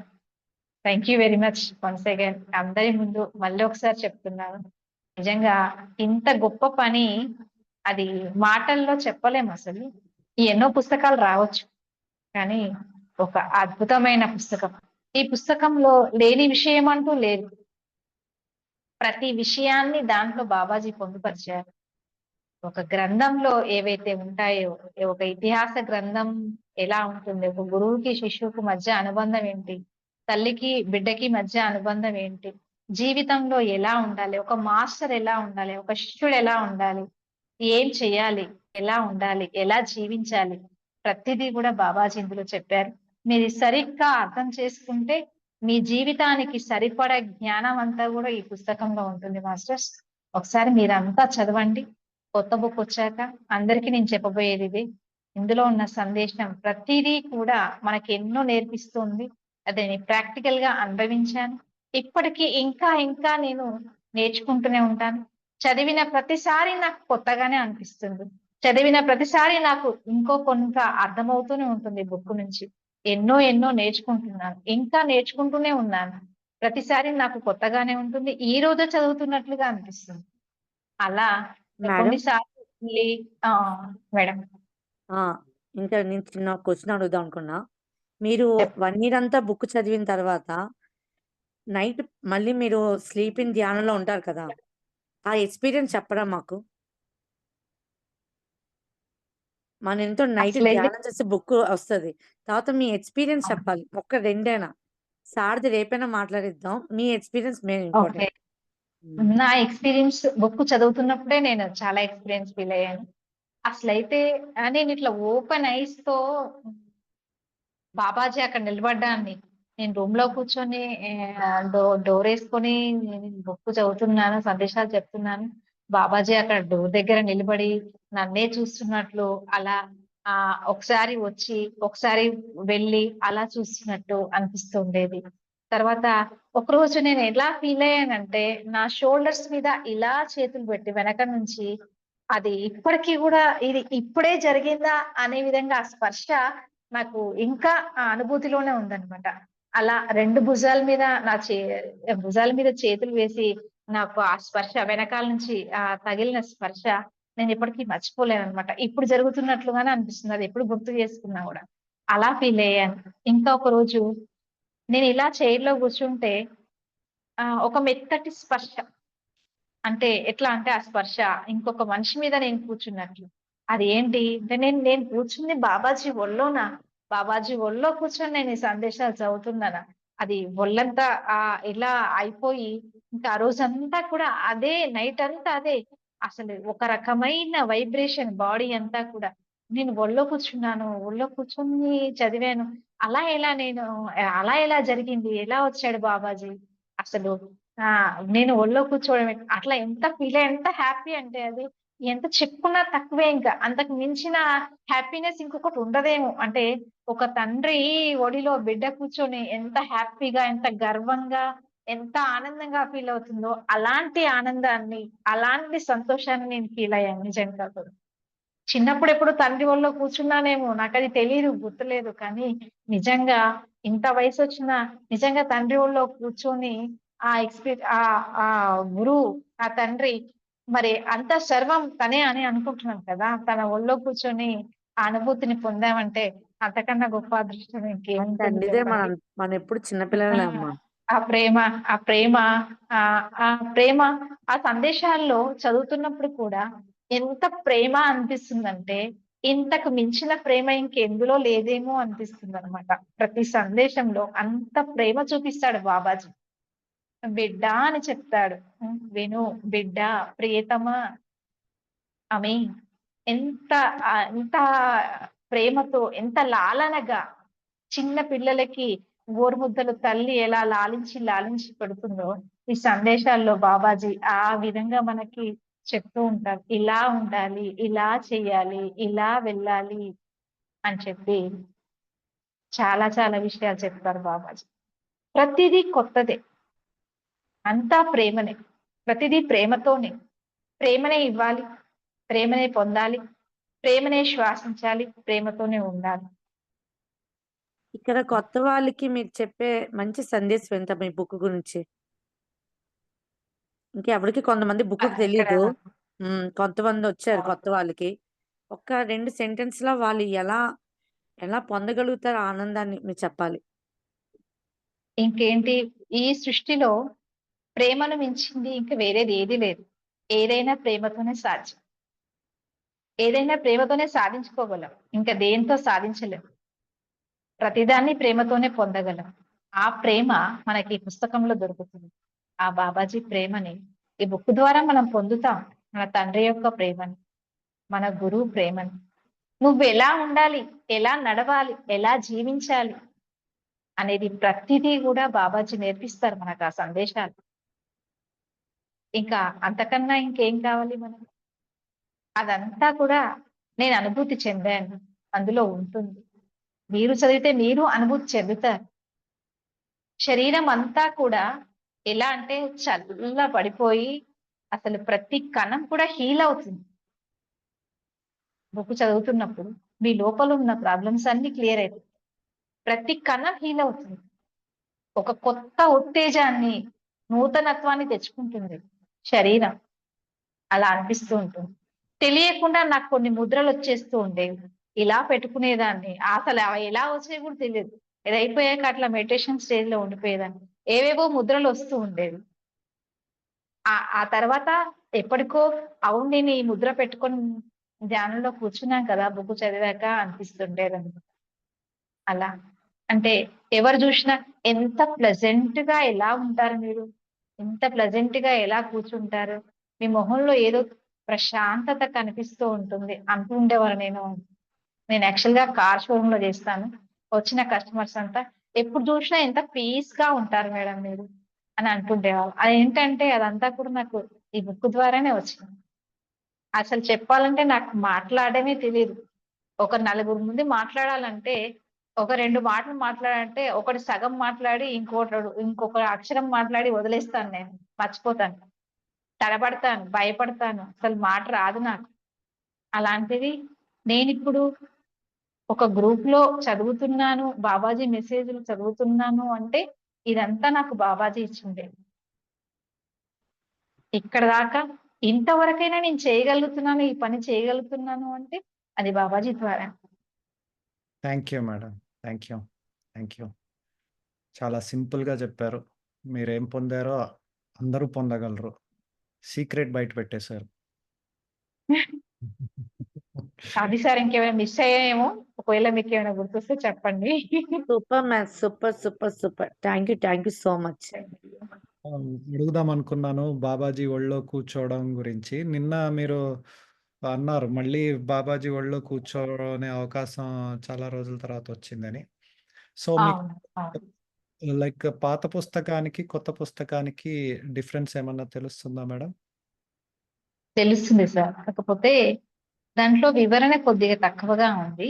Thank you very much once again. అందరి ముందు మళ్ళీ ఒకసారి చెప్తున్నాను, నిజంగా ఇంత గొప్ప పని అది మాటల్లో చెప్పలేము అసలు. ఎన్నో పుస్తకాలు రావచ్చు, కానీ ఒక అద్భుతమైన పుస్తకం. ఈ పుస్తకంలో లేని విషయం అంటూ లేదు. ప్రతి విషయాన్ని దాంట్లో బాబాజీ పొందుపరిచారు. ఒక గ్రంథంలో ఏవైతే ఉంటాయో, ఒక ఇతిహాస గ్రంథం ఎలా ఉంటుంది, ఒక గురువుకి శిష్యుకు మధ్య అనుబంధం ఏంటి, తల్లికి బిడ్డకి మధ్య అనుబంధం ఏంటి, జీవితంలో ఎలా ఉండాలి, ఒక మాస్టర్ ఎలా ఉండాలి, ఒక శిష్యుడు ఎలా ఉండాలి, ఏం చేయాలి, ఎలా ఉండాలి, ఎలా జీవించాలి, ప్రతిదీ కూడా బాబాజీ ఇందులో చెప్పారు. మీరు సరిగ్గా అర్థం చేసుకుంటే మీ జీవితానికి సరిపడ జ్ఞానం అంతా కూడా ఈ పుస్తకంలో ఉంటుంది మాస్టర్స్. ఒకసారి మీరంతా చదవండి. కొత్త బుక్ వచ్చాక అందరికీ నేను చెప్పబోయేది ఇది. ఇందులో ఉన్న సందేశం ప్రతిదీ కూడా మనకి ఎన్నో నేర్పిస్తుంది. అదే నేను ప్రాక్టికల్ గా అనుభవించాను. ఇప్పటికీ ఇంకా ఇంకా నేను నేర్చుకుంటూనే ఉంటాను. చదివిన ప్రతిసారి నాకు కొత్తగానే అనిపిస్తుంది. చదివిన ప్రతిసారి నాకు ఇంకో కొంత అర్థమవుతూనే ఉంటుంది బుక్ నుంచి. ఎన్నో ఎన్నో నేర్చుకుంటున్నాను, ఇంకా నేర్చుకుంటూనే ఉన్నాను. ప్రతిసారి నాకు కొత్తగానే ఉంటుంది, ఈ రోజు చదువుతున్నట్లుగా అనిపిస్తుంది. అలా మేడం కొన్నిసార్లు మేడం ఇంకా నేను చిన్న క్వశ్చన్ అడుగుదాం అనుకున్నా. మీరు 1 ఇయర్ అంతా బుక్ చదివిన తర్వాత నైట్ మళ్ళీ మీరు స్లీపింగ్ ధ్యానంలో ఉంటారు కదా, ఆ ఎక్స్పీరియన్స్ చెప్పరా మాకు? మన ఎంతో నైట్ అసలైతే ధ్యానం చేస్తే బుక్ వస్తుంది, తర్వాత మీ ఎక్స్పీరియన్స్ చెప్పాలి. ఒక్క రెండైనా, సార్ది రేపైనా మాట్లాడిద్దాం. మీ ఎక్స్పీరియన్స్ మేము ఓకే, ఇంపార్టెంట్. నా ఎక్స్పీరియన్స్ బుక్ చదువుతున్నప్పుడే నేను చాలా ఎక్స్పీరియన్స్ ఫీల్ అయ్యాను. అసలైతే నేను ఇట్లా ఓపెన్ ఐస్ తో బాబాజీ అక్కడ నిలబడ్డాన్ని, నేను రూమ్ లో కూర్చొని డోర్ వేసుకొని బుక్ చదువుతున్నాను, సందేశాలు చెప్తున్నాను. బాబాజీ అక్కడ డోర్ దగ్గర నిలబడి నన్నే చూస్తున్నట్లు, అలా ఒకసారి వచ్చి ఒకసారి వెళ్ళి అలా చూస్తున్నట్టు అనిపిస్తుండేది. తర్వాత ఒక రోజు నేను ఎలా ఫీల్ అయ్యానంటే, నా షోల్డర్స్ మీద ఇలా చేతులు పెట్టి వెనక నుంచి, అది ఇప్పటికీ కూడా ఇది ఇప్పుడే జరిగిందా అనే విధంగా ఆ స్పర్శ నాకు ఇంకా ఆ అనుభూతిలోనే ఉందన్నమాట. అలా 2 భుజాల మీద భుజాల మీద చేతులు వేసి నాకు ఆ స్పర్శ వెనకాల నుంచి తగిలిన స్పర్శ నేను ఇప్పటికీ మర్చిపోలేను అనమాట. ఇప్పుడు జరుగుతున్నట్లుగానే అనిపిస్తుంది, అది ఎప్పుడు గుర్తు చేసుకున్నా కూడా అలా ఫీల్ అయ్యాను. ఇంకా ఒక రోజు నేను ఇలా చైర్ లో కూర్చుంటే ఒక మెత్తటి స్పర్శ, అంటే ఎట్లా అంటే ఆ స్పర్శ ఇంకొక మనిషి మీద నేను కూర్చున్నట్లు. అది ఏంటి అంటే, నేను కూర్చుంది బాబాజీ ఒళ్ళోనా, బాబాజీ ఒళ్ళో కూర్చొని నేను ఈ సందేశాలు చదువుతున్నానా, అది ఒళ్ళంతా ఇలా అయిపోయి ఇంకా ఆ రోజంతా కూడా అదే, నైట్ అంతా అదే. అసలు ఒక రకమైన వైబ్రేషన్ బాడీ అంతా కూడా. నేను ఒళ్ళో కూర్చున్నాను, ఒళ్ళో కూర్చొని చదివాను. అలా ఎలా జరిగింది, ఎలా వచ్చాడు బాబాజీ అసలు, నేను ఒళ్ళో కూర్చోవడం అట్లా ఎంత ఫీల్ అయ్యి, ఎంత హ్యాపీ అంటే అది ఎంత చెప్పుకున్నా తక్కువే. ఇంకా అంతకు మించిన హ్యాపీనెస్ ఇంకొకటి ఉండదేమో. అంటే ఒక తండ్రి ఒడిలో బిడ్డ కూర్చొని ఎంత హ్యాపీగా, ఎంత గర్వంగా, ఎంత ఆనందంగా ఫీల్ అవుతుందో, అలాంటి ఆనందాన్ని, అలాంటి సంతోషాన్ని నేను ఫీల్ అయ్యాను నిజంగా. చిన్నప్పుడు ఎప్పుడు తండ్రి ఒళ్ళో కూర్చున్నానేమో, నాకు అది తెలియదు, గుర్తులేదు. కానీ నిజంగా ఇంత వయసు వచ్చినా నిజంగా తండ్రి ఒళ్ళో కూర్చొని ఆ గురువు, ఆ తండ్రి మరి అంత సర్వం తనే అని అనుకుంటున్నాం కదా. తన ఒళ్ళో కూర్చొని ఆ అనుభూతిని పొందామంటే అంతకన్నా గొప్ప అదృష్టం మన ఇంకేముంటుంది తండ్రిదే, చెప్పండి. మనం ఎప్పుడు చిన్నపిల్లలే అమ్మా. ఆ ప్రేమ, ఆ ప్రేమ, ఆ ప్రేమ, ఆ సందేశాల్లో చదువుతున్నప్పుడు కూడా ఎంత ప్రేమ అనిపిస్తుందంటే, ఇంతకు మించిన ప్రేమ ఇంకెందులో లేదేమో అనిపిస్తుంది అనమాట. ప్రతి సందేశంలో అంత ప్రేమ చూపిస్తాడు బాబాజీ. బిడ్డ అని చెప్తాడు. విను బిడ్డ, ప్రియతమా, ఆమె ఎంత ఎంత ప్రేమతో, ఎంత లాలనగా చిన్న పిల్లలకి గోరుముద్దలు తల్లి ఎలా లాలించి లాలించి పెడుతుందో ఈ సందేశాల్లో బాబాజీ ఆ విధంగా మనకి చెప్తూ ఉంటారు. ఇలా ఉండాలి, ఇలా చెయ్యాలి, ఇలా వెళ్ళాలి అని చెప్పి చాలా చాలా విషయాలు చెప్తారు బాబాజీ. ప్రతిదీ కొత్తదే, అంతా ప్రేమనే, ప్రతిదీ ప్రేమతోనే. ప్రేమనే ఇవ్వాలి, ప్రేమనే పొందాలి, ప్రేమనే శ్వాసించాలి, ప్రేమతోనే ఉండాలి. ఇక్కడ కొత్త వాళ్ళకి మీరు చెప్పే మంచి సందేశం ఎంత మీ బుక్ గురించి? ఇంకెవరికి కొంతమంది బుక్ ఇక్కడ తెలీదు. కొంతమంది వచ్చారు కొత్త వాళ్ళకి. ఒక 2 సెంటెన్స్‌లో వాళ్ళు ఎలా పొందగలుగుతారు ఆ ఆనందాన్ని మీరు చెప్పాలి. ఇంకేంటి, ఈ సృష్టిలో ప్రేమను మించింది ఇంక వేరేది ఏది లేదు. ఏదైనా ప్రేమతోనే సాధ్యం. ఏదైనా ప్రేమతోనే సాధించుకోగలం. ఇంకా దేంతో సాధించలేం. ప్రతిదాన్ని ప్రేమతోనే పొందగలం. ఆ ప్రేమ మనకి ఈ పుస్తకంలో దొరుకుతుంది. ఆ బాబాజీ ప్రేమని ఈ బుక్ ద్వారా మనం పొందుతాం. మన తండ్రి యొక్క ప్రేమని, మన గురువు ప్రేమని. నువ్వు ఎలా ఉండాలి, ఎలా నడవాలి, ఎలా జీవించాలి అనేది ప్రతిదీ కూడా బాబాజీ నేర్పిస్తారు మనకు ఆ సందేశాలు. ఇంకా అంతకన్నా ఇంకేం కావాలి మనకు? అదంతా కూడా నేను అనుభూతి చెందాను, అందులో ఉంటుంది. మీరు చదివితే మీరు అనుభూతి చెందుతారు. శరీరం అంతా కూడా ఎలా అంటే చల్ల పడిపోయి అసలు ప్రతి కణం కూడా హీల్ అవుతుంది. బుక్ చదువుతున్నప్పుడు మీ లోపల ఉన్న ప్రాబ్లమ్స్ అన్ని క్లియర్ అవుతాయి. ప్రతి కణం హీల్ అవుతుంది. ఒక కొత్త ఉత్తేజాన్ని, నూతనత్వాన్ని తెచ్చుకుంటుంది శరీరం. అలా అనిపిస్తూ ఉంటుంది. తెలియకుండా నాకు కొన్ని ముద్రలు వచ్చేస్తూ ఉండేవి. ఇలా పెట్టుకునేదాన్ని. అసలు అవి ఎలా వచ్చాయి కూడా తెలియదు. ఇది అయిపోయాక అట్లా మెడిటేషన్ స్టేజ్ లో ఉండిపోయేదాన్ని. ఏవేవో ముద్రలు వస్తూ ఉండేవి. ఆ తర్వాత ఎప్పటికో అవును నేను ఈ ముద్ర పెట్టుకొని ధ్యానంలో కూర్చున్నాం కదా బుక్ చదివాక అనిపిస్తుండేదని. అలా అంటే ఎవరు చూసినా ఎంత ప్లెజెంట్ గా ఎలా ఉంటారు మీరు, ఎంత ప్లెజెంట్ గా ఎలా కూర్చుంటారు, మీ మొహంలో ఏదో ప్రశాంతత కనిపిస్తూ ఉంటుంది అంటూ ఉండేవారు. నేను యాక్చువల్ గా కార్ షోరూమ్ లో చేస్తాను. వచ్చిన కస్టమర్స్ అంతా ఎప్పుడు చూసినా ఎంత పీస్ గా ఉంటారు మేడం మీరు అని అంటుండేవాళ్ళు. అదేంటంటే అదంతా కూడా నాకు ఈ బుక్ ద్వారానే వచ్చింది. అసలు చెప్పాలంటే నాకు మాట్లాడమే తెలియదు. ఒక నలుగురు ముందు మాట్లాడాలంటే, ఒక 2 మాటలు మాట్లాడాలంటే ఒకటి సగం మాట్లాడి ఇంకొక అక్షరం మాట్లాడి వదిలేస్తాను నేను. మర్చిపోతాను, తడబడతాను, భయపడతాను, అసలు మాట రాదు నాకు. అలాంటిది నేనిప్పుడు ఒక గ్రూప్ లో చదువుతున్నాను, బాబాజీ మెసేజ్లు చదువుతున్నాను అంటే ఇదంతా నాకు బాబాజీ ఇచ్చిందే. ఇక్కడ దాకా ఇంతవరకైనా నేను చేయగలుగుతున్నాను, ఈ పని చేయగలుగుతున్నాను అంటే అది బాబాజీ ద్వారా. Thank you madam. Thank you. Thank you. చాలా సింపుల్గా చెప్పారు. మీరేం పొందారో అందరూ పొందగలరు. సీక్రెట్ బయట పెట్టేశారు. అది సార్ ఇంకేమైనా మిస్ అయ్యాయేమో, ఒకవేళ మీకు ఏమైనా గుర్తొస్తే చెప్పండి. Super ma'am. Super. Thank you so much. అడుగుదాం అనుకున్నాను బాబాజీ ఒళ్ళో కూర్చోవడం గురించి. నిన్న మీరు అన్నారు మళ్ళీ బాబాజీ ఒళ్ళో కూర్చోనే అవకాశం చాలా రోజుల తర్వాత వచ్చిందని. సో మీకు అవును, అవును. లైక్ పాత పుస్తకానికి కొత్త పుస్తకానికి డిఫరెన్స్ ఏమన్నా తెలుస్తుందా మేడం? తెలుస్తుంది సార్. కాకపోతే దాంట్లో వివరణ కొద్దిగా తక్కువగా ఉంది.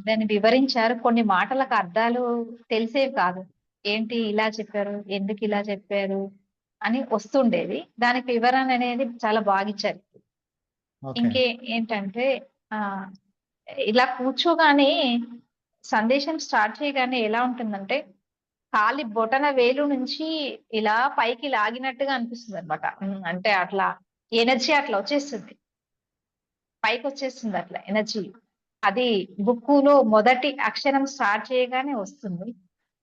దాన్ని వివరించారు. కొన్ని మాటలకు అర్థాలు తెలిసేవి కాదు. ఏంటి ఇలా చెప్పారు, ఎందుకు ఇలా చెప్పారు అని వస్తుండేది. దానికి వివరణ అనేది చాలా బాగా ఇచ్చారు. ఓకే. ఏంటంటే ఆ ఇలా కూర్చోగానే సందేశం స్టార్ట్ చేయగానే ఎలా ఉంటుందంటే కాలి బొటన వేలు నుంచి ఇలా పైకి లాగినట్టుగా అనిపిస్తుంది అనమాట. అంటే అట్లా ఎనర్జీ అట్లా వచ్చేస్తుంది, పైకి వచ్చేస్తుంది అట్లా ఎనర్జీ. అది బుక్కులో మొదటి అక్షరం స్టార్ట్ చేయగానే వస్తుంది.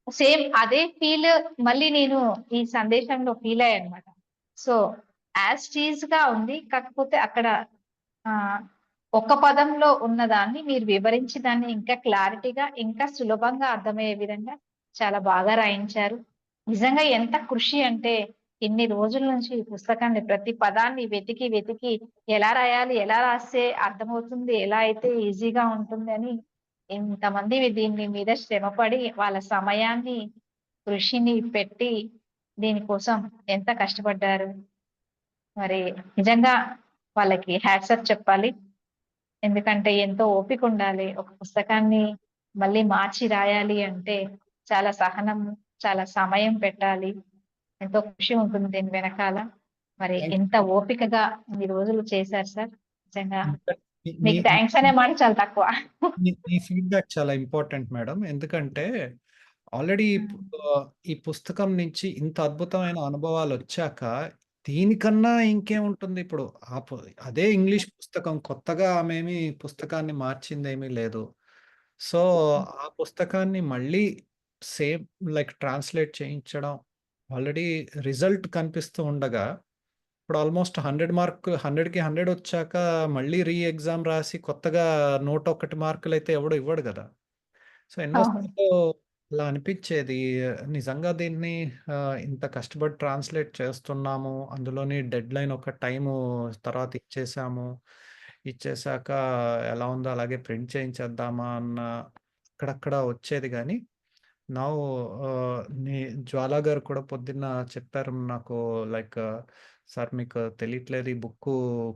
సేమ్ అదే ఫీల్ మళ్ళీ నేను ఈ సందేశంలో ఫీల్ అయ్యాను అనమాట. సో యాజ్ టీజ్ గా ఉంది. కాకపోతే అక్కడ ఆ ఒక పదంలో ఉన్నదాన్ని మీరు వివరించి దాన్ని ఇంకా క్లారిటీగా, ఇంకా సులభంగా అర్థమయ్యే విధంగా చాలా బాగా రాయించారు. నిజంగా ఎంత కృషి అంటే ఇన్ని రోజుల నుంచి ఈ పుస్తకాన్ని ప్రతి పదాన్ని వెతికి వెతికి ఎలా రాయాలి, ఎలా రాస్తే అర్థమవుతుంది, ఎలా అయితే ఈజీగా ఉంటుంది అని ఇంతమంది దీని మీద శ్రమపడి వాళ్ళ సమయాన్ని, కృషిని పెట్టి దీనికోసం ఎంత కష్టపడ్డారు. మరి నిజంగా వాళ్ళకి హ్యాట్స్ ఆఫ్ చెప్పాలి. ఎందుకంటే ఎంతో ఓపిక ఉండాలి. ఒక పుస్తకాన్ని మళ్ళీ మార్చి రాయాలి అంటే చాలా సహనం, చాలా సమయం పెట్టాలి. ఎంతో కృషి ఉంటుంది దీని వెనకాల. మరి థ్యాంక్ ఎంత ఓపికగా ఇన్ని రోజులు చేశారు సార్. నిజంగా మీ మీకు థ్యాంక్స్ అనే మాట చాలా తక్కువ. మీ ఫీడ్‌బ్యాక్ చాలా ఇంపార్టెంట్ మేడం. ఎందుకంటే ఆల్రెడీ ఈ పుస్తకం నుంచి ఇంత అద్భుతమైన అనుభవాలొచ్చాక దీనికన్నా ఇంకేముంటుంది ఇప్పుడు. అదే ఇంగ్లీష్ పుస్తకం కొత్తగా ఆమేమి పుస్తకాన్ని మార్చిందేమీ లేదు. సో, ఆ పుస్తకాన్ని మళ్ళీ సేమ్ లైక్ ట్రాన్స్‌లేట్ చేయించడం ఆల్రెడీ రిజల్ట్ కనిపిస్తూ ఉండగా ఇప్పుడు ఆల్మోస్ట్ 100కి 100 వచ్చాక మళ్ళీ ఎగ్జామ్ రాసి కొత్తగా 101 మార్కులైతే ఎవడు ఇవ్వడు కదా! సో, ఎన్నో అవును. సార్లు అలా అనిపిచ్చేది. నిజంగా దీన్ని ఇంత కష్టపడి ట్రాన్స్‌లేట్ చేస్తున్నాము. అందులోని డెడ్‌లైన్ ఒక టైము తర్వాత ఇచ్చేసాము. ఇచ్చేసాక ఎలా ఉందో అలాగే ప్రింట్ చేయించేద్దామా అన్న అక్కడక్కడ వచ్చేది గానీ, నౌ జ్వాలా గారు కూడా పొద్దున్న చెప్పారు నాకు లైక్ సార్ మీకు తెలియట్లేదు ఈ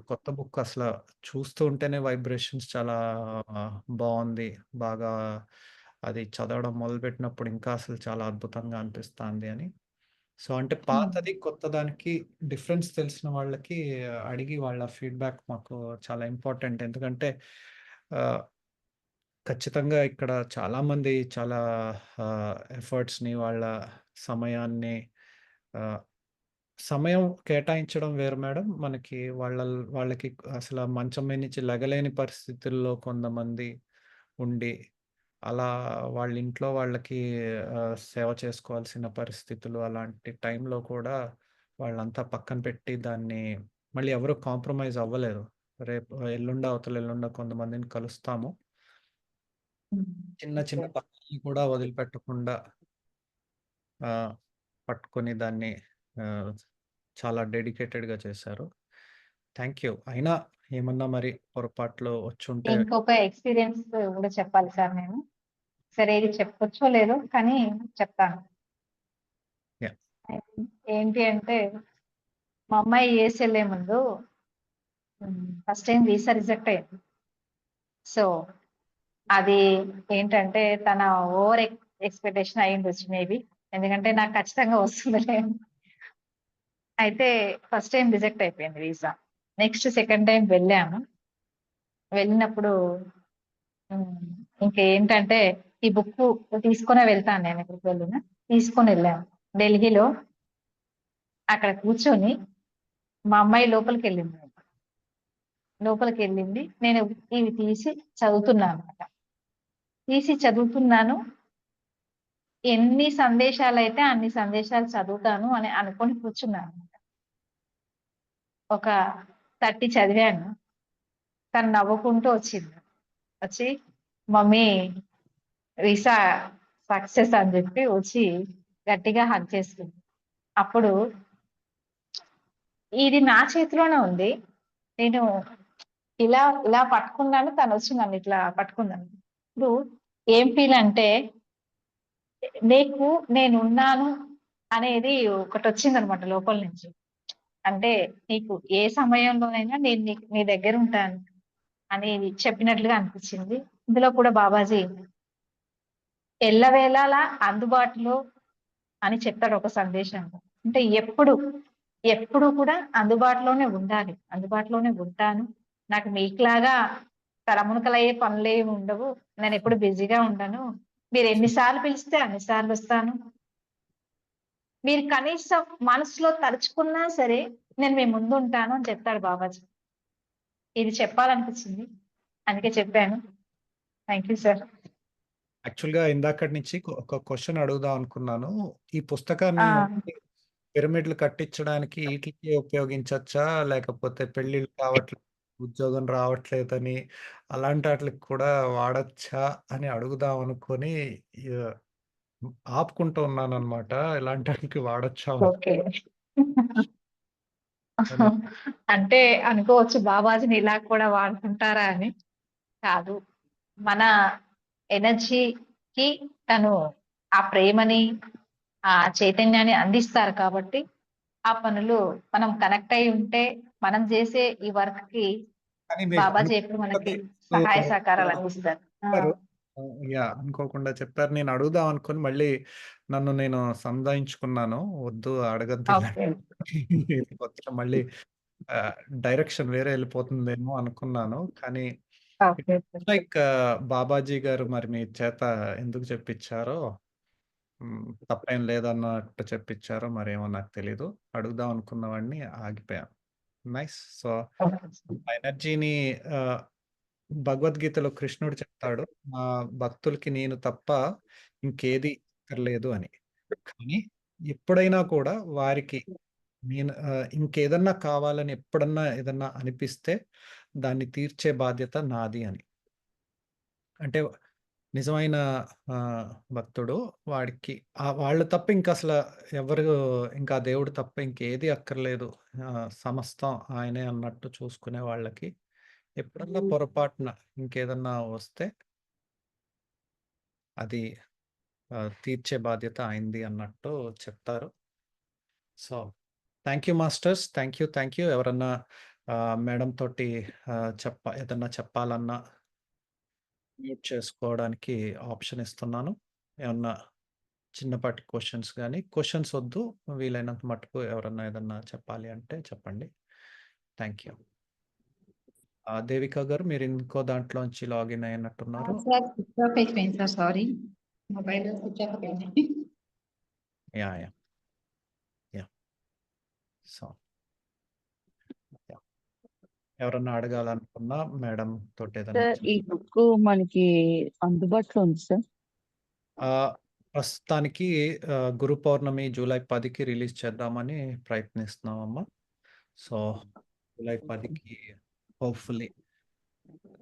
కొత్త బుక్ అసల చూస్తూ ఉంటేనే వైబ్రేషన్స్ చాలా బావుంది. బాగా అది చదవడం మొదలుపెట్టినప్పుడు ఇంకా అసలు చాలా అద్భుతంగా అనిపిస్తాంది అని. సో, అంటే పాతది, కొత్తదానికి డిఫరెన్స్ తెలిసిన వాళ్ళకి అడిగి వాళ్ళ ఫీడ్‌బ్యాక్ మాకు చాలా ఇంపార్టెంట్. ఎందుకంటే ఆహ్, ఖచ్చితంగా ఇక్కడ చాలామంది చాలా ఎఫర్ట్స్‌ని, వాళ్ళ సమయాన్ని ఆహ్, సమయం కేటాయించడం వేరు మేడం. మనకి వాళ్ళకి అసల మంచం మీద నుంచి లెగలేని పరిస్థితుల్లో కొంతమంది ఉండి, అలా వాళ్ళ ఇంట్లో వాళ్ళకి సేవ చేసుకోవాల్సిన పరిస్థితులు అలాంటి టైంలో కూడా వాళ్ళంతా పక్కన పెట్టి దాన్ని మళ్ళీ ఎవరు కాంప్రమైజ్ అవ్వలేదు. రేపు అవతల ఎల్లుండ కొంతమందిని కలుస్తాము. చిన్న చిన్న ఓకే. పనుల్ని కూడా వదిలిపెట్టకుండా పట్టుకొని దాన్ని ఆహ్, చాలా డెడికేటెడ్‌గా చేశారు. Thank you. అయినా ఏమన్నా మరి పొరపాట్లు వచ్చుంటే ఇంకొక ఎక్స్‌పీరియన్స్ కూడా చెప్పాలి సార్ నేను. సరే ఇది చెప్పొచ్చో లేదో కానీ చెప్తాను. యాహ్! ఏంటి అంటే మా అమ్మాయి యూఎస్ ఎళ్ళే ముందు ఫస్ట్ టైమ్ వీసా రిజెక్ట్ అయింది. సో, అది ఏంటంటే తన ఓవర్ ఎక్స్‌పెక్టేషన్ అయ్యుండొచ్చు మేబీ. ఎందుకంటే నాకు ఖచ్చితంగా వస్తుందిలే అని. అయితే ఫస్ట్ టైమ్ రిజెక్ట్ అయిపోయింది వీసా. నెక్స్ట్ సెకండ్ టైమ్ వెళ్ళాము. వెళ్ళినప్పుడు ఇంకేంటంటే ఈ బుక్కు తీసుకొనే వెళ్తాను నేను ఎక్కడికి వెళ్ళినా. తీసుకొనెళ్ళాను. ఢిల్లీలో అక్కడ కూర్చొని మా అమ్మాయి లోపలికెళ్ళింది. లోపలికెళ్ళింది. నేను ఇవి తీసి చదువుతున్నానన్నమాట. తీసి చదువుతున్నాను. ఎన్ని సందేశాలైతే అన్ని సందేశాలు చదువుతాను అని అనుకోని కూర్చున్నాను. ఒక 30 చదివాను. తను నవ్వుకుంటూ వచ్చింది. వచ్చి మమ్మీ వీసా సక్సెస్ అని చెప్పి వచ్చి గట్టిగా హగ్ చేసుకుంది. అప్పుడు ఇది నా చేతిలోనే ఉంది. నేను ఇలా పట్టుకున్నాను. తనొచ్చి నన్ను ఇట్లా పట్టుకుందని. ఇప్పుడు ఏం ఫీల్ అంటే నీకు నేనున్నాను అనేది ఒకటొచ్చిందనమాట లోపల నుంచి. అంటే నీకు ఏ సమయంలోనైనా నేను నీ దగ్గర ఉంటాను అని చెప్పినట్లుగా అనిపించింది. ఇందులో కూడా బాబాజీ ఎల్లవేళలా అందుబాటులో అని చెప్తాడు ఒక సందేశంలో. అంటే ఎప్పుడు కూడా అందుబాటులోనే ఉండాలి. అందుబాటులోనే ఉంటాను. నాకు మీకులాగా తలమునకలయ్యే పనులేమి ఉండవు. నేనెప్పుడు బిజీగా ఉండను. మీరు ఎన్ని సార్లు పిలిస్తే అన్ని సార్లు వస్తాను. మీరు కనీసం మనసులో తలుచుకున్నా సరే నేను మీ ముందు ఉంటాను అని చెప్తాడు బాబాజీ. ఇది చెప్పాలనిపించింది. అందుకే చెప్పాను. Thank you sir. యాక్చువల్‌గా ఇందాకటి నుంచి ఒక క్వెషన్ అడుగుదాం అనుకున్నాను. ఈ ఆ! పుస్తకాన్ని ఓన్లీ పిరమిడ్‌లు కట్టించడానికి ఈట్లికే ఉపయోగించొచ్చా? లేకపోతే పెళ్ళిళ్ళు కావట్లే ఉద్యోగం రావట్లేదని, అలాంటి ఆటిలకి కూడా వాడొచ్చా అని అడుగుదాం అనుకోని ఆహ్, ఆపుకుంటూ ఉన్నాననమాట. ఇలాంటి ఆటిలకి వాడొచ్చా ఓకే. అని. అంటే అనుకోవచ్చు బాబాజీని ఇలా కూడా వాడుకుంటారా అని. కాదు. మన ఎనర్జీకి తను ఆ ప్రేమని, ఆ చైతన్యాన్ని అందిస్తారు కాబట్టి, ఆ పనులు మనం కనెక్ట్ అయ్యి ఉంటే, మనం చేసే ఈ వర్క్‌కి కానీ మీరు బాబాజీ ఎప్పుడు మనకి అనుకోకుండా సహాయ మీరు సహకారాలు అందిస్తారు. ఆ! చెప్పారు. అనుకోకుండా చెప్పారు. నేను అడుగుదాం అనుకోని మళ్ళీ నన్ను నేను సంధాయించుకున్నాను. వద్దు అడగొద్దు ఓకే. ఇది కొంచెం మళ్ళీ ఆహ్, డైరెక్షన్ వేరే ఎళ్ళిపోతుందేమో అనుకున్నాను. కానీ ఓకే. ఇట్స్ లైక్ బాబాజీ గారు మరి మీ చేత ఎందుకు చెప్పించారో తప్పేం లేదన్నట్టు చెప్పించారో మరేమో నాకు తెలీదు. అడుగుదాం అనుకున్నవాడిని ఆగిపోయాను. నైస్. So, okay. ఆ ఎనర్జీని ఆహ్, భగవద్గీతలో కృష్ణుడు చెప్తాడు. నా భక్తులకి నేను తప్ప ఇంకేది అక్కర్లేదు అని. కానీ ఎప్పుడైనా కూడా వారికి నేను ఇంకేదన్నా కావాలని ఎప్పుడన్నా ఏదన్నా అనిపిస్తే దాన్ని తీర్చే బాధ్యత నాది అని. అంటే నిజమైన భక్తుడు వాడికి వాళ్ళు తప్ప ఇంకసల ఎవరు ఇంకా దేవుడు తప్ప ఇంకేది అక్కర్లేదు. సమస్తం ఆయనే అన్నట్టు చూసుకునే వాళ్ళకి ఎప్పుడన్నా పొరపాటున ఇంకేదన్నా వస్తే అది తీర్చే బాధ్యత ఆయనది అన్నట్టు చెప్తారు. So, thank you masters. Thank you. ఎవరన్నా మేడం తోటి ఏదన్నా చెప్పాలన్నా మ్యూట్ చేసుకోవడానికి ఆప్షన్ ఇస్తున్నాను. ఏమన్నా చిన్నపాటి క్వెషన్స్ గాని, క్వెషన్స్ వద్దు. వీలైనంత మట్టుకు ఎవరన్నా ఏదన్నా చెప్పాలి అంటే చెప్పండి. Thank you. దేవిక గారు మీరు ఇంకో దాంట్లోంచి లాగిన్ అయినట్టున్నారు. సార్ స్విచ్ ఆఫ్ అయిపోయింది sir. Sorry. Mobile switch off అయిపోయింది. యాహ్! యాహ్! So, yeah! ఎవరన్నా అడగాలనుకున్నా మేడం తోటి ఏదన్నా సార్ ఈ బుక్ మనకి అందుబాటులో ఉంది సార్. ప్రస్తుతానికి గురు పౌర్ణమి జూలై 10కి రిలీజ్ చేద్దామని ప్రయత్నిస్తున్నామమ్మా. సో, జూలై 10కి హోప్‌ఫుల్లీ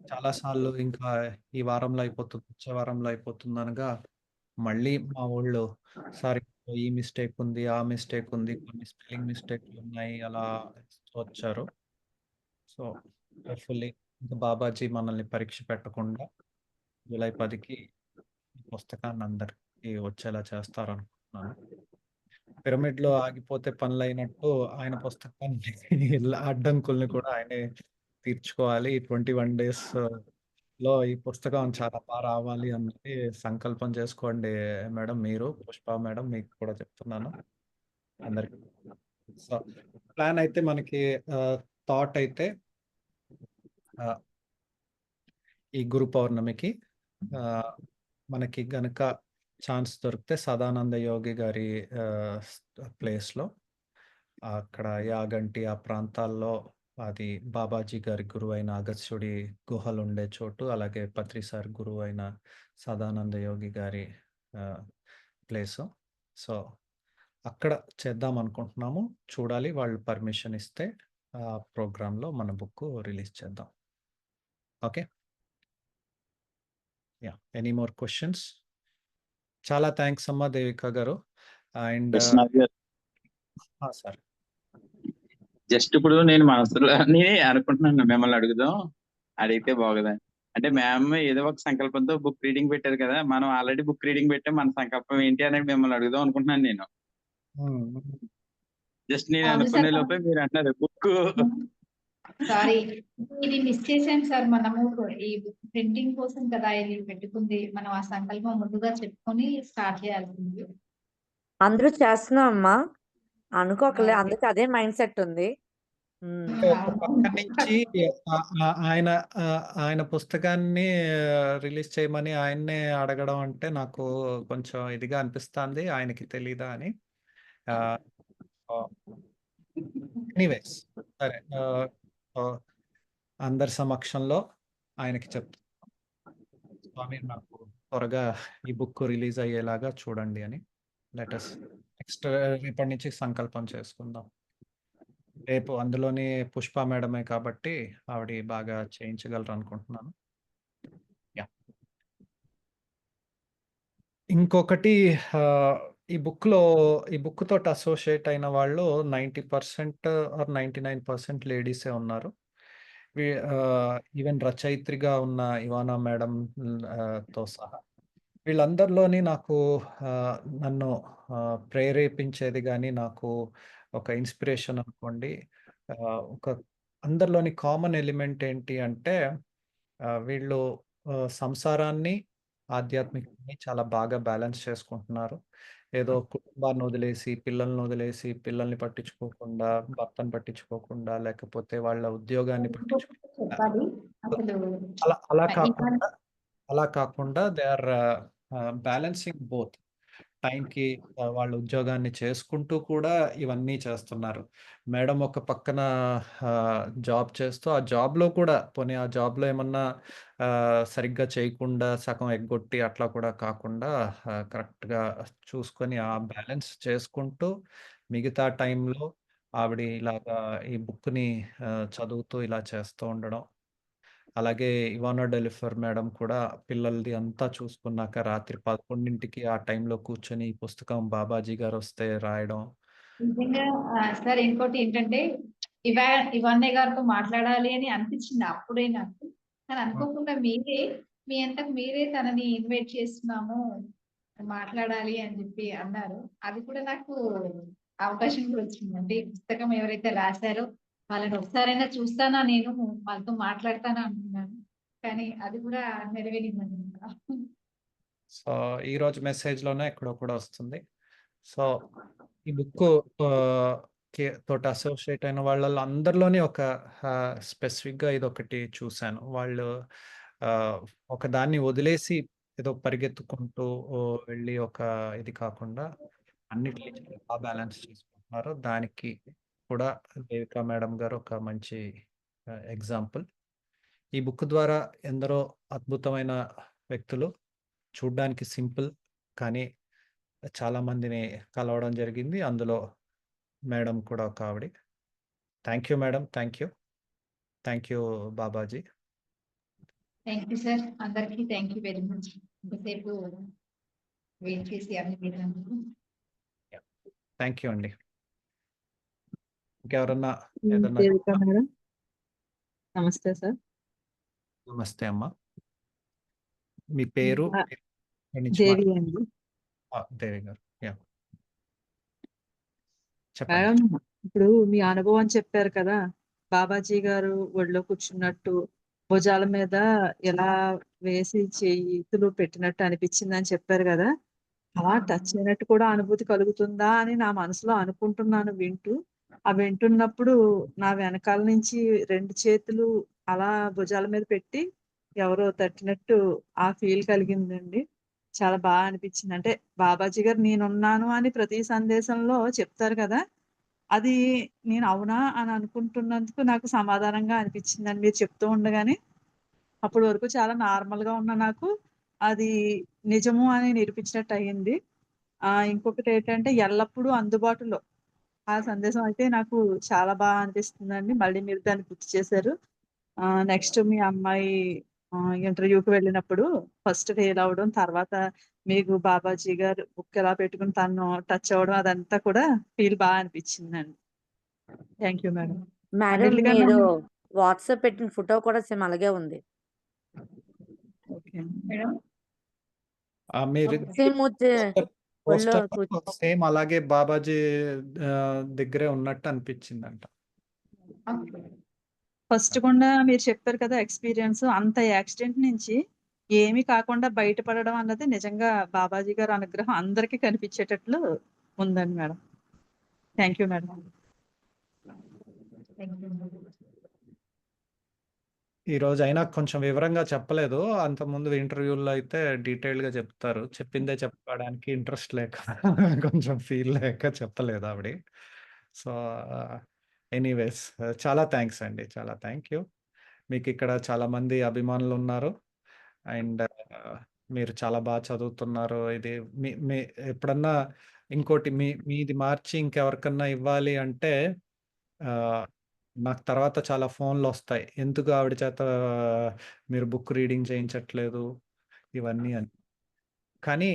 చాలా సార్లు ఇంకా ఈ వారంలో అయిపోతుంది, వచ్చే వారంలో అయిపోతుందనగా మళ్ళీ మా వోళ్ళు సార్ ఈ మిస్టేక్ ఉంది, ఆ మిస్టేక్ ఉంది, కొన్ని స్పెల్లింగ్ మిస్టేక్‌లున్నాయి అలా వచ్చారు. సో, హోప్‌ఫుల్లీ ఇంక బాబాజీ మనల్ని పరీక్ష పెట్టకుండా జూలై 10కి ఈ పుస్తకాన్ని అందరికి వచ్చేలా చేస్తారనుకుంటున్నాను. పిరమిడ్‌లో ఆగిపోతే పనులైనట్టు ఆయన పుస్తకాన్ని అడ్డంకుల్ని కూడా ఆయనే తీర్చుకోవాలి. 21 డేస్‌లో ఈ పుస్తకం చాలా రావాలి అన్నది సంకల్పం చేసుకోండి మేడం మీరు, పుష్ప మేడం మీకు కూడా చెప్తున్నాను. అందరికి. సో, ప్లాన్ అయితే మనకి థాట్ అయితే ఆహ్, ఈ గురు పౌర్ణమికి ఆహ్, మనకి గనక ఛాన్స్ దొరికితే సదానంద యోగి గారి ప్లేస్‌లో అక్కడ యాగంటి ఆ ప్రాంతాల్లో అది బాబాజీ గారి గురువైన అగస్త్యుడి గుహలుండే చోటు. అలాగే పత్రిసార్ గురువైన సదానంద యోగి గారి ప్లేసు. సో, అక్కడ చేద్దామనుకుంటున్నాము. చూడాలి వాళ్ళు పర్మిషన్ ఇస్తే ఆ ప్రోగ్రామ్‌లో మన బుక్కు రిలీజ్ చేద్దాం. Okay. Yeah! Any more questions? చాలా థాంక్స్ అమ్మా దేవిక గారు. అండ్ కృష్ణాజీ గారు, సార్. జస్ట్ ఇప్పుడు నేను మనసులోని అనుకుంటున్నాను మిమ్మల్ని అడుగుదాం, అడిగితే బాగోదని. అంటే మ్యామ్ ఏదో ఒక సంకల్పంతో బుక్ రీడింగ్ పెట్టారు కదా, మనం ఆల్రెడీ బుక్ రీడింగ్ పెట్టాం, మన సంకల్పం ఏంటి అనేది మిమ్మల్ని అడుగుదాం అనుకుంటున్నాను నేను. హ్మ్. జస్ట్ నేను అవును అనుకునే సార్. లోపే మీరు అంటున్నారు బుక్. సారీ. ఇది మిస్ చేసాం సార్. మనము ఈ ప్రింటింగ్ కోసం కదా ఇది పెట్టుకుంది. మనం ఆ సంకల్పం ముందుగా చెప్పుకొని స్టార్ట్ చేయాల్సింది. అందరూ చేస్తున్నాం అమ్మా. అనుకోకలే. ఓకే. అందుకే అదే మైండ్ సెట్ ఉంది. అంటే ఒక పక్క నుంచి ఆయన ఆయన పుస్తకాన్ని రిలీజ్ చేయమని ఆయన్నే అడగడం అంటే నాకు కొంచెం ఇదిగా అనిపిస్తాంది. ఆయనకి తెలీదా అని. ఆహ్, ఆహ్, ఎనీవేస్ సరే. ఆహ్, అందరి సమక్షంలో ఆయనకి చెప్తా. స్వామి నాకు త్వరగా ఈ బుక్ రిలీజ్ అయ్యేలాగా చూడండి అని. లెట్ అస్ నెక్స్ట్ రేపటి నుంచి సంకల్పం చేసుకుందాం. రేపు అందులోని పుష్ప మేడమే కాబట్టి ఆవిడ బాగా చేయించగలరు అనుకుంటున్నాను. యాహ్! ఇంకొకటి ఈ బుక్‌లో ఈ బుక్ తోటి అసోసియేట్ అయిన వాళ్ళు 90% ఆర్ 99% లేడీసే ఉన్నారు. ఈవెన్ రచయిత్రిగా ఉన్న ఇవానా మేడం తో సహా. వీళ్ళందరిలోని నాకు నన్ను ప్రేరేపించేది గాని, నాకు ఒక ఇన్‌స్పిరేషన్ అనుకోండి. ఒక అందరిలోని కామన్ ఎలిమెంట్ ఏంటి అంటే వీళ్ళు సంసారాన్ని, ఆధ్యాత్మికతని చాలా బాగా బ్యాలెన్స్ చేసుకుంటున్నారు. ఏదో కుటుంబాన్ని వదిలేసి, పిల్లల్ని వదిలేసి, పిల్లల్ని పట్టించుకోకుండా, భర్తను పట్టించుకోకుండా, లేకపోతే వాళ్ళ ఉద్యోగాన్ని పట్టించుకోకుండా చెప్పాలి అసలు అలా అలా ఇవాళ కాకుండా అలా కాకుండా దే ఆర్ బ్యాలెన్సింగ్ బోత్. టైంకి వాళ్ళ ఉద్యోగాన్ని చేసుకుంటూ కూడా ఇవన్నీ చేస్తున్నారు. మేడం ఒక పక్కన జాబ్ చేస్తూ, ఆ జాబ్‌లో కూడా పోనీ ఆ జాబ్‌లో ఏమన్నా సరిగ్గా చేయకుండా సగం ఎగ్గొట్టి అట్లా కూడా కాకుండా కరెక్ట్‌గా చూసుకొని ఆ బ్యాలెన్స్ చేసుకుంటూ మిగతా టైంలో ఆవిడ ఇలాగా ఈ బుక్‌ని చదువుతూ ఇలా చేస్తూ ఉండడం. అలాగే ఇవానా డెలిఫర్ మేడం కూడా పిల్లలది అంతా చూసుకున్నాక రాత్రి 11కి ఆ టైంలో కూర్చొని ఈ పుస్తకం బాబాజీ గారొస్తే రాయడం. నిజంగా సార్ ఇంకోటి ఏంటంటే ఇవన్నయ్య గారితో మాట్లాడాలి అని అనిపించింది అప్పుడే నాకు. కానీ అనుకోకుండా మీ అంతకు మీరే తనని ఇన్వైట్ చేస్తున్నాము మాట్లాడాలి అని చెప్పి అన్నారు. అది కూడా నాకు అవకాశం కూడా వచ్చిందండి. పుస్తకం ఎవరైతే రాశారో వాళ్ళని ఒకసారైనా చూస్తానా నేను వాళ్ళతో మాట్లాడతానా అనుకున్నాను. కానీ అది కూడా నెరవేరిందన్నమాట. సో, ఈరోజు మెసేజ్‌లోనే ఎక్కడో కూడా వస్తుంది. సో, ఈ బుక్కు తోటి అసోసియేట్ అయిన వాళ్ళలో అందరిలోని ఒక స్పెసిఫిక్‌గా ఇదొకటి చూసాను. వాళ్ళు ఆహ్, ఒకదాన్ని వదిలేసి ఏదో పరిగెత్తుకుంటూ వెళ్ళి ఒక ఇది కాకుండా అన్నిటిని చాలా బ్యాలెన్స్ చేసుకుంటున్నారు. దానికి కూడా దేవికా మేడం గారు ఒక మంచి ఎగ్జాంపుల్. ఈ బుక్ ద్వారా ఎందరో అద్భుతమైన వ్యక్తులు చూడ్డానికి సింపుల్ కానీ చాలా మందిని కలవడం జరిగింది. అందులో మేడం కూడా ఒక ఆవిడ. Thank you madam. Thank you. Thank you Babaji. Thank you sir. అందరికీ థ్యాంక్ యూ వెరీ మచ్. ఇంతసేపు వెయిట్ చేసి అన్ని విన్నందుకు. థ్యాంక్ యూ అండి. ఇంకెవరన్నా ఏదన్నా దేవిక మేడం నమస్తే సార్. నమస్తే అమ్మా. మీ పేరు? ఎక్కడి నుంచి దేవి అండి. దేవి గారు. యాహ్! చెప్పండి. మేడం ఇప్పుడు మీ అనుభవం చెప్పారు కదా! బాబాజీ గారు ఒళ్ళో కూర్చున్నట్టు, భుజాల మీద ఎలా వేసి చేతులు పెట్టినట్టు అనిపించిందని చెప్పారు కదా! అలా టచ్ అయినట్టు కూడా అనుభూతి కలుగుతుందా అని నా మనసులో అనుకుంటున్నాను వింటూ. ఆ వింటున్నప్పుడు నా వెనకాల నుంచి 2 చేతులు అలా భుజాల మీద పెట్టి ఎవరో తట్టినట్టు ఆ ఫీల్ కలిగిందండి. చాలా అనిపించింది. అంటే బాబాజీ గారు నేనున్నాను అని ప్రతి సందేశంలో చెప్తారు కదా! అది నేను అవునా అని అనుకుంటున్నందుకు నాకు సమాధానంగా అనిపించిందండి మీరు చెప్తూ ఉండగానే. అప్పటి వరకు చాలా నార్మల్‌గా ఉన్న నాకు అది నిజము అని నిరూపించినట్టు అయింది. ఇంకొకటేంటంటే ఎల్లప్పుడూ అందుబాటులో ఆ సందేశం అయితే నాకు చాలా అనిపిస్తుందండి. మళ్ళీ మీరు దాన్ని గుర్తు చేశారు. నెక్స్ట్ మీ అమ్మాయి ఇంటర్వ్యూకి వెళ్ళినప్పుడు ఫస్ట్ ఫెయిల్ అవ్వడం, తర్వాత మీకు బాబాజీ గారు బుక్ ఎలా పెట్టుకొని తను టచ్ అవ్వడం అదంతా కూడా ఫీల్ అనిపించిందండి. Thank you madam. మేడం అన్నిట్లికన్నా మీరు వాట్సాప్ పెట్టిన ఫోటో కూడా సేమ్ అలాగే ఉంది. ఓకే. మేడం మీరు సేమ్ ఒళ్ళో పోస్టర్ సేమ్ అలాగే బాబాజీ దగ్గరే ఉన్నట్టు అనిపించిందంట. ఫస్ట్ గుండా మీరు చెప్పారు కదా ఎక్స్‌పీరియన్స్ అంత యాక్సిడెంట్ నుంచి ఏమీ కాకుండా బయటపడడం అన్నది నిజంగా బాబాజీ గారి అనుగ్రహం అందరికీ కనిపించేటట్లు ఉందండి madam. Thank you madam. Thank you. ఈరోజు అయినా కొంచెం వివరంగా చెప్పలేదు. అంతకుముందు ఇంటర్వ్యూల్లో అయితే డీటెయిల్డ్‌గా చెప్తారు. చెప్పిందే చెప్పడానికి ఇంట్రెస్ట్ లేక కొంచెం ఫీల్ లేక చెప్పలేదు ఆవిడ. సో, ఎనీవేస్ చాలా థాంక్స్ అండి. చాలా థ్యాంక్ యూ. మీకిక్కడ చాలామంది అభిమానులున్నారు. అండ్ మీరు చాలా చదువుతున్నారు. ఇది మీ మీ ఎప్పుడన్నా ఇంకోటి మీది మార్చి ఇంకెవరికన్నా ఇవ్వాలి అంటే నాకు తర్వాత చాలా ఫోన్‌లొస్తాయి. ఎందుకు ఆవిడ చేత మీరు బుక్ రీడింగ్ చేయించట్లేదు ఇవన్నీ అని. కానీ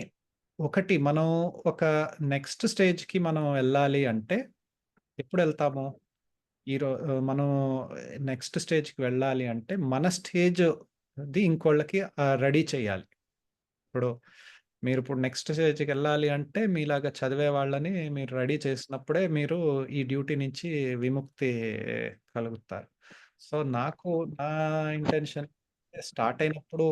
ఒకటి మనం ఒక నెక్స్ట్ స్టేజ్‌కి మనం వెళ్ళాలి అంటే ఎప్పుడెళ్తాము? మనం నెక్స్ట్ స్టేజ్‌కి వెళ్ళాలి అంటే మన స్టేజ్‌ది ఇంకోళ్ళకి రెడీ చేయాలి. ఇప్పుడు మీరిప్పుడు నెక్స్ట్ స్టేజ్‌కెళ్ళాలి అంటే మీలాగా చదివే వాళ్ళని మీరు రెడీ చేసినప్పుడే మీరు ఈ డ్యూటీ నుంచి విముక్తి కలుగుతారు. సో, నాకు నా ఇంటెన్షన్ స్టార్ట్ అయినప్పుడు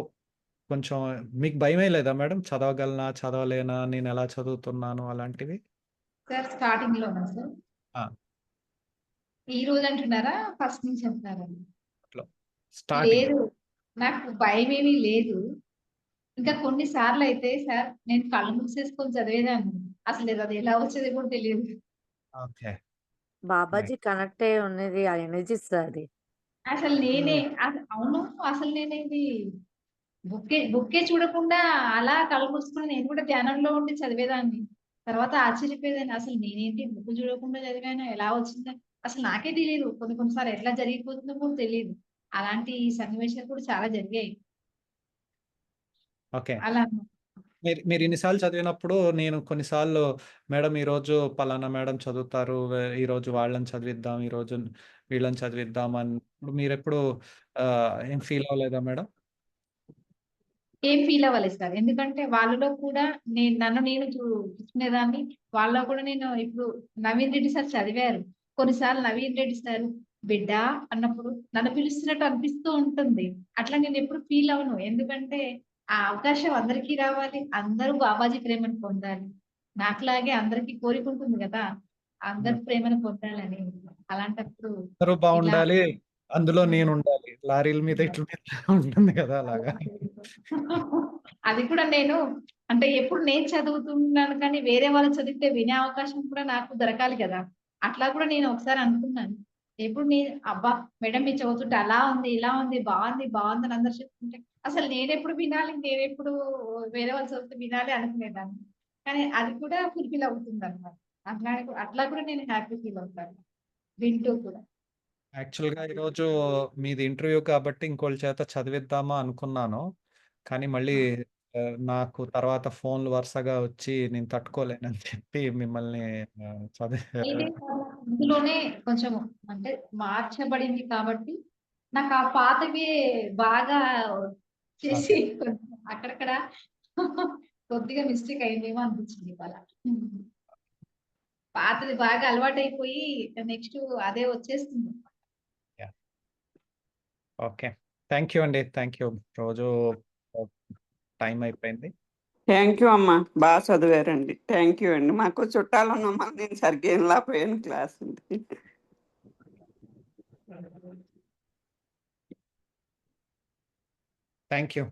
కొంచెం మీకు భయమే లేదా మేడం? చదవగలనా? చదవలేనా? నేనెలా చదువుతున్నాను అలాంటివి? సార్ స్టార్టింగ్‌లోనా సార్? ఆ! ఈ రోజు అంటున్నారా? ఫస్ట్ నుంచి అంటున్నారా? అట్లా స్టార్టింగ్. లేదు. నాకు భయమేమీ లేదు. ఇంకా కొన్ని సార్లయితే సార్ నేను కళ్ళు మూసేసుకొని చదివేదాన్ని. అసలు అది ఎలా వచ్చేదో కూడా తెలీదు. ఓకే. బాబాజీ కనెక్ట్ అయ్యి ఉన్నది ఆ ఎనర్జీ సార్ అది. అసలు నేనే అవును. అసలు నేనేది బుక్కే చూడకుండా అలా కళ్ళు మూసుకొని నేను కూడా ధ్యానంలో ఉండి చదివేదాన్ని. తర్వాత ఆశ్చర్యపోయేదాన్ని. అసలు నేనేంటి బుక్ చూడకుండా చదివానా? ఎలా వచ్చిందా? అసలు నాకే తెలీదు. కొన్ని కొన్ని సార్లు ఎట్లా జరిగిపోతుందో కూడా తెలీదు. అలాంటి సన్నివేశాలు కూడా చాలా జరిగాయి. ఓకే. అలా మీరు ఇన్ని సార్లు చదివినప్పుడు నేను కొన్నిసార్లు మేడం ఈరోజు పలానా మేడం చదువుతారు. ఈరోజు వాళ్ళని చదివిద్దాం. ఈరోజు వీళ్ళని చదివిద్దాం అన్నప్పుడు మీరెప్పుడు ఏం ఫీల్ అవ్వలేదా మేడం? ఏం ఫీల్ అవ్వలేదు సార్. ఎందుకంటే వాళ్ళలో కూడా నన్ను నేను చూసుకునేదాన్ని. వాళ్ళలో కూడా నేను ఇప్పుడు నవీన్ రెడ్డి సార్ చదివారు. కొన్నిసార్లు నవీన్ రెడ్డి సార్ బిడ్డ అన్నప్పుడు నన్ను పిలుస్తున్నట్టు అనిపిస్తూ ఉంటుంది. అట్లా నేను ఎప్పుడు ఫీల్ అవ్వను. ఎందుకంటే ఆ అవకాశం అందరికీ రావాలి. అందరూ బాబాజీ ప్రేమను పొందాలి. నాకులాగే అందరికీ కోరిక ఉంటుంది గదా! అందరి ప్రేమను పొందాలని. అలాంటప్పుడు అందరూ ఇలా బావుండాలి. అందులో నేనుండాలి. లారీల మీద ఇట్ల మీద ఉంటుంది కదా! అలాగా. అది కూడా నేను అంటే ఎప్పుడు నేను చదువుతున్నాను కానీ వేరే వాళ్ళు చదివితే వినే అవకాశం కూడా నాకు దొరకాలి కదా! అట్లా కూడా నేను ఒకసారి అనుకున్నాను. ఎప్పుడు నేను అబ్బా! మేడం మీరు చదువుతుంటే అలా ఉంది, ఇలా ఉంది, బావుంది, బావుంది అని అందరూ చెప్తుంటే అసలు నేనెప్పుడు వినాలి? నేనెప్పుడు వేరే వాళ్ళు చదివితే వినాలి అనుకునేదాన్ని. కానీ అది కూడా ఫుల్‌ఫిల్ అవుతుందన్నమాట. అట్లా కూడా నేను హ్యాపీ ఫీల్ అవుతాను. వింటూ కూడా. యాక్చువల్‌గా ఈరోజు మీది ఇంటర్వ్యూ కాబట్టి ఇంకోళ్ళ చేత చదివిద్దామా అనుకున్నాను. కానీ మళ్ళీ నాకు తర్వాత ఫోన్‌లు వరుసగా వచ్చి నేను తట్టుకోలేనని చెప్పి మిమ్మల్ని అయితే ఇందులోనే కొంచెం అంటే మార్చబడింది కాబట్టి నాకు ఆ పాతవే బాగా చేసి ఓకే. కొంచెం అక్కడక్కడ కొద్దిగా మిస్టేక్ అయిందేమో అనిపించింది ఇవాళ. పాతది బాగా అలవాటైపోయి నెక్స్ట్ అదే వచ్చేస్తుంది. యాహ్! ఓకే. థాంక్ యూ అండి. Thank you. రోజు టైం అయిపోయింది. థ్యాంక్ యూ అమ్మా. చదివారండి. థ్యాంక్ యూ అండి. మాకు చుట్టాలున్నాం వల్ల నేను సరిగ్గా వినలేకపోయాను క్లాస్ అండి. Thank you.